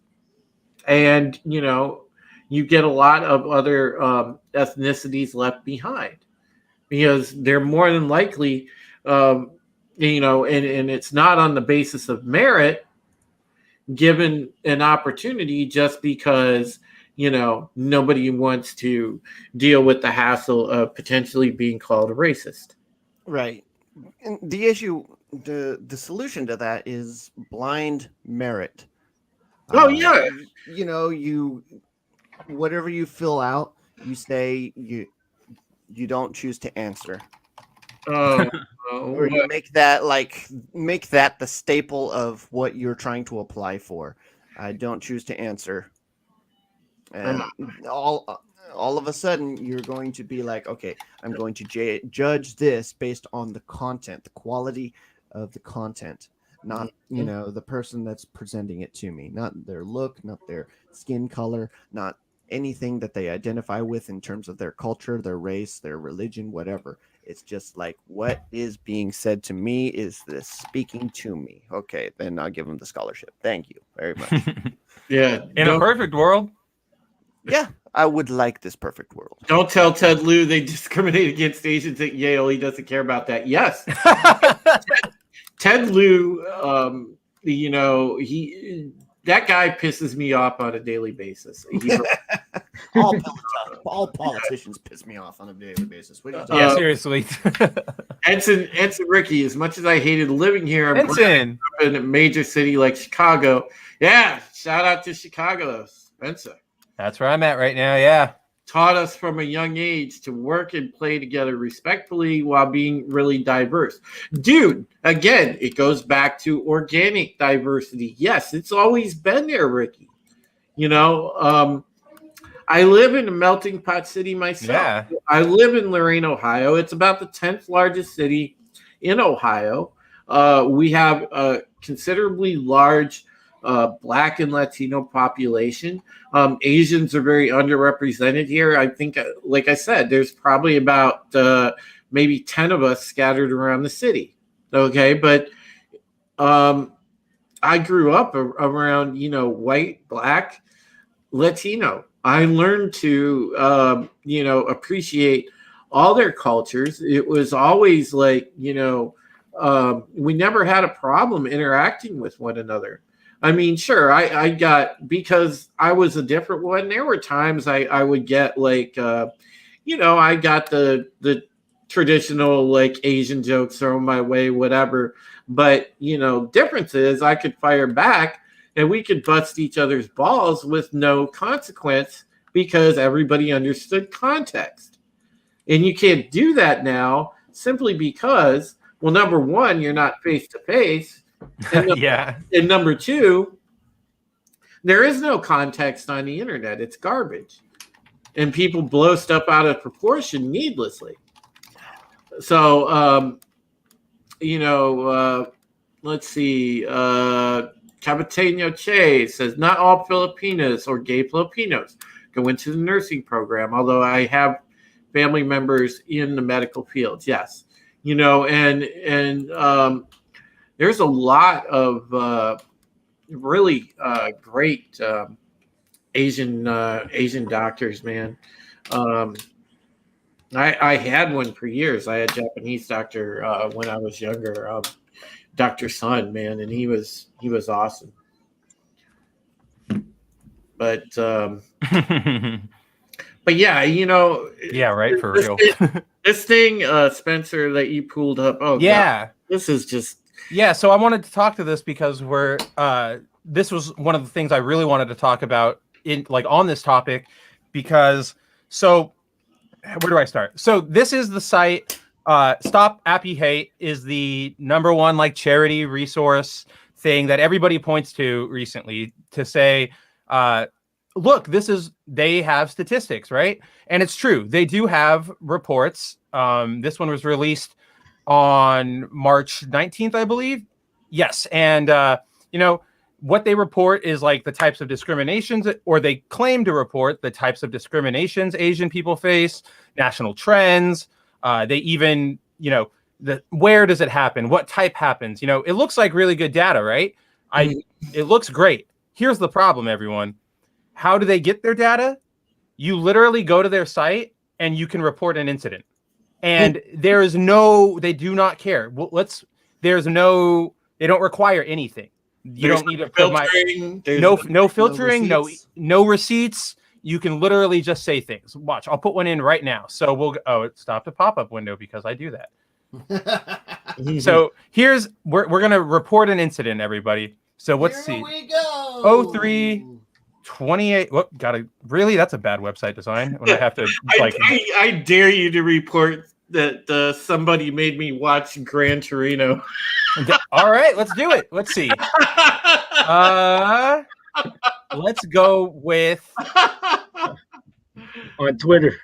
A: and you get a lot of other ethnicities left behind, because they're more than likely, and it's not on the basis of merit, given an opportunity just because nobody wants to deal with the hassle of potentially being called a racist.
C: Right. And the issue, the solution to that is blind merit.
A: Oh yeah.
C: You whatever you fill out, you say you don't choose to answer. Or you make that the staple of what you're trying to apply for. I don't choose to answer. And all of a sudden, you're going to be like, okay, I'm going to judge this based on the content, the quality of the content, not the person that's presenting it to me, not their look, not their skin color, not anything that they identify with in terms of their culture, their race, their religion, whatever. It's just like, what is being said to me? Is this speaking to me? Okay, then I'll give them the scholarship. Thank you very much.
A: Yeah.
B: In a perfect world.
C: Yeah, I would like this perfect world.
A: Don't tell Ted Lieu they discriminate against Asians at Yale. He doesn't care about that. Yes. Ted Lieu, that guy pisses me off on a daily basis.
C: All politicians piss me off on a daily basis.
B: Yeah, seriously.
A: Ensign Ricky, as much as I hated living here
B: in
A: a major city like Chicago, yeah, shout out to Chicago, Spencer.
B: That's where I'm at right now, yeah.
A: Taught us from a young age to work and play together respectfully while being really diverse. Dude, again, it goes back to organic diversity. Yes, it's always been there, Ricky. I live in a melting pot city myself.
B: Yeah.
A: I live in Lorain, Ohio. It's about the 10th largest city in Ohio. We have a considerably large Black and Latino population. Asians are very underrepresented here. I think, like I said, there's probably about maybe 10 of us scattered around the city. Okay, but I grew up around, white, Black, Latino. I learned to, appreciate all their cultures. It was always like, we never had a problem interacting with one another. I mean, sure, I got, because I was a different one, there were times I would get like, I got the traditional like Asian jokes thrown my way, whatever. But, difference is I could fire back and we could bust each other's balls with no consequence because everybody understood context. And you can't do that now simply because, well, number one, you're not face to face.
B: Yeah.
A: And number two, there is no context on the internet. It's garbage. And people blow stuff out of proportion needlessly. So, let's see. Cabateno Che says, not all Filipinos or gay Filipinos go into the nursing program, although I have family members in the medical fields. Yes. There's a lot of really great Asian doctors, man. I had one for years. I had a Japanese doctor when I was younger, Dr. Sun, man, and he was awesome. But yeah,
B: yeah, right, for real.
A: This thing, Spencer, that you pulled up. Oh,
B: yeah.
A: God, this is just.
B: Yeah, so I wanted to talk to this because this was one of the things I really wanted to talk about on this topic, because where do I start? So this is the site, Stop Appy Hate is the number one charity resource thing that everybody points to recently to say, look, they have statistics, right? And it's true. They do have reports. This one was released on March 19th, I believe. Yes. And, what they report is the types of discriminations, or they claim to report the types of discriminations Asian people face, national trends. They even, where does it happen? What type happens? It looks like really good data, right? It looks great. Here's the problem, everyone. How do they get their data? You literally go to their site and you can report an incident. And they do not care. They don't require anything. You don't need to
A: filtering.
B: No filtering, no receipts. You can literally just say things. Watch, I'll put one in right now. So it stopped a pop-up window because I do that. So we're going to report an incident, everybody. So let's see.
C: We go.
B: 0328. Whoop, really? That's a bad website design. When I have to
A: I dare you to report that somebody made me watch Gran Torino.
B: All right, let's do it. Let's see. Let's go with
D: on Twitter.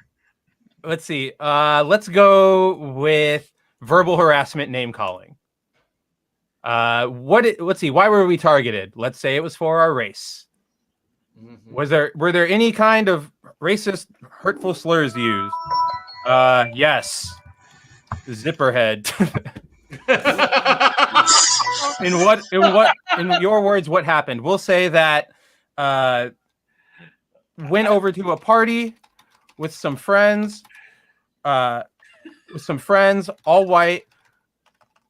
B: Let's see. Let's go with verbal harassment, name calling. Let's see. Why were we targeted? Let's say it was for our race. Were there any kind of racist, hurtful slurs used? Yes. Zipperhead. In your words, what happened? We'll say that went over to a party with some friends, all white,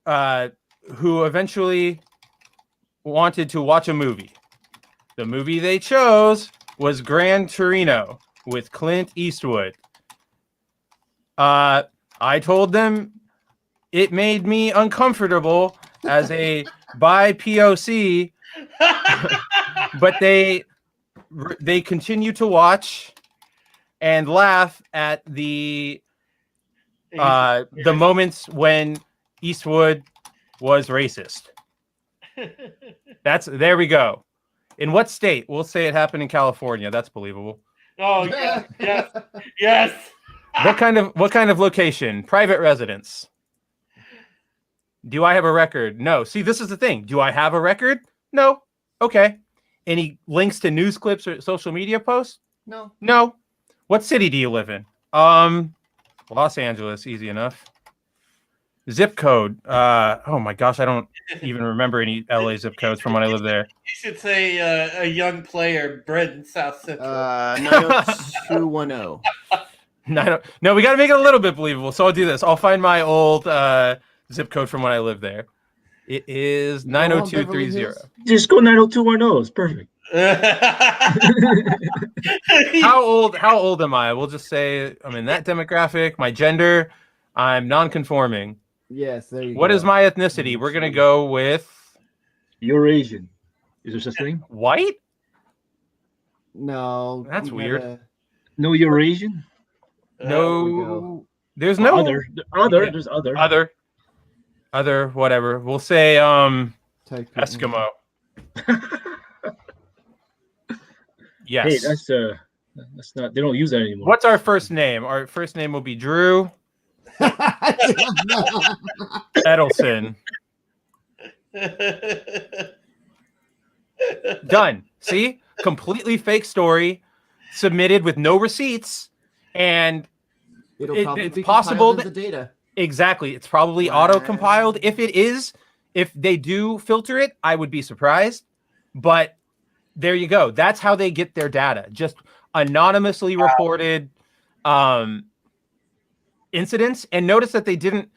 B: who eventually wanted to watch a movie. The movie they chose was Gran Torino with Clint Eastwood. I told them it made me uncomfortable as a bi POC, but they continue to watch and laugh at the moments when Eastwood was racist. There we go. In what state? We'll say it happened in California. That's believable.
E: Oh yes.
B: What kind of location? Private residence. Do I have a record? No. See, this is the thing. Do I have a record? No. Okay. Any links to news clips or social media posts? No. What city do you live in? Los Angeles. Easy enough. Zip code. Oh my gosh, I don't even remember any LA zip codes from when I lived there.
E: You should say a young player bred in South Central.
C: 90210.
B: No, we got to make it a little bit believable. So I'll do this. I'll find my old zip code from when I lived there. It is 90230.
D: Just go 90210. It's perfect.
B: How old am I? We'll just say I'm in that demographic. My gender, I'm non-conforming.
C: Yes, there you go.
B: What is my ethnicity? We're gonna go with
D: You're Asian. Is there such thing?
B: White?
C: No.
B: That's weird.
D: No, you're Asian?
B: No. There's no
D: Other.
B: Yeah.
D: There's other.
B: Other, whatever. We'll say Eskimo. Yes.
D: Hey, that's not. They don't use that anymore.
B: What's our first name? Our first name will be Drew Edelson. Done. See? Completely fake story submitted with no receipts, and it's possible that
C: the data.
B: Exactly. It's probably auto-compiled. If they do filter it, I would be surprised. But there you go. That's how they get their data. Just anonymously reported incidents. And notice that they didn't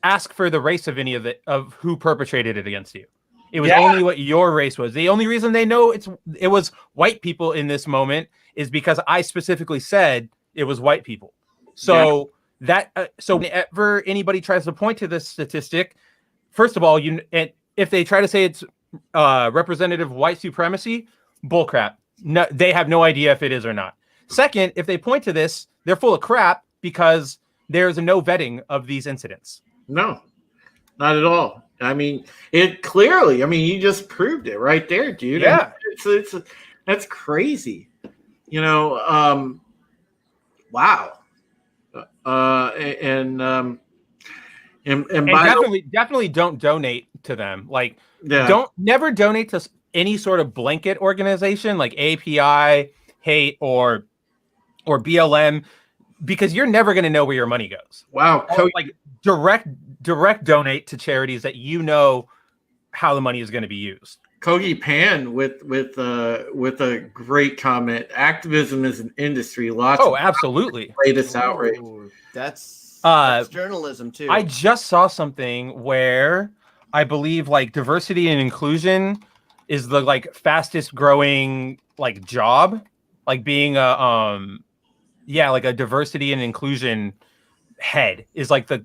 B: ask for the race of any of who perpetrated it against you. It was only what your race was. The only reason they know it was white people in this moment is because I specifically said it was white people. So so whenever anybody tries to point to this statistic, first of all, if they try to say it's representative white supremacy, bullcrap. No, they have no idea if it is or not. Second, if they point to this, they're full of crap because there's no vetting of these incidents.
A: No, not at all. I mean, it clearly. I mean, you just proved it right there, dude.
B: Yeah,
A: it's that's crazy. You know, wow. And
B: definitely don't donate to them. Like, never donate to any sort of blanket organization like API, Hate, or BLM, because you're never going to know where your money goes.
A: Wow.
B: Like direct donate to charities that you know how the money is going to be used.
A: Kogi Pan with a great comment. Activism is an industry.
B: Absolutely.
A: Latest outrage.
C: That's journalism too.
B: I just saw something where I believe like diversity and inclusion is the like fastest growing like job, like being a like a diversity and inclusion head is like the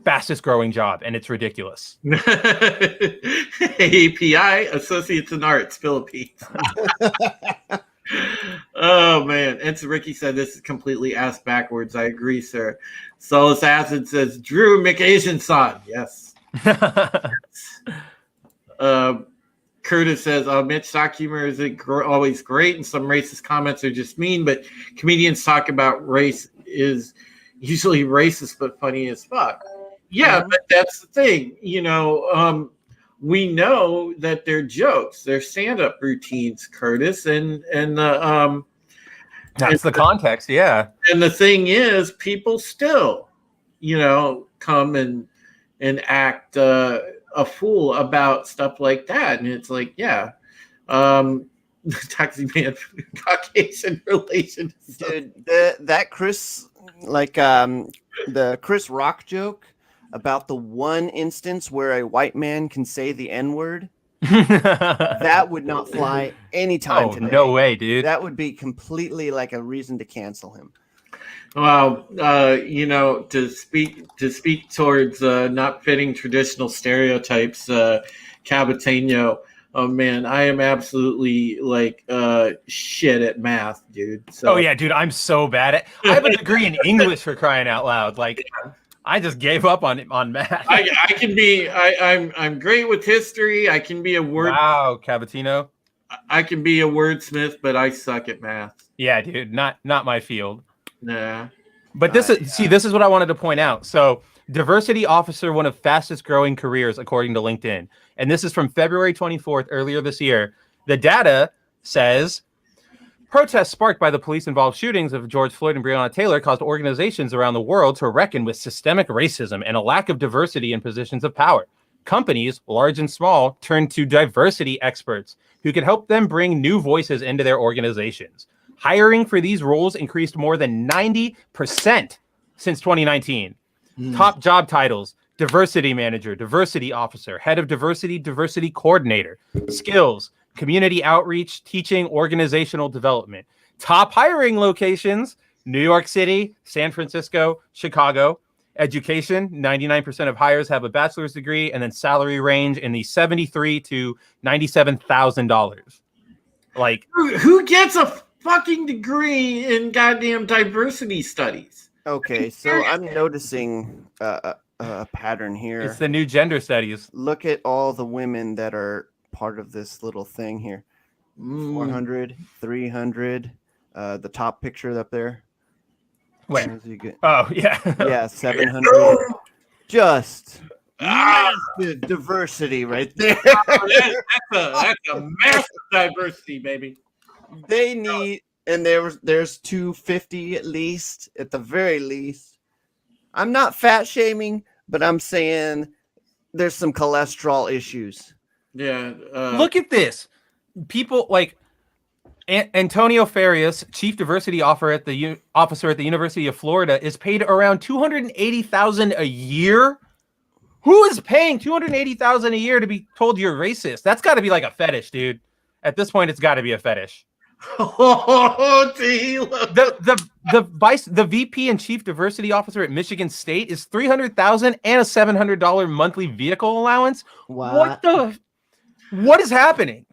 B: fastest growing job, and it's ridiculous.
A: API, Associates in Arts, Philippines. Oh man, and so Ricky said this is completely ass backwards. I agree, sir. Solus Acid says Drew McAsian-san. Yes. Curtis says Mitch stock humor isn't always great, and some racist comments are just mean, but comedians talk about race is usually racist but funny as fuck. Yeah, but that's the thing. You know, we know that they're jokes, they're stand-up routines, Curtis,
B: That's the context, yeah.
A: and the thing is, people still, come and act a fool about stuff like that, and it's like, yeah, taxi man, Caucasian relation,
C: dude. That Chris, the Chris Rock joke about the one instance where a white man can say the N-word. That would not fly anytime today.
B: No way, dude.
C: That would be completely like a reason to cancel him.
A: Well, to speak towards not fitting traditional stereotypes, Cabateno. Oh man, I am absolutely shit at math, dude. So.
B: Oh yeah, dude, I'm so bad at. I have a degree in English, for crying out loud. I just gave up on math.
A: I can be. I'm great with history. I can be a word.
B: Wow, Cabatino.
A: I can be a wordsmith, but I suck at math.
B: Yeah, dude, not my field.
A: Nah.
B: But this is what I wanted to point out. So, diversity officer, one of fastest growing careers according to LinkedIn, and this is from February 24th, earlier this year. The data says protests sparked by the police-involved shootings of George Floyd and Breonna Taylor caused organizations around the world to reckon with systemic racism and a lack of diversity in positions of power. Companies, large and small, turned to diversity experts who could help them bring new voices into their organizations. Hiring for these roles increased more than 90% since 2019. Top job titles: diversity manager, diversity officer, head of diversity coordinator. Skills: community outreach, teaching, organizational development. Top hiring locations: New York City, San Francisco, Chicago. Education: 99% of hires have a bachelor's degree, and then salary range in the $73,000 to $97,000.
A: Who gets a fucking degree in goddamn diversity studies?
C: Okay, so I'm noticing a pattern here.
B: It's the new gender studies.
C: Look at all the women that are part of this little thing here. 400, 300, the top picture up there.
B: Wait. Oh, yeah.
C: Yeah, 700. Just massive diversity right there.
A: That's a massive diversity, baby.
C: They need, and there's 250 at least, at the very least. I'm not fat shaming, but I'm saying there's some cholesterol issues.
A: Yeah.
B: Look at this. People like Antonio Farias, chief diversity officer at the University of Florida, is paid around $280,000 a year. Who is paying $280,000 a year to be told you're racist? That's got to be like a fetish, dude. At this point, it's got to be a fetish. The VP and chief diversity officer at Michigan State is $300,000 and a $700 monthly vehicle allowance.
C: Wow.
B: What is happening?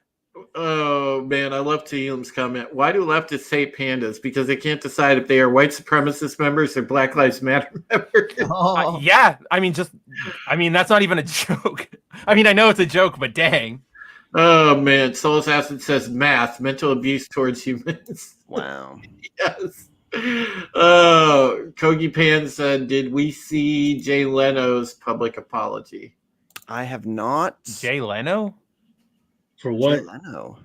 A: Oh man, I love Tealum's comment. Why do leftists hate pandas? Because they can't decide if they are white supremacist members or Black Lives Matter members.
B: Yeah, I mean, that's not even a joke. I mean, I know it's a joke, but dang.
A: Oh man, Solus Acid says math, mental abuse towards humans.
C: Wow.
A: Yes. Kogi Pan said, did we see Jay Leno's public apology?
C: I have not.
B: Jay Leno?
D: For what?
C: Jay Leno.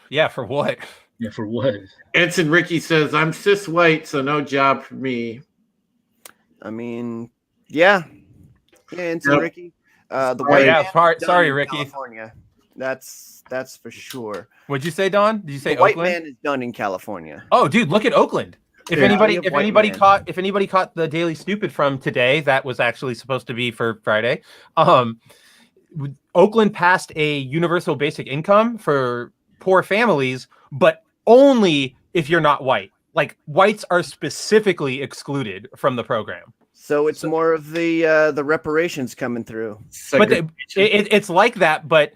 B: Yeah, for what?
D: Yeah, for what?
A: Ensign Ricky says, I'm cis white, so no job for me.
C: I mean, yeah. Yeah, Ensign Ricky. The
B: white
C: man
B: sorry, Ricky.
C: California. That's for sure.
B: What'd you say, Don? Did you say
C: the white
B: Oakland?
C: man is done in California.
B: Oh, dude, look at Oakland. If anybody caught the Daily Stupid from today, that was actually supposed to be for Friday. Oakland passed a universal basic income for poor families, but only if you're not white. Like, whites are specifically excluded from the program.
C: So it's more of the reparations coming through.
B: But it's like that. But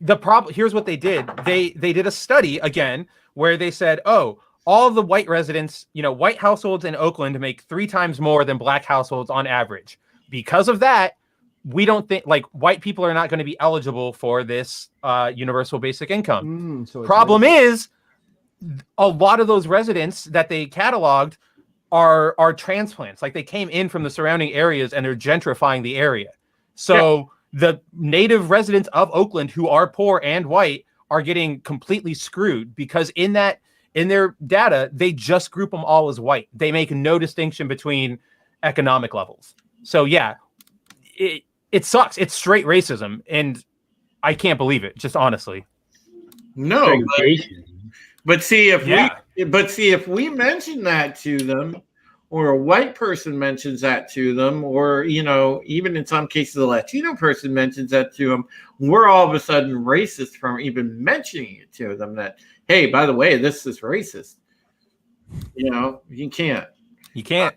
B: the problem here's what they did. They did a study again where they said, oh, all the white residents, white households in Oakland make 3 times more than black households on average. Because of that, we don't think white people are not going to be eligible for this universal basic income. Problem is, a lot of those residents that they cataloged are transplants. Like, they came in from the surrounding areas and they're gentrifying the area. So the native residents of Oakland who are poor and white are getting completely screwed because in their data, they just group them all as white. They make no distinction between economic levels. So yeah, it sucks. It's straight racism, and I can't believe it. Just honestly,
A: No,
D: Segregation.
A: but see
B: Yeah.
A: if we mention that to them, or a white person mentions that to them, or even in some cases a Latino person mentions that to them, we're all of a sudden racist from even mentioning it to them. That, hey, by the way, this is racist. You can't.
B: you can't.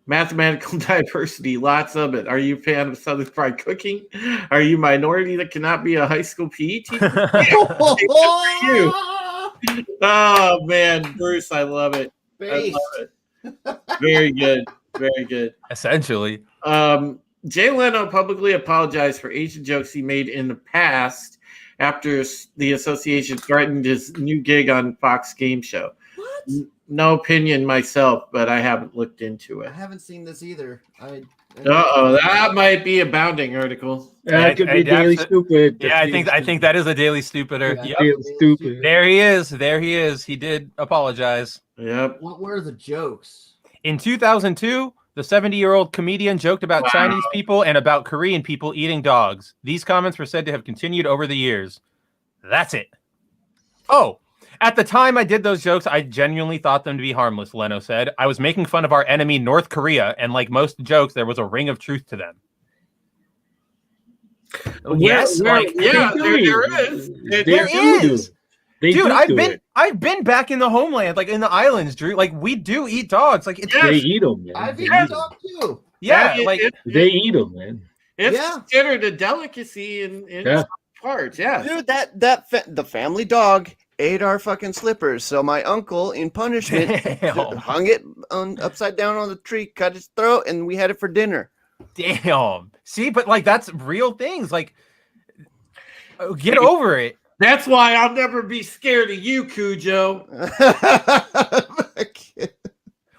A: Mathematical diversity, lots of it. Are you a fan of Southern fried cooking? Are you minority that cannot be a high school PE teacher? You. Oh man, Bruce, I love it. I love it. Very good. Very good.
B: Essentially,
A: Jay Leno publicly apologized for Asian jokes he made in the past after the association threatened his new gig on Fox Game Show.
C: What?
A: No opinion myself, but I haven't looked into
C: I
A: it.
C: haven't seen this either.
A: That might be a bounding article.
D: That could be Daily Stupid.
B: yeah, I think that is a Daily Stupider.
C: Yeah.
B: Yep.
D: Daily Stupid.
B: There he is. He did apologize.
A: Yep.
C: What were the jokes?
B: In 2002, the 70-year-old comedian joked about
A: Wow.
B: Chinese people and about Korean people eating dogs. These comments were said to have continued over the years. That's it. Oh, at the time I did those jokes, I genuinely thought them to be harmless, Leno said. I was making fun of our enemy, North Korea, and like most jokes, there was a ring of truth to them. Yes,
A: there
B: like
A: is.
B: there is.
D: They
B: Dude,
D: do
B: I've been back in the homeland, like in the islands, Drew. Like we do eat dogs. Like it's
A: Yes.
D: They eat them, man.
C: I've
D: They
C: eaten
D: eat 'em.
C: dog too.
B: yeah,
A: It-
B: like
A: it-
D: They eat them, man.
A: It's
C: Yeah.
A: considered a delicacy in
D: Yeah.
A: some parts. Yeah.
C: Dude, the family dog ate our fucking slippers. So my uncle, in punishment,
B: damn,
C: hung it upside down on the tree, cut his throat, and we had it for dinner.
B: damn. See, but like that's real things. Like get over it.
A: That's why I'll never be scared of you, Cujo.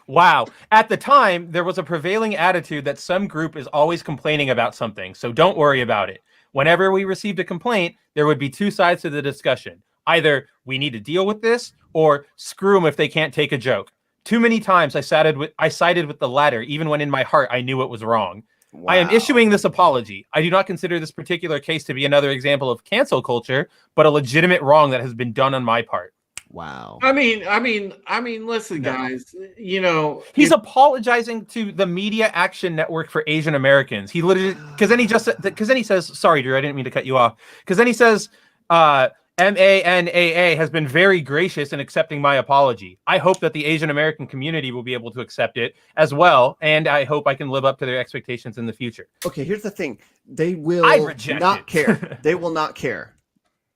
B: Wow. At the time, there was a prevailing attitude that some group is always complaining about something, so don't worry about it. Whenever we received a complaint, there would be two sides to the discussion. Either we need to deal with this, or screw them if they can't take a joke. Too many times I sided with the latter, even when in my heart I knew it was wrong.
C: Wow.
B: I am issuing this apology. I do not consider this particular case to be another example of cancel culture, but a legitimate wrong that has been done on my part.
C: Wow.
A: I mean, listen,
B: No.
A: guys.
B: He's apologizing to the Media Action Network for Asian Americans. He literally, because then he says, sorry, Drew, I didn't mean to cut you off. Because then he says, MANAA has been very gracious in accepting my apology. I hope that the Asian American community will be able to accept it as well, and I hope I can live up to their expectations in the future.
C: Okay, here's the thing. They will
B: I reject
C: not
B: it.
C: care. They will not care.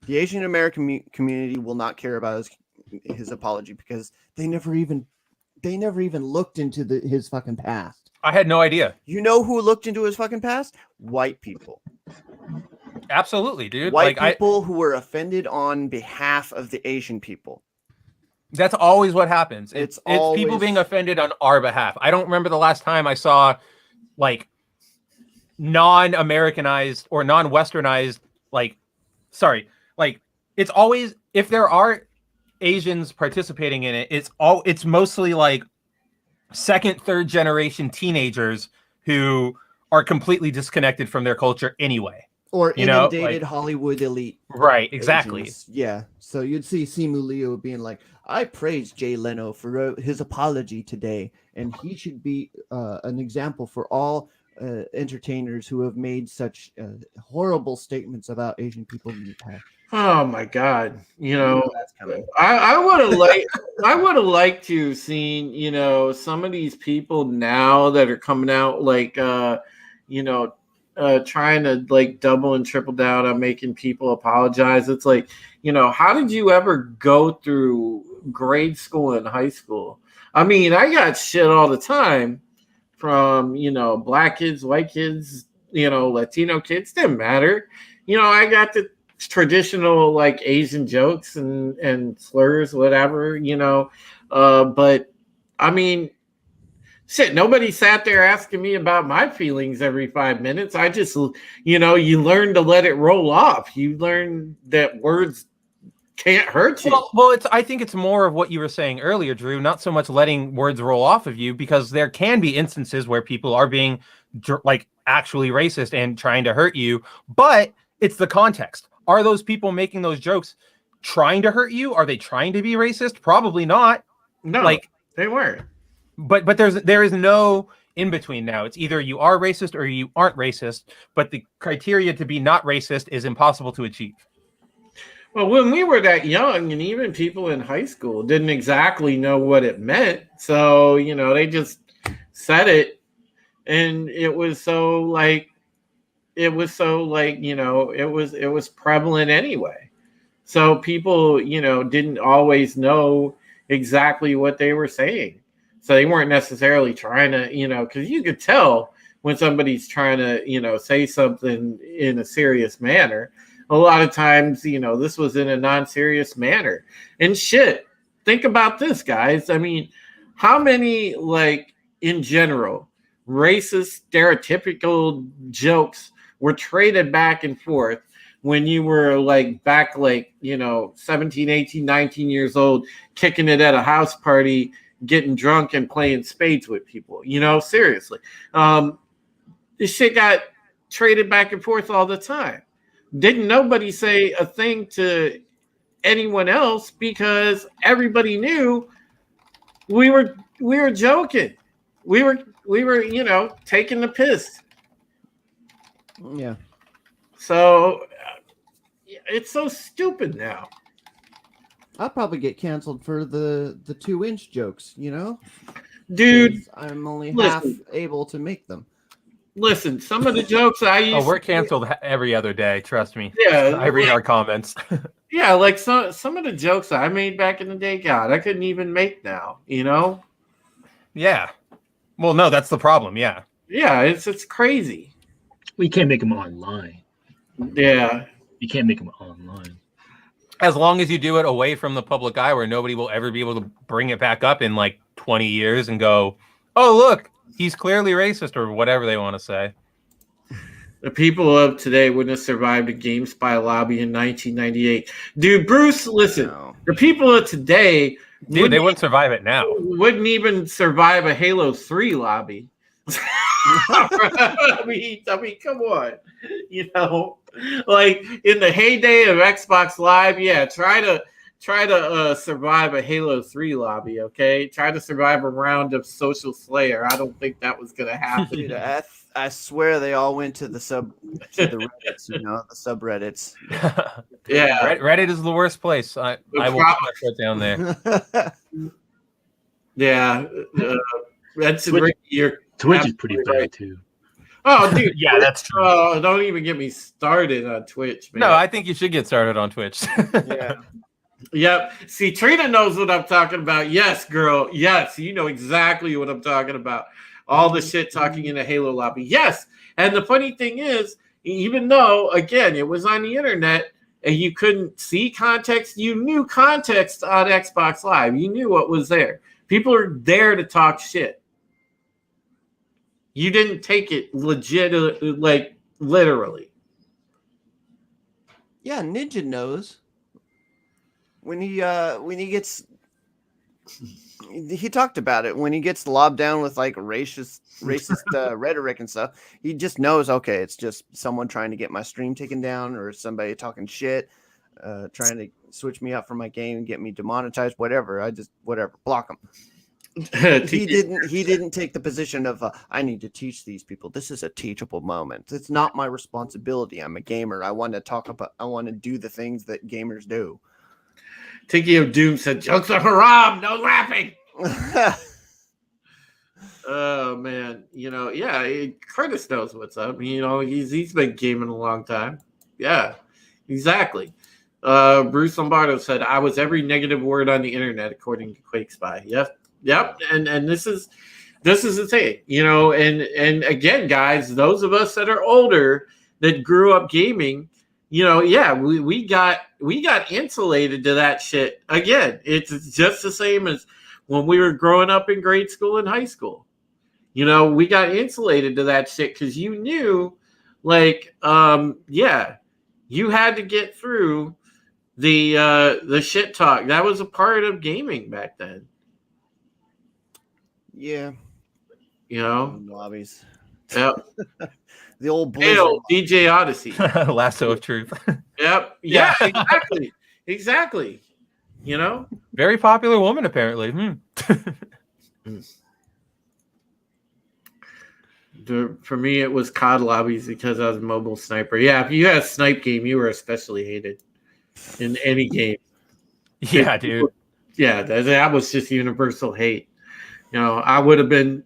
C: The Asian American community will not care about his apology because they never even looked into his fucking past.
B: I had no idea.
C: You know who looked into his fucking past? White people.
B: Absolutely, dude.
C: White
B: Like
C: people who were offended on behalf of the Asian people.
B: that's always what happens. It's people
C: always-
B: being offended on our behalf. I don't remember the last time I saw like non-Americanized or non-Westernized, it's always, if there are Asians participating in it, it's mostly like second, third generation teenagers who are completely disconnected from their culture anyway.
C: Or
B: You know,
C: inundated Hollywood elite.
B: Right, exactly.
C: Asians. Yeah. So you'd see Simu Liu being like, I praise Jay Leno for his apology today, and he should be an example for all entertainers who have made such horrible statements about Asian people in the past.
A: Oh my God!
C: That's coming.
A: I would have liked to have seen some of these people now that are coming out like trying to like double and triple down on making people apologize. It's like, how did you ever go through grade school and high school? I mean, I got shit all the time from black kids, white kids, Latino kids. Didn't matter. I got the traditional like Asian jokes and slurs, whatever, but I mean, Shit, nobody sat there asking me about my feelings every 5 minutes. I just, you learn to let it roll off. You learn that words can't hurt you.
B: Well, I think it's more of what you were saying earlier, Drew, not so much letting words roll off of you, because there can be instances where people are being like actually racist and trying to hurt you, but it's the context. Are those people making those jokes trying to hurt you? Are they trying to be racist? Probably not.
A: No,
B: like
A: they weren't.
B: But there is no in between now. It's either you are racist or you aren't racist, but the criteria to be not racist is impossible to achieve.
A: Well, when we were that young, and even people in high school didn't exactly know what it meant. So, they just said it, and it was it was prevalent anyway. So people, didn't always know exactly what they were saying. So they weren't necessarily trying to, because you could tell when somebody's trying to, say something in a serious manner. A lot of times, this was in a non-serious manner. And shit, think about this, guys. I mean, how many, in general, racist, stereotypical jokes were traded back and forth when you were back 17, 18, 19 years old, kicking it at a house party, getting drunk and playing spades with people? Seriously. This shit got traded back and forth all the time. Didn't nobody say a thing to anyone else because everybody knew we were joking. We were taking the piss.
C: Yeah.
A: So it's so stupid now.
C: I'll probably get canceled for the 2-inch jokes,
A: Dude,
C: I'm only half able to make them.
A: Listen, some of the jokes I used.
B: Oh, we're canceled every other day. Trust me.
A: Yeah,
B: I read our comments.
A: Yeah, some of the jokes I made back in the day, God, I couldn't even make now.
B: Yeah. Well, no, that's the problem. Yeah.
A: Yeah, it's crazy.
D: We can't make them online.
A: Yeah,
D: you can't make them online.
B: As long as you do it away from the public eye, where nobody will ever be able to bring it back up in 20 years and go, "Oh, look, he's clearly racist," or whatever they want to say.
A: The people of today wouldn't have survived a GameSpy lobby in 1998. Dude, Bruce, listen. No. The people of today...
B: Dude, they wouldn't survive it now.
A: Wouldn't even survive a Halo 3 lobby. I mean, come on. In the heyday of Xbox Live, yeah, try to survive a Halo 3 lobby, okay? Try to survive a round of Social Slayer. I don't think that was going to happen.
C: Dude, I swear they all went to the Reddits, the subreddits.
A: Yeah.
B: Reddit is the worst place. I will put my foot down there.
A: Yeah. That's
D: Twitch is pretty bad, too.
A: Oh, dude.
B: Yeah, that's true.
A: Oh, don't even get me started on Twitch, man.
B: No, I think you should get started on Twitch.
A: Yeah. Yep. See, Trina knows what I'm talking about. Yes, girl. Yes, you know exactly what I'm talking about. All the shit talking in a Halo lobby. Yes. And the funny thing is, even though, again, it was on the internet and you couldn't see context, you knew context on Xbox Live. You knew what was there. People are there to talk shit. You didn't take it literally.
C: Yeah, Ninja knows. When he gets, he talked about it. When he gets lobbed down with racist rhetoric and stuff, he just knows. Okay, it's just someone trying to get my stream taken down, or somebody talking shit, trying to switch me up from my game and get me demonetized. Whatever. Block him. He didn't take the position of I need to teach these people. This is a teachable moment. It's not my responsibility. I'm a gamer. I want to do the things that gamers do.
A: Tiki of Doom said, "Jokes are haram, no laughing." Oh man, yeah. Curtis knows what's up. He's been gaming a long time. Yeah, exactly. Bruce Lombardo said, "I was every negative word on the internet, according to QuakeSpy." Yep. And this is the thing, And again, guys, those of us that are older that grew up gaming. We got insulated to that shit. Again, it's just the same as when we were growing up in grade school and high school. You know, we got insulated to that shit because you knew, like, yeah, you had to get through the shit talk. That was a part of gaming back then.
C: Yeah.
A: You know,
C: Lobbies.
A: yep.
C: The old Blizzard.
A: Hail, DJ Odyssey.
B: Lasso of truth.
A: Yep. Yeah, exactly. Exactly. You know?
B: Very popular woman, apparently.
A: For me, it was COD lobbies because I was a mobile sniper. Yeah, if you had a snipe game, you were especially hated in any game.
B: Yeah, dude.
A: Yeah, that was just universal hate. You know, I would have been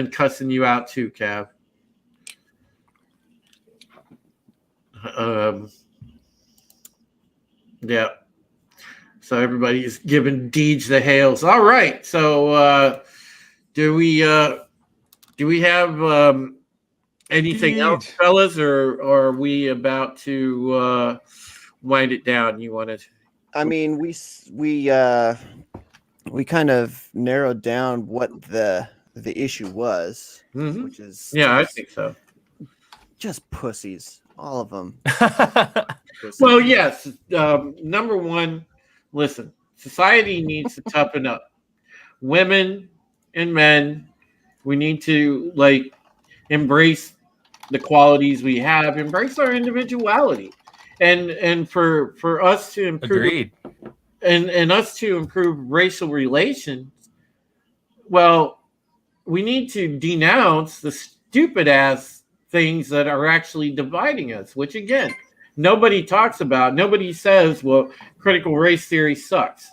A: cussing you out too, Cav. Yeah. So everybody's giving Deej the hails. All right. So do we have anything else, fellas, or are we about to wind it down? You want to?
C: I mean, we kind of narrowed down what the issue was, which is
A: I think so.
C: Just pussies, all of them.
A: Well, yes. Number one, listen, society needs to toughen up. Women and men, we need to embrace the qualities we have, embrace our individuality, and for us to improve.
B: Agreed.
A: And us to improve racial relations, well, we need to denounce the stupid ass things that are actually dividing us, which again, nobody talks about. Nobody says, well, critical race theory sucks,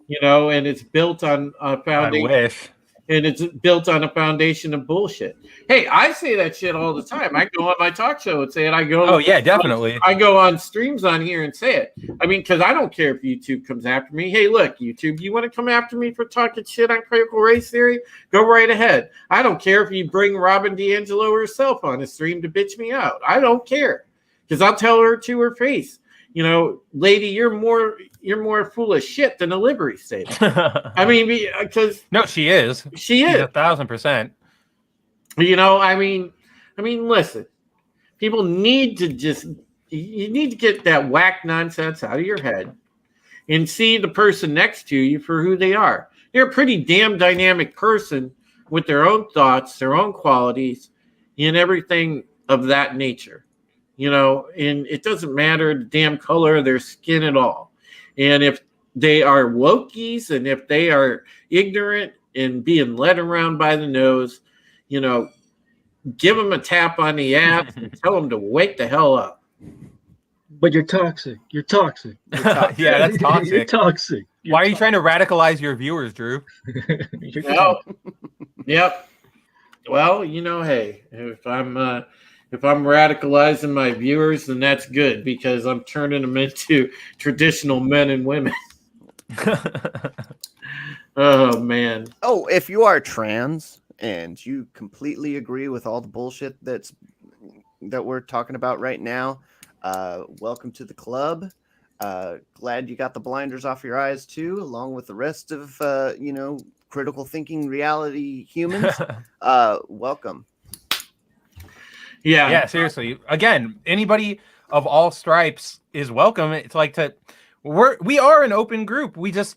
A: you know, and it's built on a foundation.
B: I wish.
A: And it's built on a foundation of bullshit. Hey, I say that shit all the time. I go on my talk show and say it.
B: Oh, yeah, definitely.
A: I go on streams on here and say it. I mean, because I don't care if YouTube comes after me. Hey, look, YouTube, you want to come after me for talking shit on critical race theory? Go right ahead. I don't care if you bring Robin DiAngelo herself on a stream to bitch me out. I don't care, because I'll tell her to her face, you know, lady, you're more full of shit than a livery stable. I mean, because
B: no, she is.
A: She's
B: 1,000%.
A: You know, I mean, listen, people need to you need to get that whack nonsense out of your head and see the person next to you for who they are. They're a pretty damn dynamic person with their own thoughts, their own qualities, and everything of that nature. You know, and it doesn't matter the damn color of their skin at all. And if they are wokies and if they are ignorant and being led around by the nose, you know, give them a tap on the ass and tell them to wake the hell up.
D: But you're toxic. You're toxic.
B: Yeah, that's toxic.
D: You're toxic.
B: Why are you trying to radicalize your viewers, Drew?
A: No. Yep. Well, you know, hey, if I'm radicalizing my viewers, then that's good, because I'm turning them into traditional men and women. Oh, man.
C: Oh, if you are trans and you completely agree with all the bullshit that we're talking about right now, welcome to the club. Glad you got the blinders off your eyes too, along with the rest of critical thinking reality humans. Welcome.
B: Yeah, seriously. Again, anybody of all stripes is welcome. It's like we are an open group. We just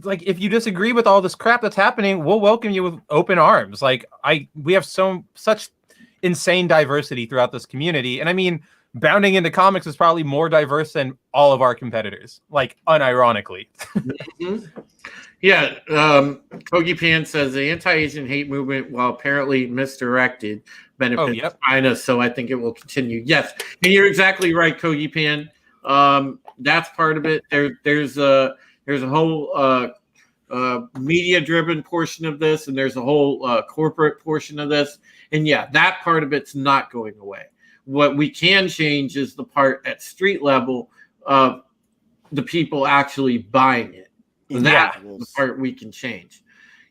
B: like, if you disagree with all this crap that's happening, we'll welcome you with open arms. Like we have such insane diversity throughout this community, and I mean, bounding into comics is probably more diverse than all of our competitors. Like, unironically.
A: Mm-hmm. Yeah, Kogi Pan says the anti-Asian hate movement, while apparently misdirected, benefits China, so I think it will continue. Yes, and you're exactly right, Kogi Pan. That's part of it. There's a whole media-driven portion of this, and there's a whole corporate portion of this, and yeah, that part of it's not going away. What we can change is the part at street level of the people actually buying it. That's the part we can change,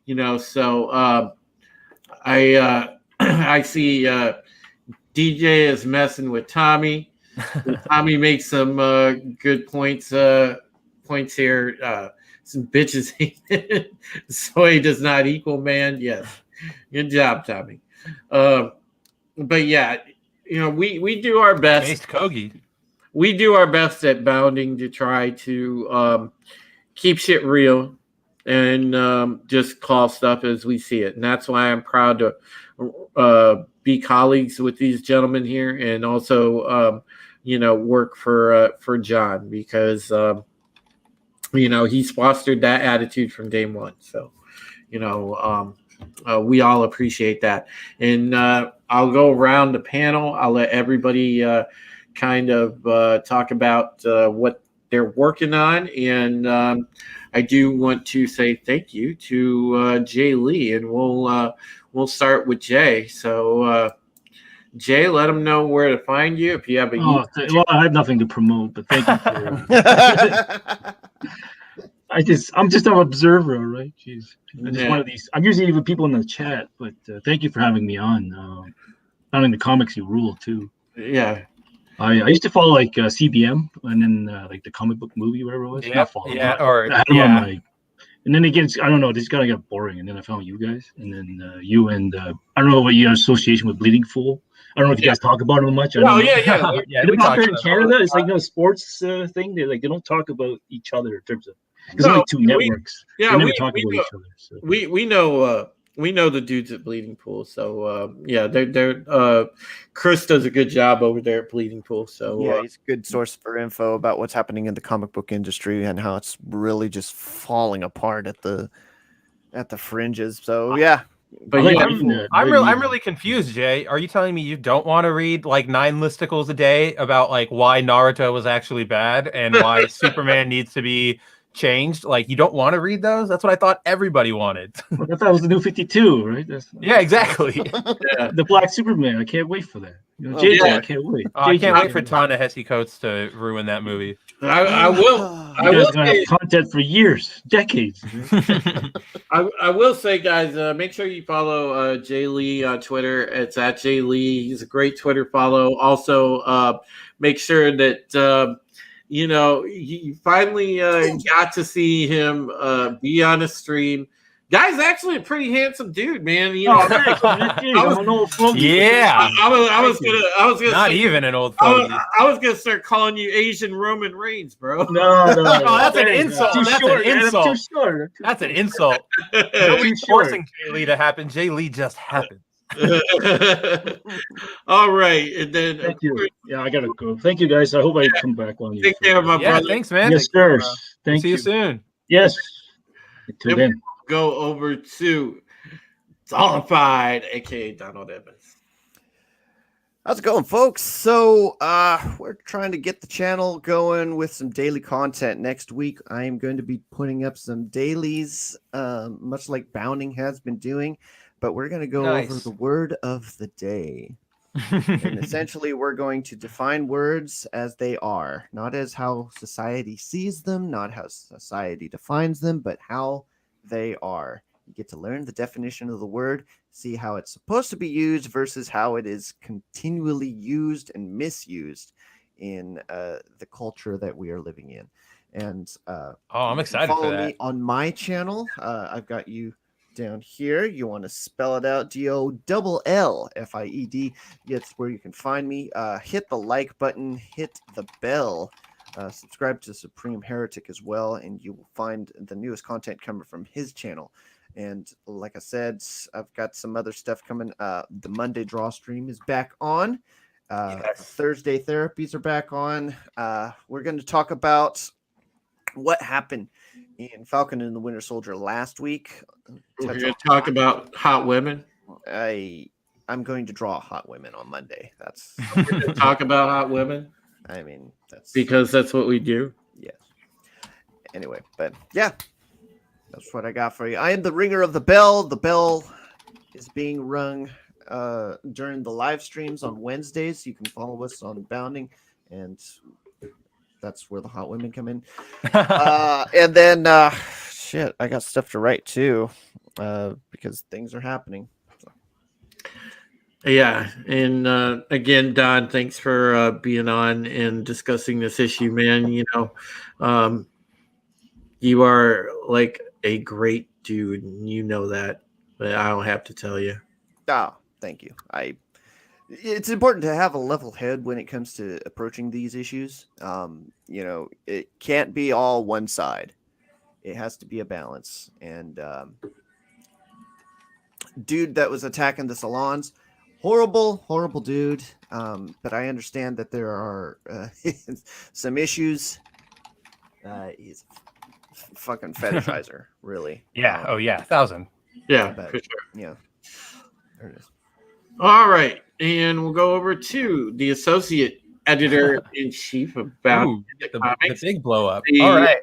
A: you know. So I see DJ is messing with Tommy. Tommy makes some good points here. Some bitches. Soy does not equal man. Yes, Good job, Tommy. But yeah, we do our best.
B: Based Kogi.
A: We do our best at Bounding to try to keep shit real and just call stuff as we see it. And that's why I'm proud to be colleagues with these gentlemen here, and also work for John, because he's fostered that attitude from day one. So we all appreciate that. And I'll go around the panel. I'll let everybody kind of talk about what they're working on. And I do want to say thank you to Jay Lee, and we'll start with Jay. So Jay, let them know where to find you if you have a.
D: Well, I have nothing to promote, but thank you for. I'm just an observer, right? Jeez, I'm just one of these. I'm usually with people in the chat, but thank you for having me on. Founding the Comics, you rule too.
A: Yeah.
D: I used to follow like CBM, and then like the comic book movie, whatever it was.
B: Yeah,
D: And then it gets, I don't know, this kind of got boring. And then I found you guys, and then you and I don't know what your association with Bleeding Fool. I don't know if you guys talk about it much.
A: Yeah.
D: We talk in Canada. It's like sports thing. They don't talk about each other in terms of. There's only two networks. They never talk about each other. So.
A: We know the dudes at Bleeding Pool, so they're Chris does a good job over there at Bleeding Pool. So
C: he's a good source for info about what's happening in the comic book industry and how it's really just falling apart at the fringes. So yeah.
B: But I'm really confused, Jay. Are you telling me you don't want to read like 9 listicles a day about like why Naruto was actually bad and why Superman needs to be changed? Like, you don't want to read those? That's what I thought everybody wanted.
D: Well, I thought it was the new 52, right?
B: Yeah, exactly.
D: The Black Superman. I can't wait for that. I can't wait.
B: I can't wait for Ta-Nehisi Coates to ruin that movie.
A: I will.
D: I will have content for years, decades.
A: I will say, guys, make sure you follow Jay Lee on Twitter. It's at Jay Lee. He's a great Twitter follow. Also, make sure that you finally got to see him be on a stream. Guy's actually a pretty handsome dude, man.
D: I'm an old fogey.
B: Yeah,
A: I was gonna
B: not even an old fogey.
A: I was gonna start calling you Asian Roman Reigns, bro.
D: No,
B: that's an insult.
D: That's an insult.
B: That's an insult. Nobody's forcing Jay Lee to happen. Jay Lee just happened.
A: All right, and then
D: thank you. Yeah, I gotta go. Thank you, guys. I hope I come back on you.
A: Take care, my brother.
B: Thanks, man.
D: Yes, sir. Thank
B: you. See you soon.
D: Yes. Until then.
A: Go over to Zolified, aka Donald Evans.
C: How's it going, folks? So we're trying to get the channel going with some daily content. Next week, I am going to be putting up some dailies, much like Bounding has been doing, but we're going to go over the word of the day. And essentially, we're going to define words as they are, not as how society sees them, not how society defines them, but how they are. You get to learn the definition of the word, see how it's supposed to be used versus how it is continually used and misused in the culture that we are living in. And
B: I'm excited for that.
C: Follow me on my channel. I've got you down here. You want to spell it out, DOLLFIED. That's where you can find me. Hit the like button, hit the bell. Subscribe to Supreme Heretic as well, and you will find the newest content coming from his channel. And like I said, I've got some other stuff coming. The Monday Draw stream is back on. Thursday therapies are back on. We're going to talk about what happened in Falcon and the Winter Soldier last week.
A: We're going to talk about hot women.
C: I'm going to draw hot women on Monday. That's
A: we're going to talk about hot women.
C: I mean, that's
A: because that's what we do.
C: Yes. Anyway, but yeah, that's what I got for you. I am the ringer of the bell. The bell is being rung during the live streams on Wednesdays. You can follow us on Bounding, and that's where the hot women come in. And then, I got stuff to write too, because things are happening.
A: Yeah, and again, Don, thanks for being on and discussing this issue, man. You are like a great dude, and you know that. but I don't have to tell you.
C: Oh, thank you. It's important to have a level head when it comes to approaching these issues. It can't be all one side. It has to be a balance. And dude that was attacking the salons, horrible dude. But I understand that there are some issues. He's a fucking fetishizer, really.
B: Yeah. Oh yeah. 1,000.
A: Yeah,
C: But,
A: for sure.
C: yeah. There it is.
A: All right, and we'll go over to the associate editor in chief of Bound
B: Ooh, the
A: Comics.
B: big blow up.
A: The-
B: All right.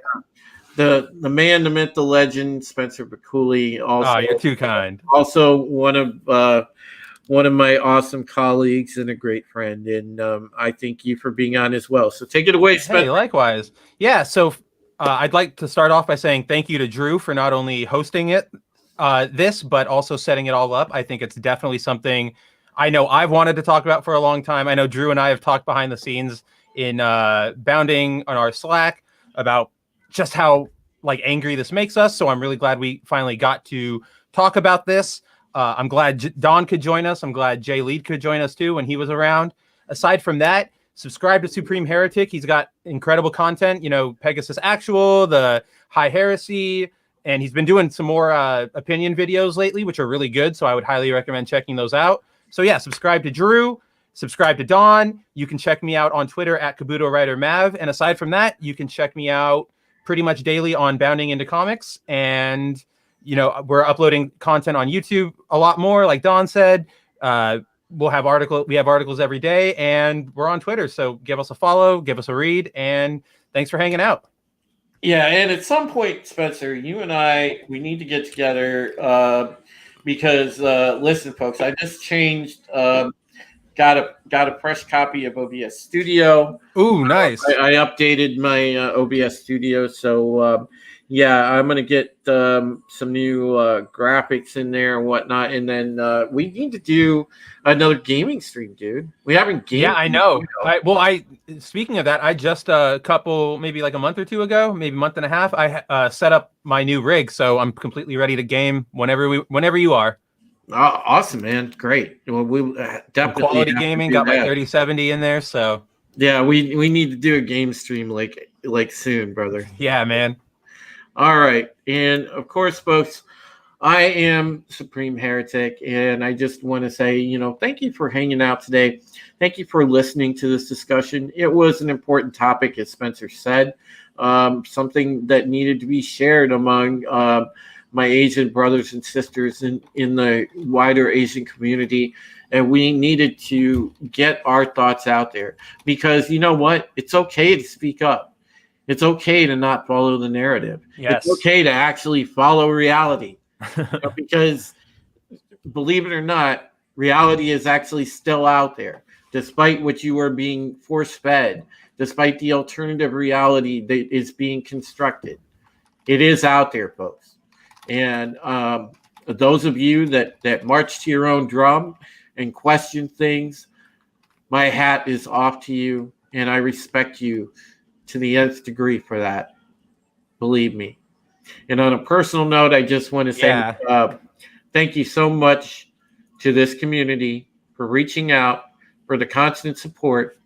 A: The man, the myth, the legend, Spencer Bakuli. Also,
B: Oh, you're too kind.
A: Also, one of my awesome colleagues and a great friend, and I thank you for being on as well. So take it away, Spencer.
B: Hey, likewise. Yeah. So I'd like to start off by saying thank you to Drew for not only hosting this, but also setting it all up. I think it's definitely something I know I've wanted to talk about for a long time. I know Drew and I have talked behind the scenes in Bounding on our Slack about just how angry this makes us. So I'm really glad we finally got to talk about this. I'm glad Don could join us. I'm glad Jay Lead could join us too when he was around. Aside from that, subscribe to Supreme Heretic. He's got incredible content, Pegasus Actual, the High Heresy, and he's been doing some more opinion videos lately, which are really good. So I would highly recommend checking those out. So yeah, subscribe to Drew, subscribe to Don. You can check me out on Twitter at Kabuto Writer Mav. And aside from that, you can check me out pretty much daily on Bounding into Comics. And, we're uploading content on YouTube a lot more, like Don said. We have articles every day, and we're on Twitter. So give us a follow, give us a read, and thanks for hanging out.
E: Yeah, and at some point, Spencer, you and we need to get together because listen, folks, I just changed. Got a fresh copy of OBS Studio.
B: Ooh, nice.
A: I updated my OBS Studio, so I'm gonna get some new graphics in there and whatnot, and then we need to do another gaming stream, dude. We haven't gamed.
B: Yeah, I know. Speaking of that, I just maybe like a month or two ago, maybe a month and a half, I set up my new rig, so I'm completely ready to game whenever you are.
A: Awesome, man! Great. Well, we definitely
B: quality gaming. Got my 3070 in there, so
A: yeah, we need to do a game stream like soon, brother.
B: Yeah, man.
A: All right, and of course, folks, I am Supreme Heretic, and I just want to say, thank you for hanging out today. Thank you for listening to this discussion. It was an important topic, as Spencer said, something that needed to be shared among my Asian brothers and sisters in the wider Asian community. And we needed to get our thoughts out there because you know what? It's okay to speak up. It's okay to not follow the narrative.
B: Yes.
A: It's okay to actually follow reality. Because believe it or not, reality is actually still out there, despite what you are being force-fed, despite the alternative reality that is being constructed. It is out there, folks. And those of you that march to your own drum and question things, my hat is off to you, and I respect you to the nth degree for that. Believe me. And on a personal note, I just want to say thank you so much to this community for reaching out, for the constant support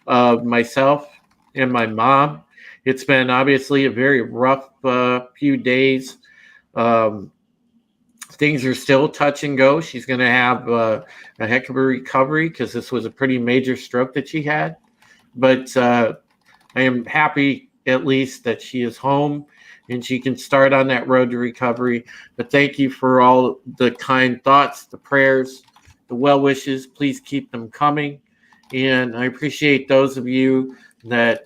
A: of myself and my mom. It's been obviously a very rough few days. Things are still touch and go. She's going to have a heck of a recovery because this was a pretty major stroke that she had. But I am happy at least that she is home and she can start on that road to recovery. But thank you for all the kind thoughts, the prayers, the well wishes. Please keep them coming. And I appreciate those of you that,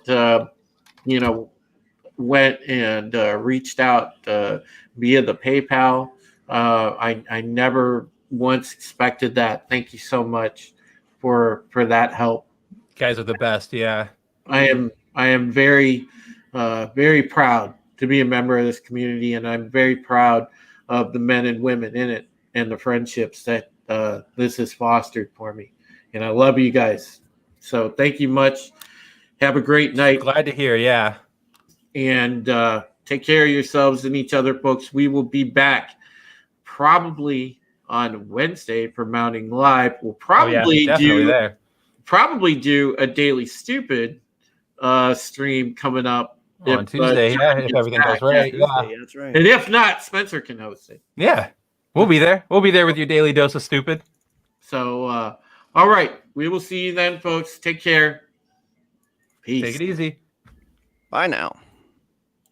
A: went and reached out via the PayPal. I never once expected that. Thank you so much for that help.
B: You guys are the best. Yeah.
A: I am very, very proud to be a member of this community, and I'm very proud of the men and women in it and the friendships that this has fostered for me. And I love you guys. So thank you much. Have a great night.
B: Glad to hear. Yeah.
A: And take care of yourselves and each other, folks. We will be back probably on Wednesday for Mounting Live. We'll probably probably do a Daily Stupid stream coming up
B: on Tuesday. If everything goes right.
C: Tuesday, that's right.
A: And if not, Spencer can host it.
B: Yeah, we'll be there. We'll be there with your daily dose of stupid.
A: So, all right. We will see you then, folks. Take care. Peace.
B: Take it easy.
C: Bye now.